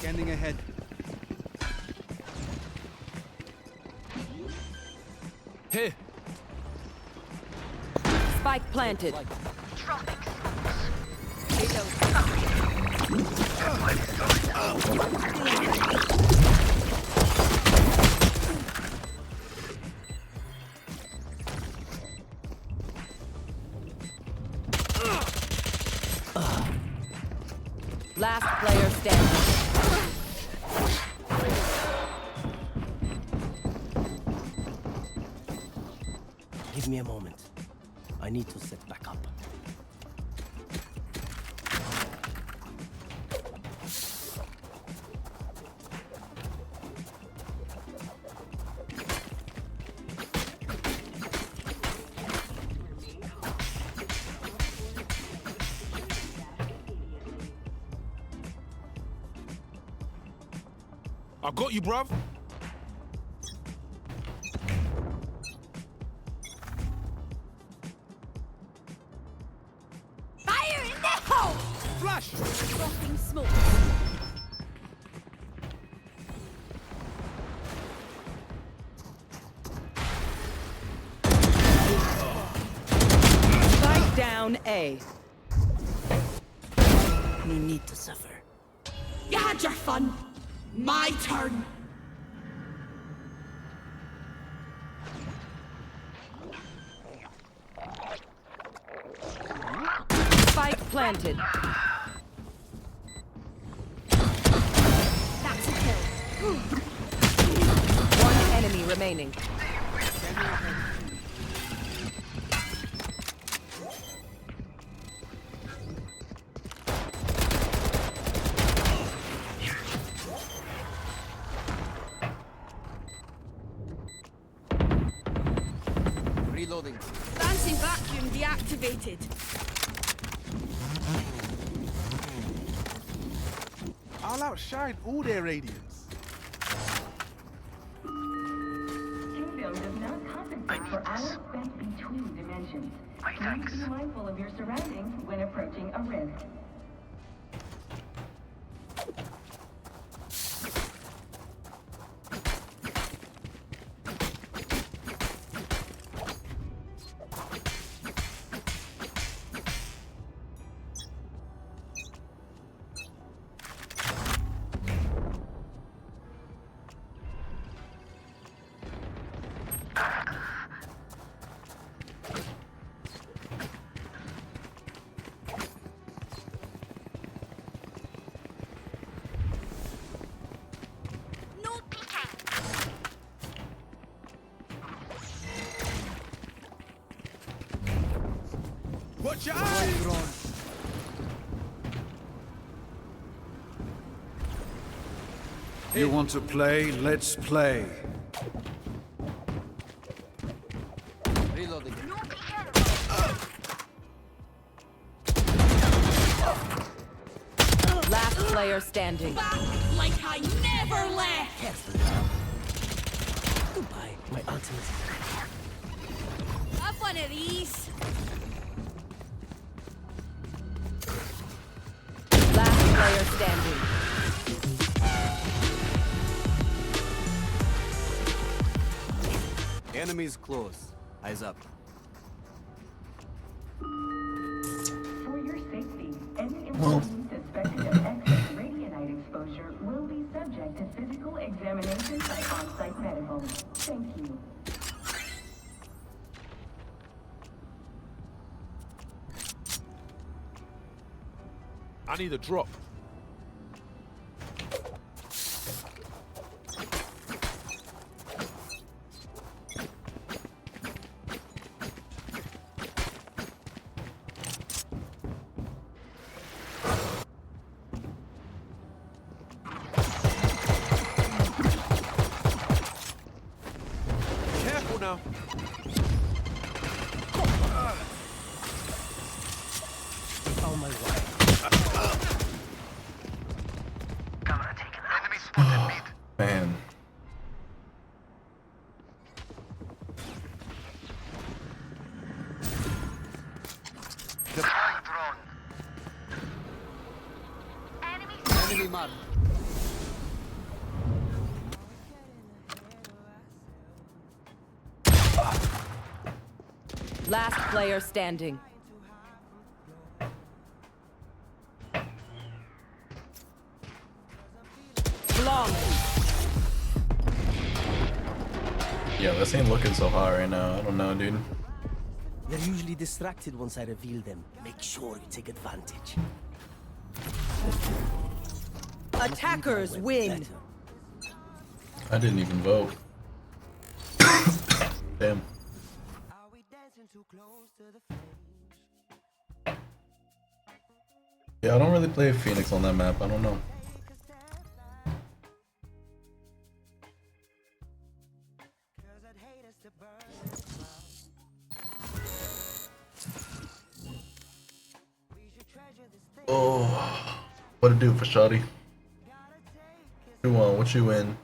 Scanning ahead. Hey! Spike planted. Last player standing. Give me a moment. I need to set back up. I got you, bruv. Fire in the hole! Flash! Dropping smoke. Spike down A. No need to suffer. You had your fun. My turn. Spike planted. That's a kill. One enemy remaining. Reloading. Fancy vacuum deactivated. I'll outshine all their radiance. T-film does not compensate for hours spent between dimensions. Please be mindful of your surroundings when approaching a rift. No peeking. Watch your eyes! You want to play? Let's play. Reloading. No peeking. Last player standing. Back like I never left. Careful now. Goodbye, my ultimate. Have one of these. Last player standing. Enemies close. Eyes up. For your safety, any employee suspected of excess subject to physical examination by on-site medical. Thank you. I need a drop. Careful now. On my way. Camera taken. Enemy spotted mid. Man. Deploying drone. Enemy mark. Last player standing. Flawless. Yeah, this ain't looking so hot right now. I don't know, dude. They're usually distracted once I reveal them. Make sure you take advantage. Attackers win. Better. I didn't even vote. Damn. Yeah, I don't really play Phoenix on that map. I don't know. Oh, what it do for Shawty? What you want? What you in?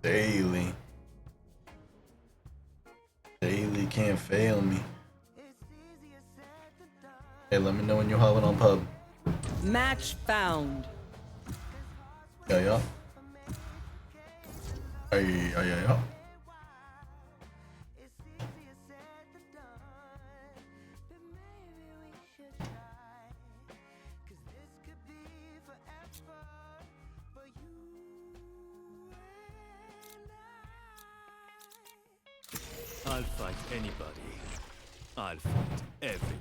Daily. Daily can't fail me. Hey, let me know when you're hollering on pub. Match found. Yeah, yeah. Hey, yeah, yeah, yeah. I'll fight anybody. I'll fight everybody.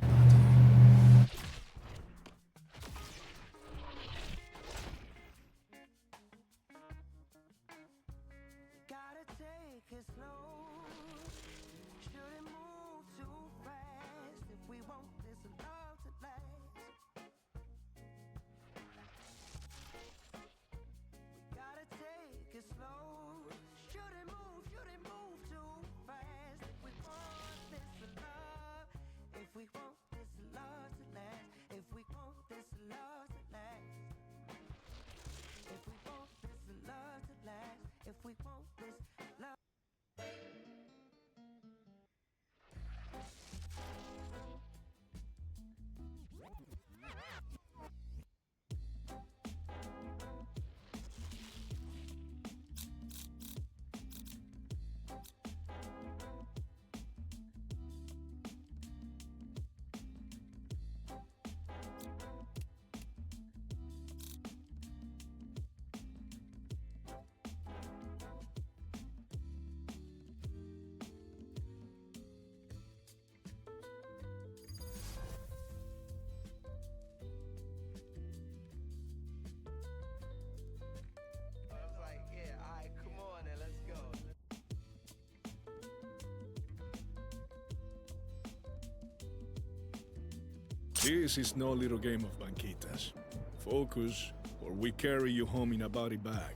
This is no little game of banquitas. Focus, or we carry you home in a body bag.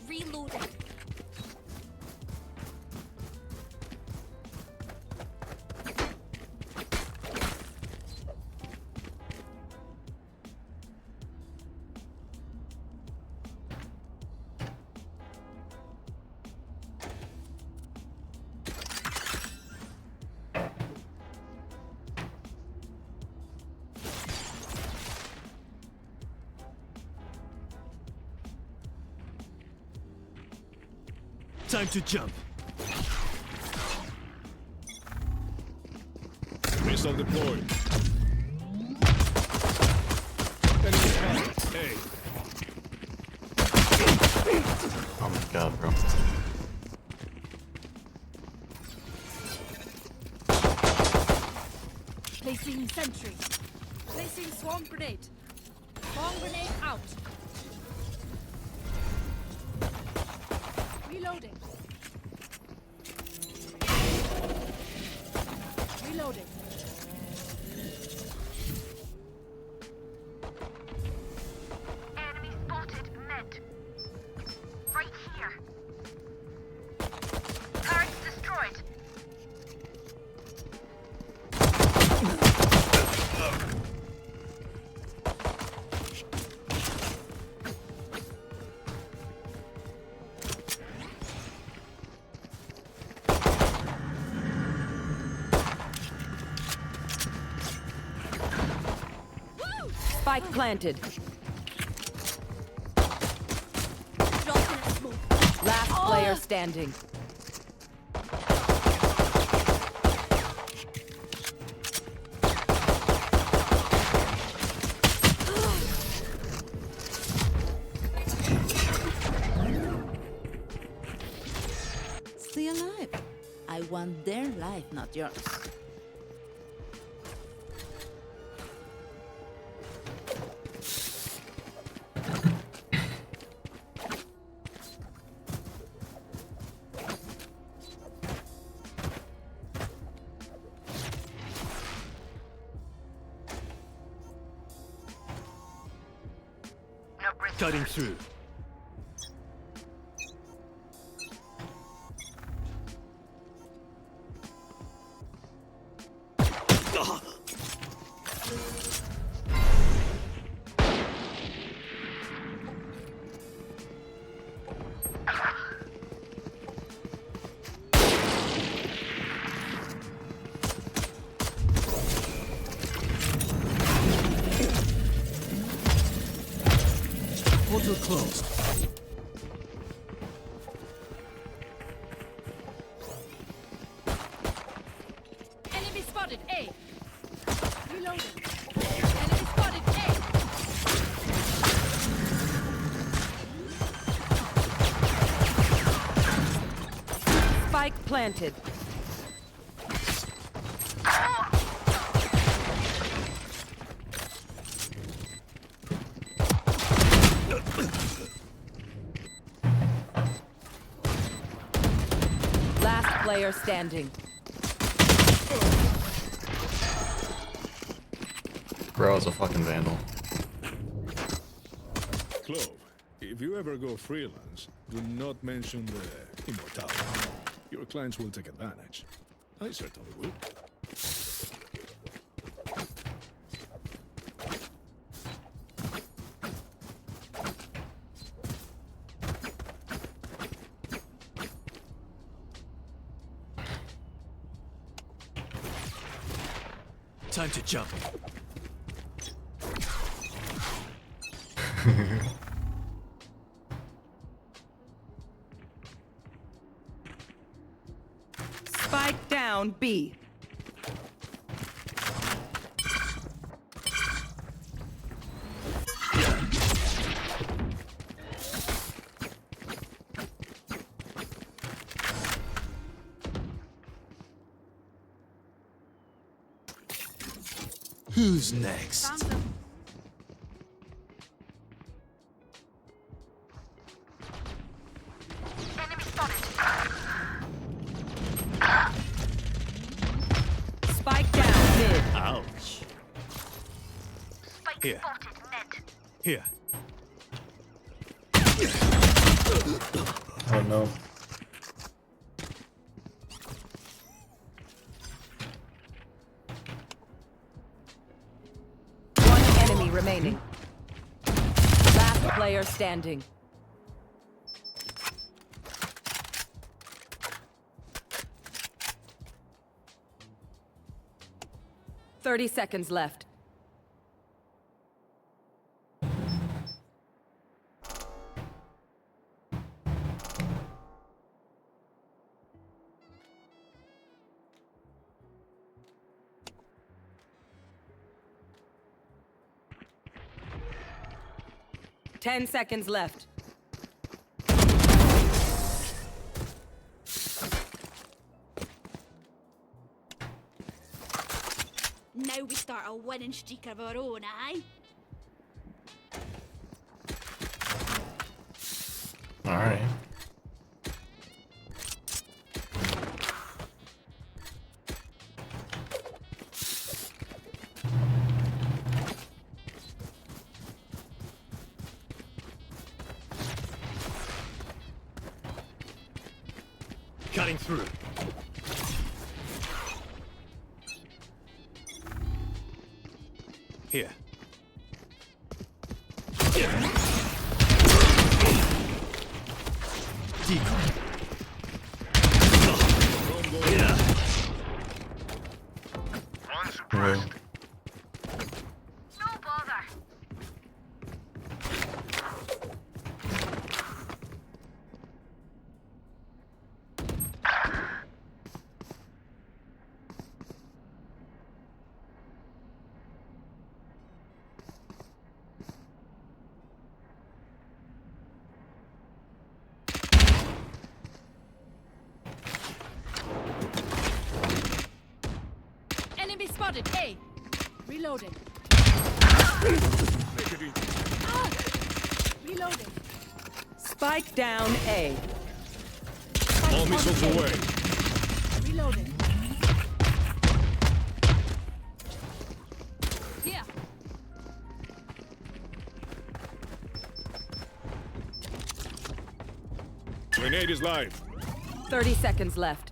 Reloading. Time to jump. Hostile deployed. Enemy spotted. Hey. Oh my god, bro. Placing sentry. Placing swarm grenade. Swarm grenade out. Reloading. Reloading. Enemy spotted mid. Right here. Turret destroyed. Spike planted. Last player standing. Stay alive. I want their life, not yours. Cutting through. Portal closed. Enemy spotted A. Reloading. Enemy spotted A. Spike planted. Last player standing. Bro is a fucking vandal. Clove, if you ever go freelance, do not mention the immortality. Your clients will take advantage. I certainly will. Time to jump. Spike down B. Who's next? Found them. Enemy spotted. Spike down mid. Ouch. Spike Here. spotted mid. Here. Oh no. One enemy remaining. Last player standing. Thirty seconds left. 10 seconds left. Now we start a winning streak of our own, aye? Alright. Cutting through. Here. Decoy. Yeah. One suppressed. No bother. Enemy spotted. A. Reloading. Reloading. Spike down A. All missiles away. Reloading. Here. Grenade is live. 30 seconds left.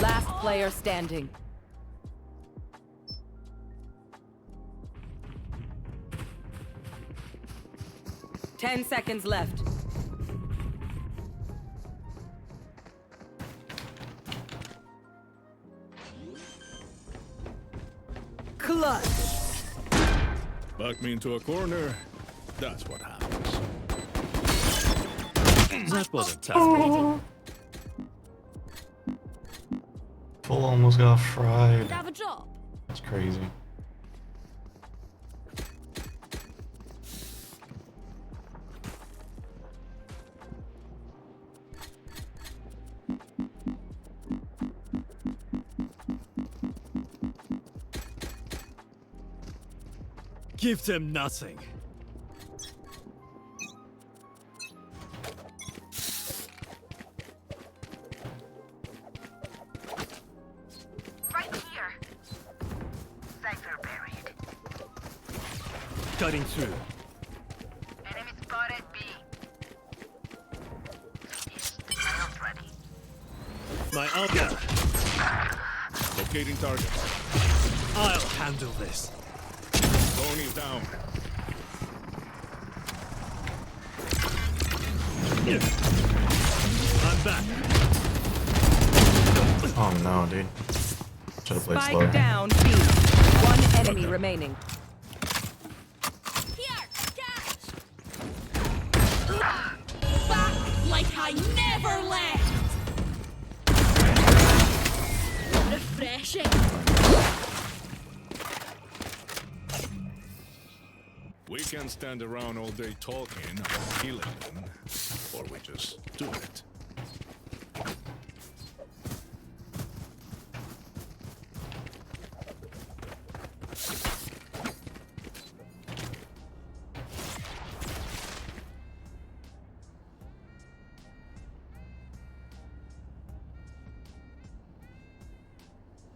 Last player standing. Ten seconds left. Clutch. Back me into a corner. That's what happens. That wasn't tough. Full almost got fried. Have a drop. That's crazy. Give them nothing. Right here. Cypher buried. Cutting through. Enemy spotted B. Miles ready. My Alga. Locating target. I'll handle this. Drone is down. I'm back. Oh no, dude. Should have played slower. Spike down B. One enemy remaining. Here. Catch. Back like I never left. Refreshing. We can stand around all day talking about killing them, or we just do it.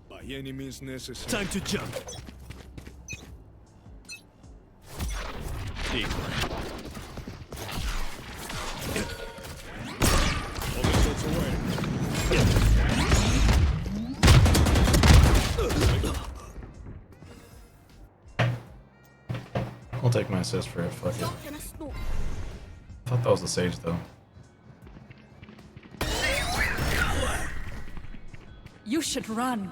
By any means necessary. Time to jump. Decoy. All missiles away. I'll take my assist for it. Fuck it. Lock in a smoke. I thought that was the Sage though. You should run.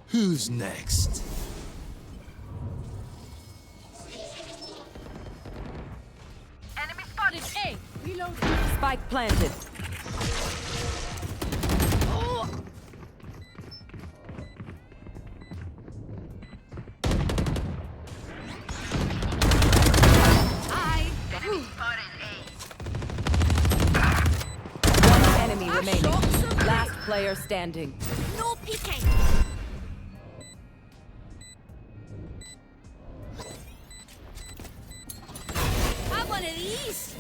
Who's next? Enemy spotted A. Spike planted. One enemy remaining. Last player standing. No peeking. Have one of these.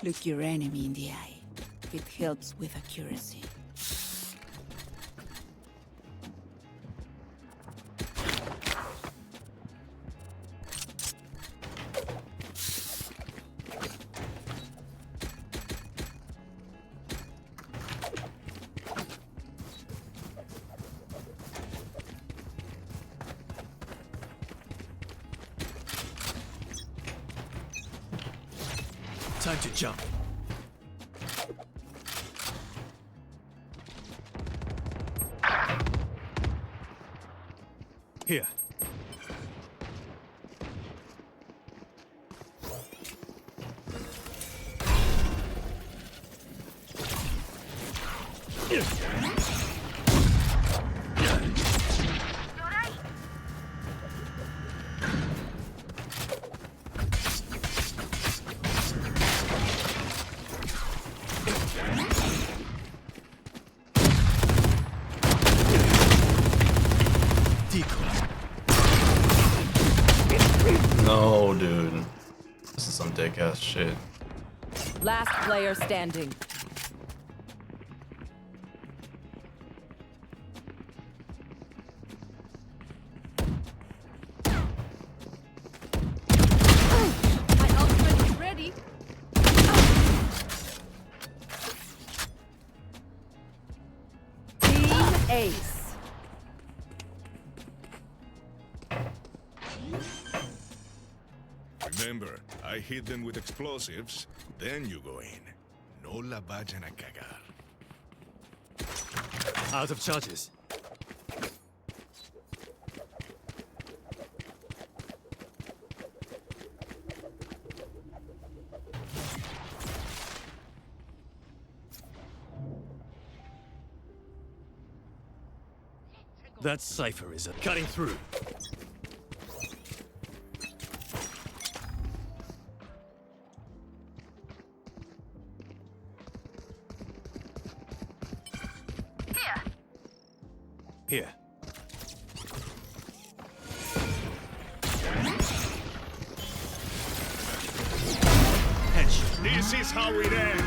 Look your enemy in the eye. It helps with accuracy. Time to jump. Here. No, dude. This is some dick ass shit. Last player standing. My ultimate is ready. Team Ace. Remember, I hit them with explosives, then you go in. No la vayan a cagar. Out of charges. That cipher is cutting through. Here. Headshot. This is how it ends.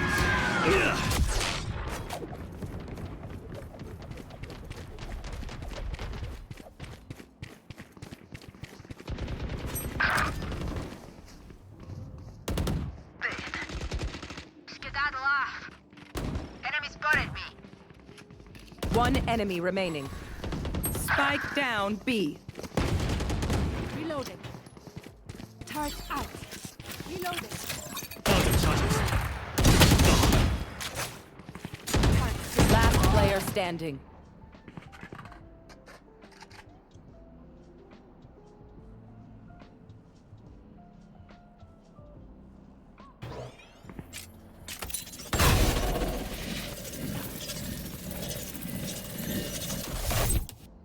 Skedaddle off. Enemy spotted me. One enemy remaining. Spike down B. Reloading. Turret out. Reloading. Out of charges. Last player standing.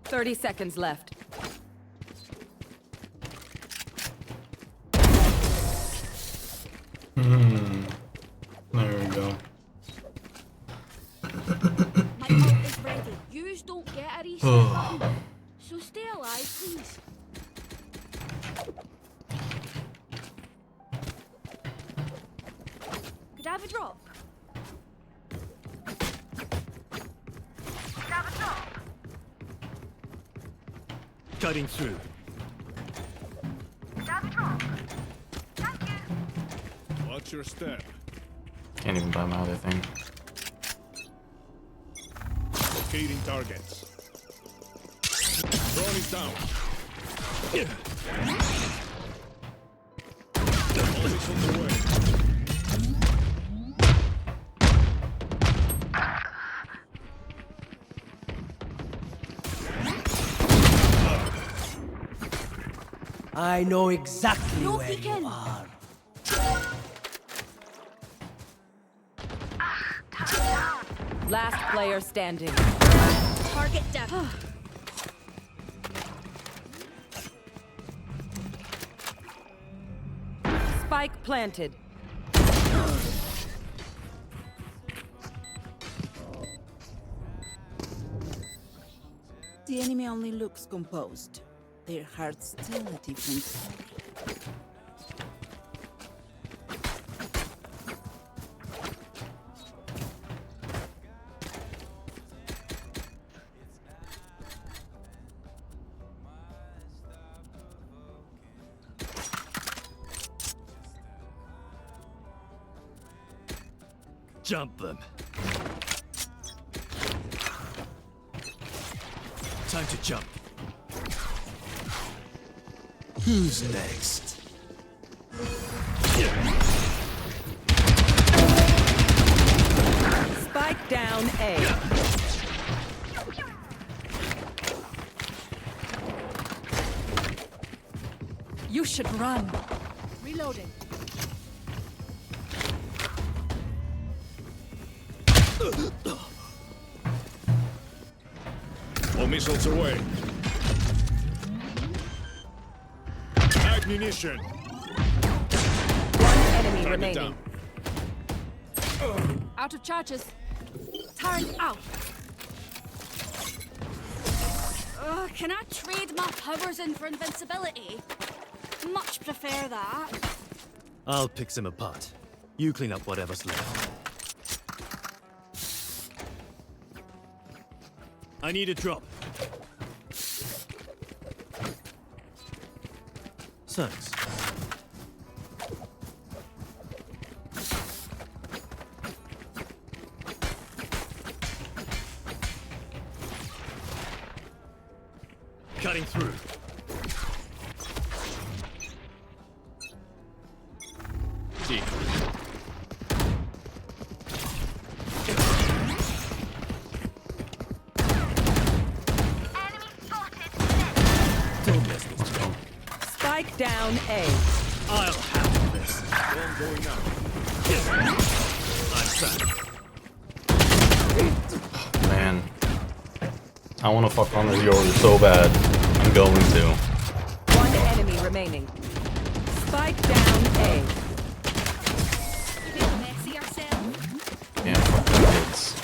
Thirty seconds left. There we go. My ult is ready. Yous don't get a reset button. So stay alive, please. Could I have a drop? Could I have a drop? Cutting through. Could I have a drop? Thank you. Watch your step. Can't even buy my other thing. Locating targets. Drone is down. All is on the way. I know exactly No where peeking. you are. Last player standing. Target down. Spike planted. The enemy only looks composed. Their hearts tell a different story. Jump them. Time to jump. Who's next? Spike down A. You should run. Reloading. All missiles away. Ammunition. One enemy Target remaining. down. Out of charges. Turn out. Can I trade my powers in for invincibility? Much prefer that. I'll pick them apart. You clean up whatever's left. I need a drop. Thanks. Cutting through. Deep. Don't mess this up. Spike down A. I'll handle this. One going out. I'm trapped. Man. I want to fuck on this yall so bad. I'm going to. One enemy remaining. Spike down A. You feel messy yourself? Can't fuck the kids.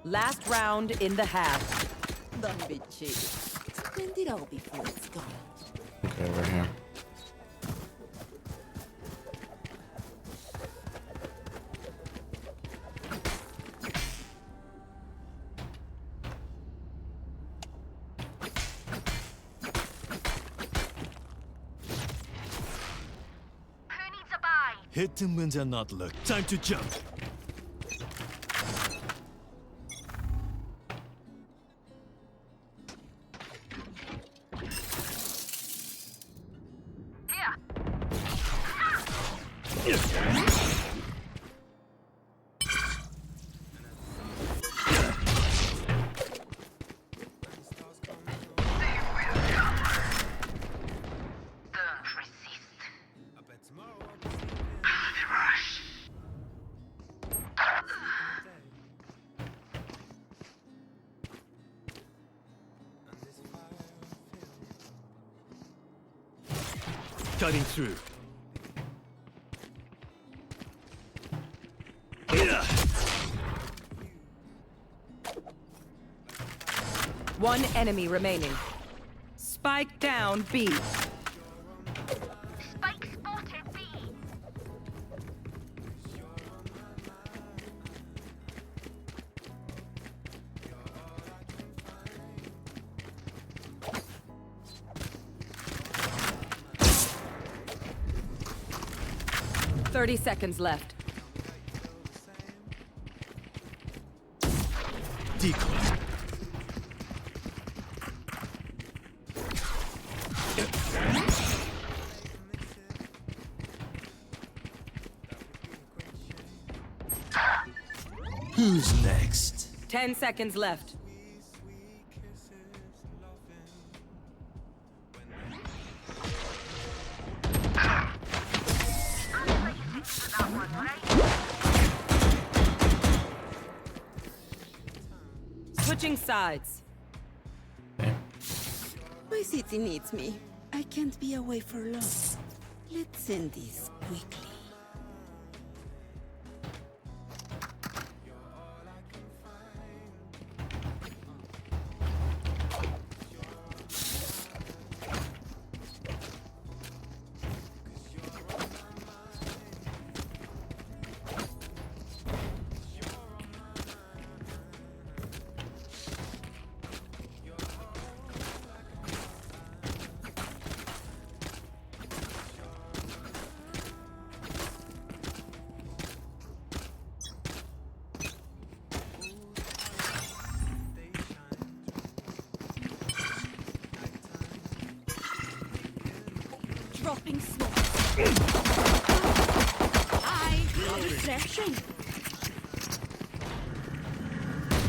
Last round in the half. Don't be cheap. Spend it all before it's gone. Okay, we're here. Hit them when they're not looked. Time to jump. Cutting through. One enemy remaining. Spike down B. Spike spotted B. Thirty seconds left. Decoy. Who's next? 10 seconds left. Switching sides. Okay. My city needs me. I can't be away for long. Let's end this quickly. Dropping smoke. Refreshing.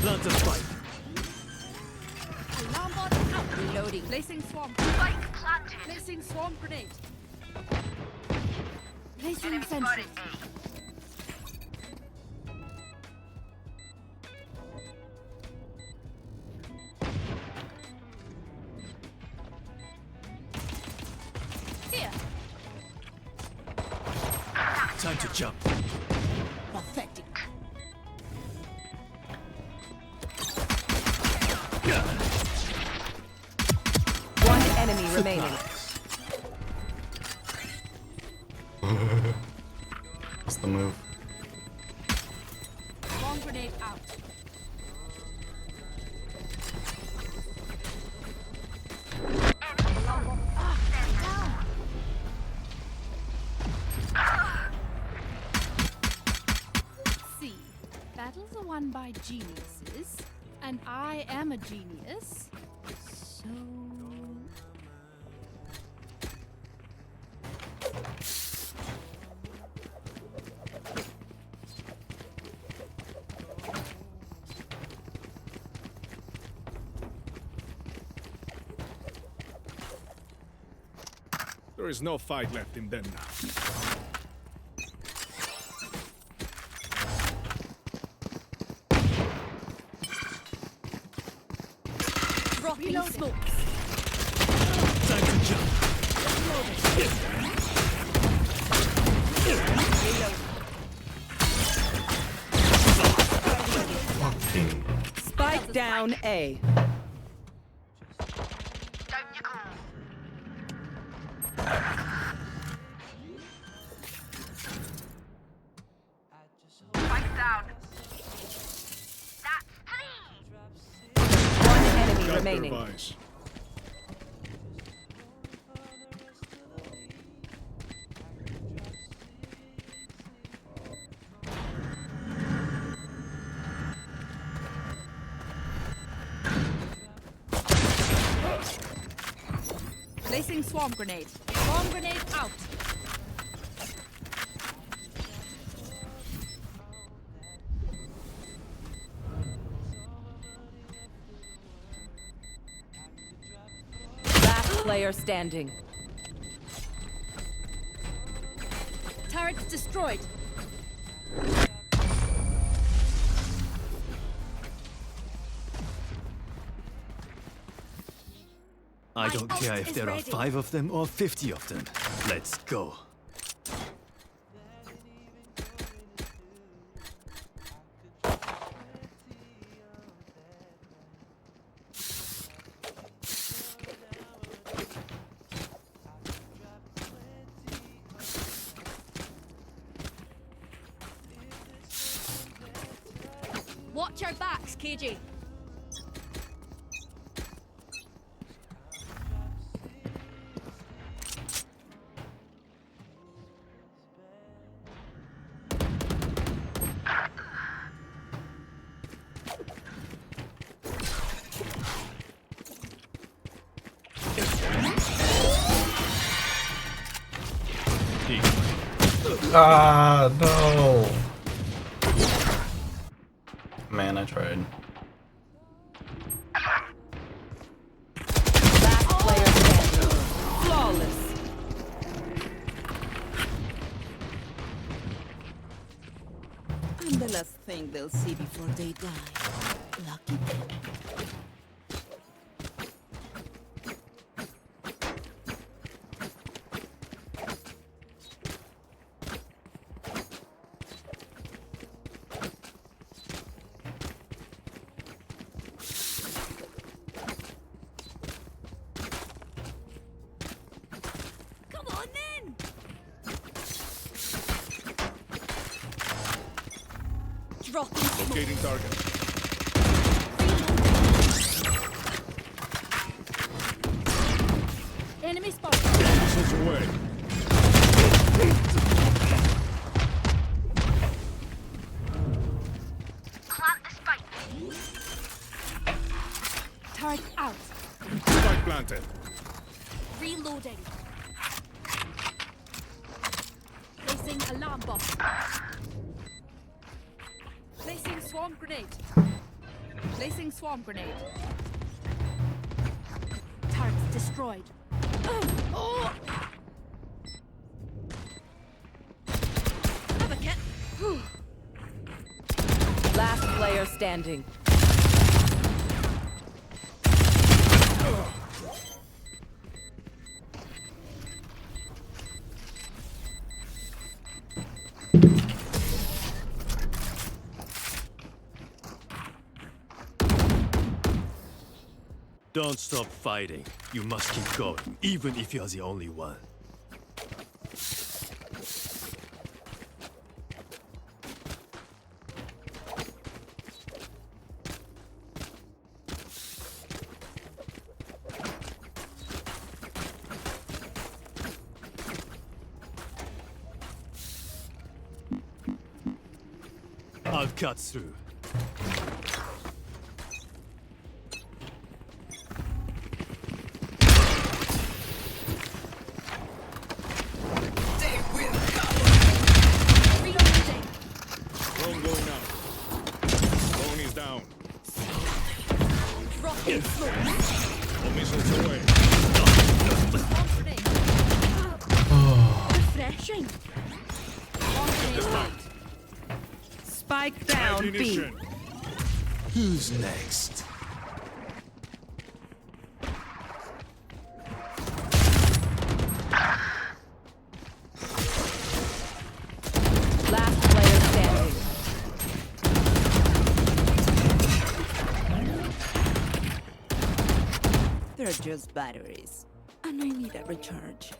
Plant a spike. Alarm bot out. Reloading. Placing swamp. Spike planted. Placing swamp grenade. Placing sentry. Here. Time to jump. Pathetic. One enemy remaining. What's the move? Bomb grenade out. See, battles are won by geniuses, and I am a genius. So There is no fight left in them now. dropping smokes. Time to jump. Fucking. Spike down A. One enemy Got their remaining. vice. Placing swarm grenade. Swarm grenade out. Last player standing. Turrets destroyed. I don't care if there are 5 of them or 50 of them. Let's go. Watch our backs, KJ. Ah, no. Man, I tried. Last player standing. Flawless. I'm the last thing they'll see before they die. Lucky. Come on then! Dropping smoke. Locating target. Enemy spotted. Missiles away. Plant the spike. Turret out. Spike planted. Reloading. Placing alarm bomb. Placing swarm grenade. Placing swarm grenade. Turrets destroyed. Oh! Have a kit. Last player standing. Don't stop fighting. You must keep going, even if you're the only one. I'll cut through. Drone going out. Drone is down. Dropping smoke. All missiles away. Swarm grenade. Refreshing. Swarm grenade out. Spike down B. Ammunition. Who's next? Last player standing. They're just batteries. And I need a recharge.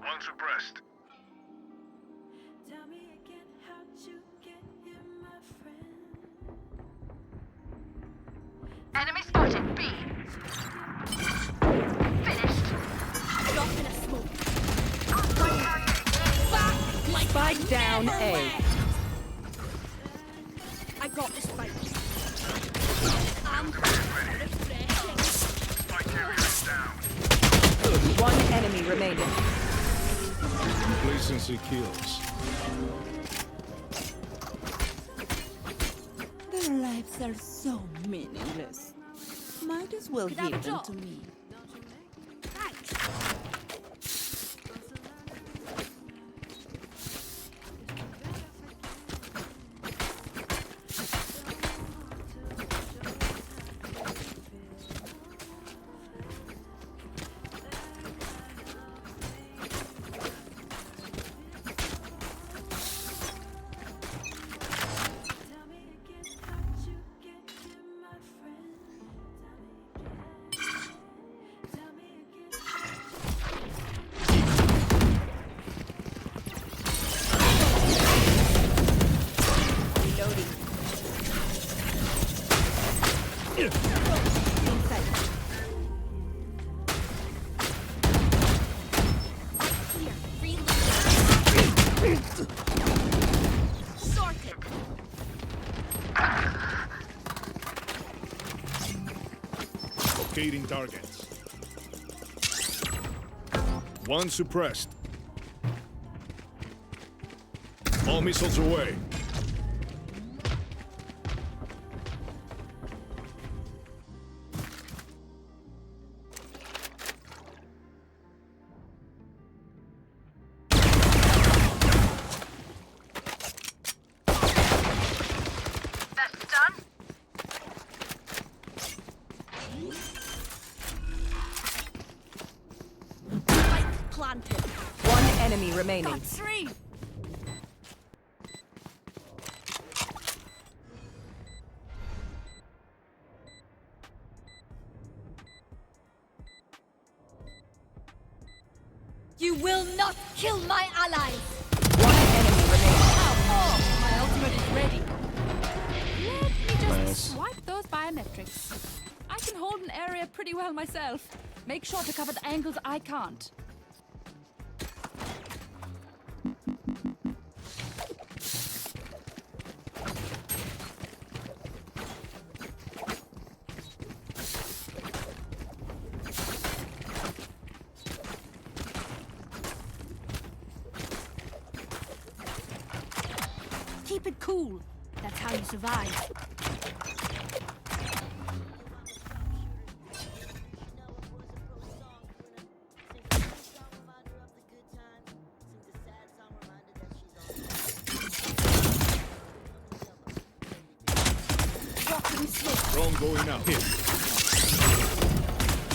One suppressed. Tell me again, how'd you get here, my friend? Enemy spotted B. Finished. Dropping a smoke. Spike down A. I got the spike. I'm refreshing. Spike carrier down. One enemy remaining. Complacency kills. Their lives are so meaningless. Might as well Could I have give a them drop? to me. Thanks. Tell me again, how'd you get here, my friend? Tell me again. Locating targets. One suppressed. All missiles away. Planted. One enemy remaining. Got three. You will not kill my allies. One enemy remaining. Oh, my ultimate is ready. Let me just Nice. swipe those biometrics. I can hold an area pretty well myself. Make sure to cover the angles I can't. Keep it cool. That's how you survive. Dropping smoke. Drone going out. Here.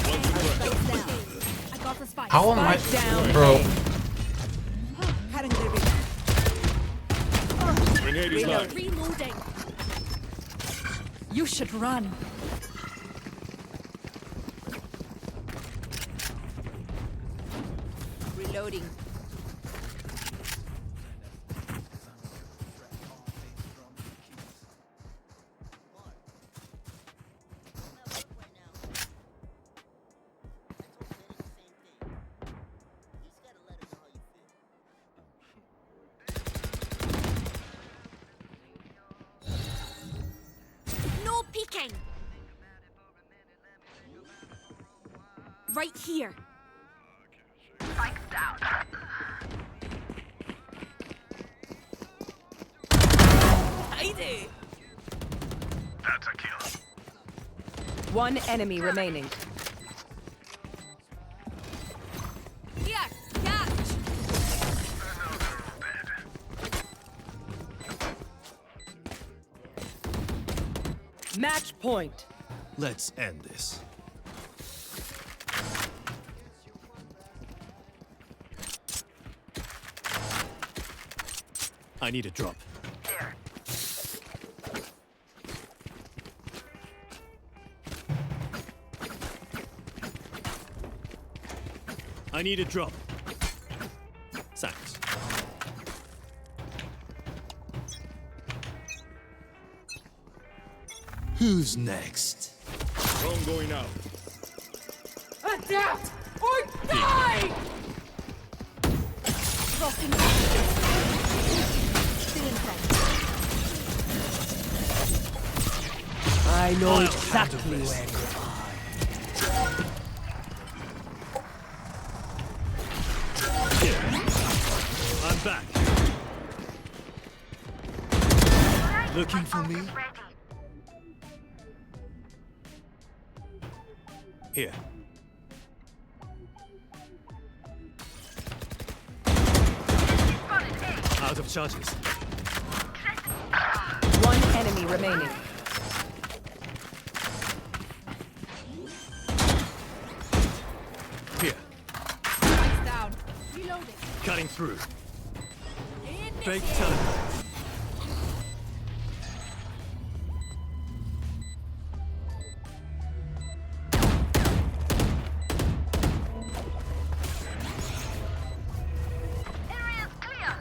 One suppressed. Face down. I got the spike. How am I, Spike down. bro? Grenade is live. Reloading. You should run. Reloading. No peeking. Right here. Haydi. That's a kill. One enemy remaining. Here, catch. Match point. Let's end this. I need a drop. I need a drop. Thanks. Who's next? Drone going out. Adapt or die! Dropping. Still in front. I know I'll exactly handle this. where you are. I'm back. Looking for me? Here. Out of charges. One enemy remaining. Here. Spikes down. Reloading. Cutting through. In Fake this teleport. Area's clear.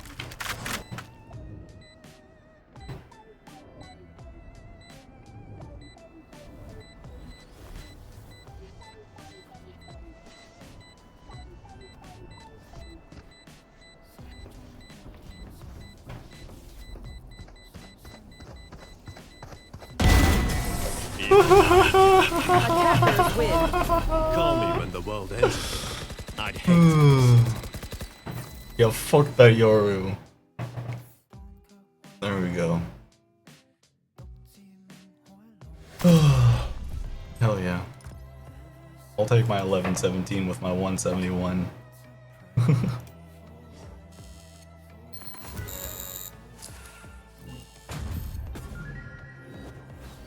Attackers win. Call me when the world ends. I'd hate. Yo, fuck that Yoru. There we go. Hell yeah. I'll take my 1117 with my 171.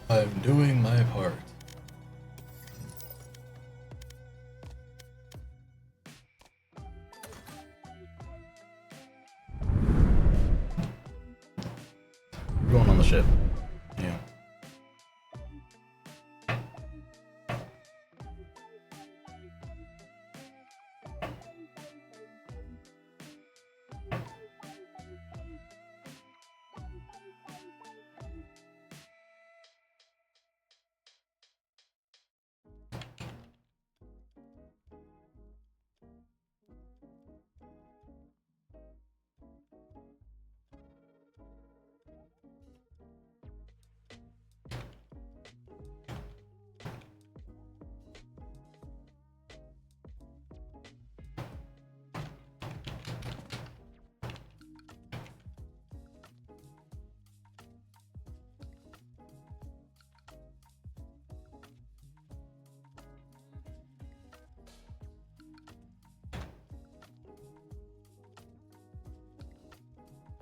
I'm doing my part. We're going on the ship. Yeah.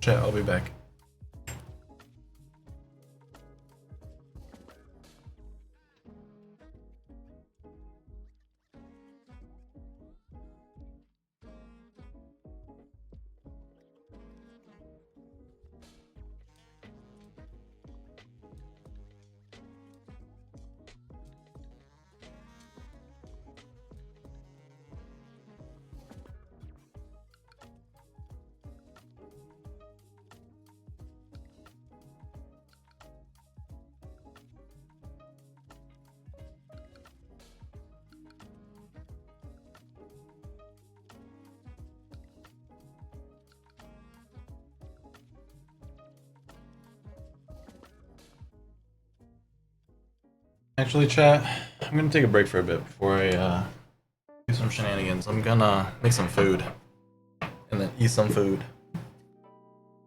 Chat, I'll be back. Actually, chat, I'm gonna take a break for a bit before I do some shenanigans. I'm gonna make some food and then eat some food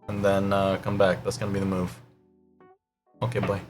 and then come back. That's gonna be the move. Okay, bye.